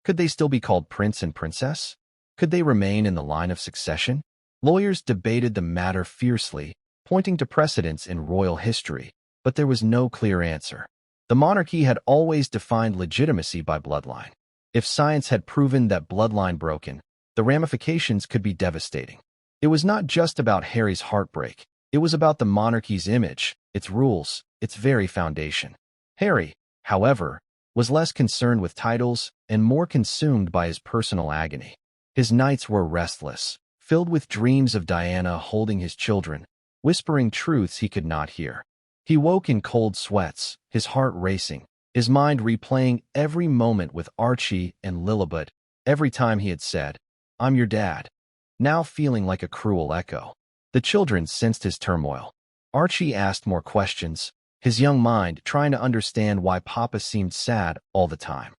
Could they still be called prince and princess? Could they remain in the line of succession? Lawyers debated the matter fiercely, pointing to precedents in royal history, but there was no clear answer. The monarchy had always defined legitimacy by bloodline. If science had proven that bloodline broken, the ramifications could be devastating. It was not just about Harry's heartbreak. It was about the monarchy's image, its rules, its very foundation. Harry, however, was less concerned with titles and more consumed by his personal agony. His nights were restless, filled with dreams of Diana holding his children, whispering truths he could not hear. He woke in cold sweats, his heart racing, his mind replaying every moment with Archie and Lilibet, every time he had said, "I'm your dad," now feeling like a cruel echo. The children sensed his turmoil. Archie asked more questions, his young mind trying to understand why Papa seemed sad all the time.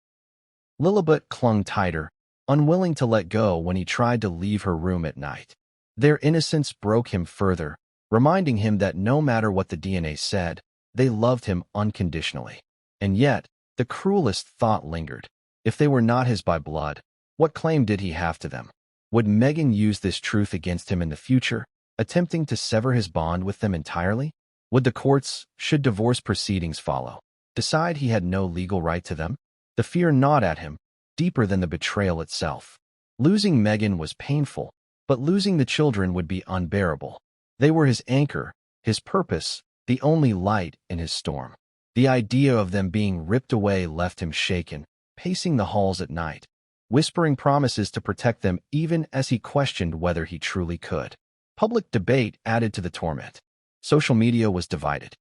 Lilibet clung tighter, unwilling to let go when he tried to leave her room at night. Their innocence broke him further, reminding him that no matter what the DNA said, they loved him unconditionally. And yet, the cruelest thought lingered. If they were not his by blood, what claim did he have to them? Would Meghan use this truth against him in the future, attempting to sever his bond with them entirely? Would the courts, should divorce proceedings follow, decide he had no legal right to them? The fear gnawed at him, deeper than the betrayal itself. Losing Meghan was painful, but losing the children would be unbearable. They were his anchor, his purpose, the only light in his storm. The idea of them being ripped away left him shaken, pacing the halls at night, whispering promises to protect them even as he questioned whether he truly could. Public debate added to the torment. Social media was divided.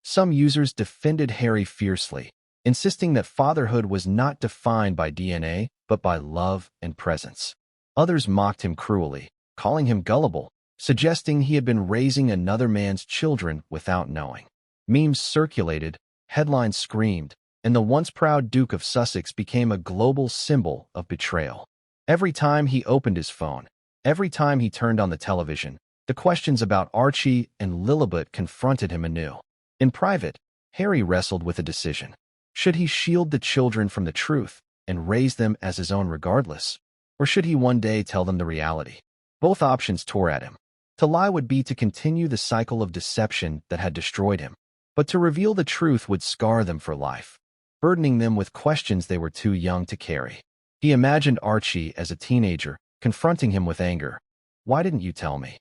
Some users defended Harry fiercely, insisting that fatherhood was not defined by DNA, but by love and presence. Others mocked him cruelly, calling him gullible, suggesting he had been raising another man's children without knowing. Memes circulated, headlines screamed, and the once proud Duke of Sussex became a global symbol of betrayal. Every time he opened his phone, every time he turned on the television, the questions about Archie and Lilibet confronted him anew. In private, Harry wrestled with a decision. Should he shield the children from the truth and raise them as his own regardless? Or should he one day tell them the reality? Both options tore at him. To lie would be to continue the cycle of deception that had destroyed him. But to reveal the truth would scar them for life, burdening them with questions they were too young to carry. He imagined Archie as a teenager, confronting him with anger. "Why didn't you tell me?"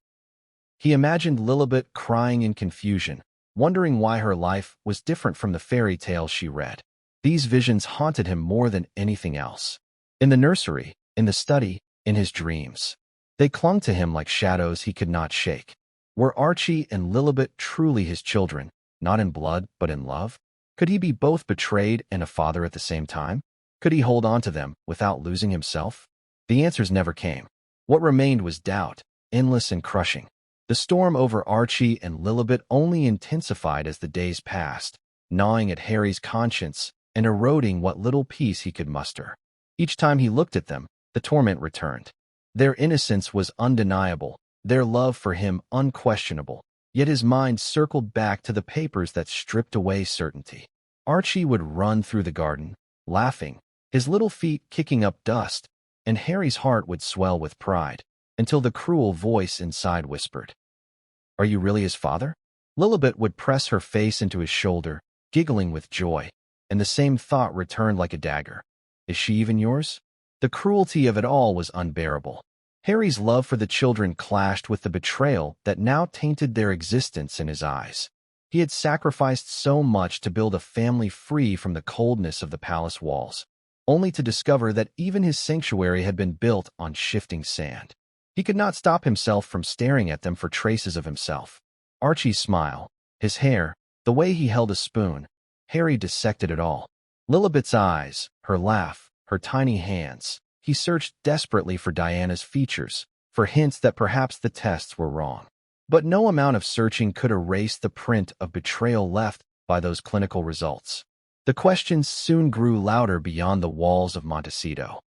He imagined Lilibet crying in confusion, wondering why her life was different from the fairy tale she read. These visions haunted him more than anything else. In the nursery, in the study, in his dreams. They clung to him like shadows he could not shake. Were Archie and Lilibet truly his children, not in blood but in love? Could he be both betrayed and a father at the same time? Could he hold on to them without losing himself? The answers never came. What remained was doubt, endless and crushing. The storm over Archie and Lilibet only intensified as the days passed, gnawing at Harry's conscience and eroding what little peace he could muster. Each time he looked at them, the torment returned. Their innocence was undeniable, their love for him unquestionable, yet his mind circled back to the papers that stripped away certainty. Archie would run through the garden, laughing, his little feet kicking up dust, and Harry's heart would swell with pride, until the cruel voice inside whispered, "Are you really his father?" Lilibet would press her face into his shoulder, giggling with joy, and the same thought returned like a dagger. "Is she even yours?" The cruelty of it all was unbearable. Harry's love for the children clashed with the betrayal that now tainted their existence in his eyes. He had sacrificed so much to build a family free from the coldness of the palace walls, only to discover that even his sanctuary had been built on shifting sand. He could not stop himself from staring at them for traces of himself. Archie's smile, his hair, the way he held a spoon. Harry dissected it all. Lilibet's eyes, her laugh, her tiny hands. He searched desperately for Diana's features, for hints that perhaps the tests were wrong. But no amount of searching could erase the print of betrayal left by those clinical results. The questions soon grew louder beyond the walls of Montecito.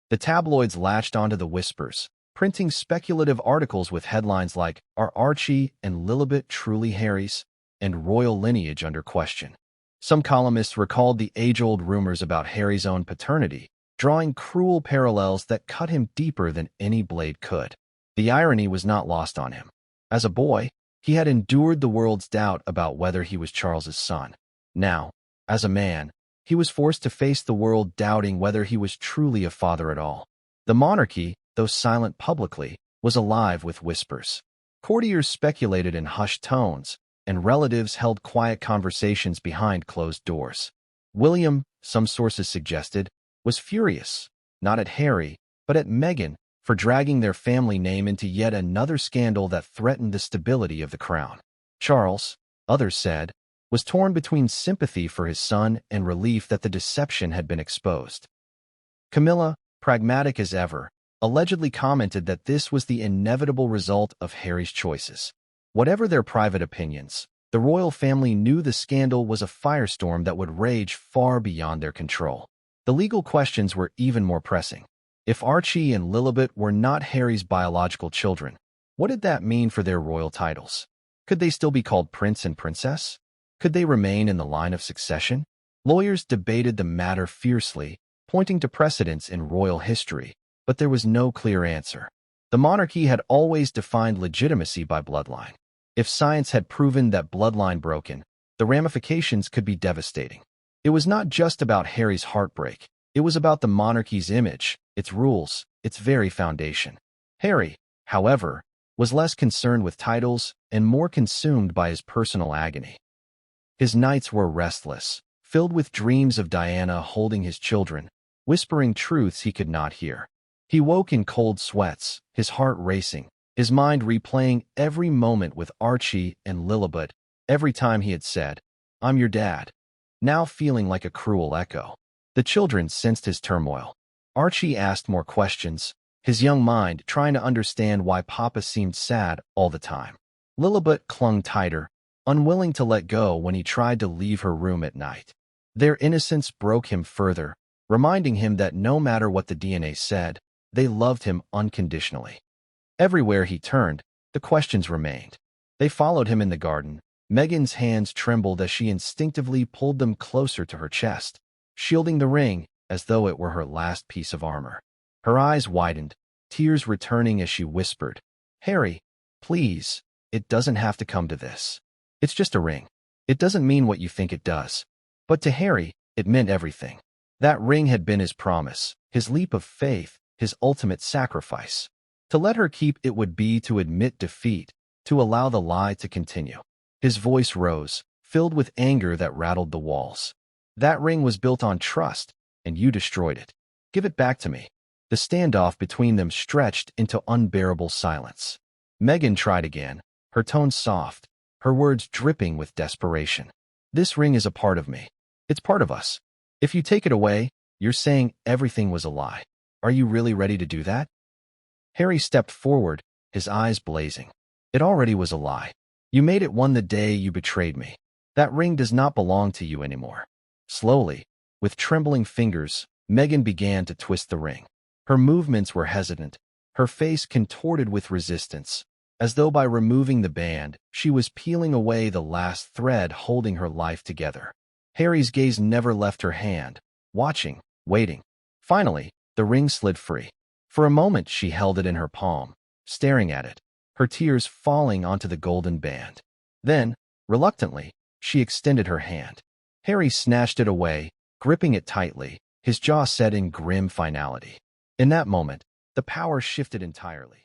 The tabloids latched onto the whispers, printing speculative articles with headlines like, "Are Archie and Lilibet truly Harry's?" and "Royal lineage under question." Some columnists recalled the age-old rumors about Harry's own paternity, drawing cruel parallels that cut him deeper than any blade could. The irony was not lost on him. As a boy, he had endured the world's doubt about whether he was Charles's son. Now, as a man, he was forced to face the world doubting whether he was truly a father at all. The monarchy, though silent publicly, was alive with whispers. Courtiers speculated in hushed tones, and relatives held quiet conversations behind closed doors. William, some sources suggested, was furious, not at Harry, but at Meghan, for dragging their family name into yet another scandal that threatened the stability of the crown. Charles, others said, was torn between sympathy for his son and relief that the deception had been exposed. Camilla, pragmatic as ever, allegedly commented that this was the inevitable result of Harry's choices. Whatever their private opinions, the royal family knew the scandal was a firestorm that would rage far beyond their control. The legal questions were even more pressing. If Archie and Lilibet were not Harry's biological children, what did that mean for their royal titles? Could they still be called prince and princess? Could they remain in the line of succession? Lawyers debated the matter fiercely, pointing to precedents in royal history, but there was no clear answer. The monarchy had always defined legitimacy by bloodline. If science had proven that bloodline broken, the ramifications could be devastating. It was not just about Harry's heartbreak. It was about the monarchy's image, its rules, its very foundation. Harry, however, was less concerned with titles and more consumed by his personal agony. His nights were restless, filled with dreams of Diana holding his children, whispering truths he could not hear. He woke in cold sweats, his heart racing, his mind replaying every moment with Archie and Lilibet, every time he had said, "I'm your dad," now feeling like a cruel echo. The children sensed his turmoil. Archie asked more questions, his young mind trying to understand why Papa seemed sad all the time. Lilibet clung tighter, unwilling to let go when he tried to leave her room at night. Their innocence broke him further, reminding him that no matter what the DNA said, they loved him unconditionally. Everywhere he turned, the questions remained. They followed him in the garden. Meghan's hands trembled as she instinctively pulled them closer to her chest, shielding the ring as though it were her last piece of armor. Her eyes widened, tears returning as she whispered, "Harry, please, it doesn't have to come to this. It's just a ring. It doesn't mean what you think it does." But to Harry, it meant everything. That ring had been his promise, his leap of faith, his ultimate sacrifice. To let her keep it would be to admit defeat, to allow the lie to continue. His voice rose, filled with anger that rattled the walls. "That ring was built on trust, and you destroyed it. Give it back to me." The standoff between them stretched into unbearable silence. Meghan tried again, her tone soft, her words dripping with desperation. "This ring is a part of me. It's part of us. If you take it away, you're saying everything was a lie. Are you really ready to do that?" Harry stepped forward, his eyes blazing. "It already was a lie. You made it one the day you betrayed me. That ring does not belong to you anymore." Slowly, with trembling fingers, Meghan began to twist the ring. Her movements were hesitant, her face contorted with resistance, as though by removing the band, she was peeling away the last thread holding her life together. Harry's gaze never left her hand, watching, waiting. Finally, the ring slid free. For a moment she held it in her palm, staring at it, her tears falling onto the golden band. Then, reluctantly, she extended her hand. Harry snatched it away, gripping it tightly, his jaw set in grim finality. In that moment, the power shifted entirely.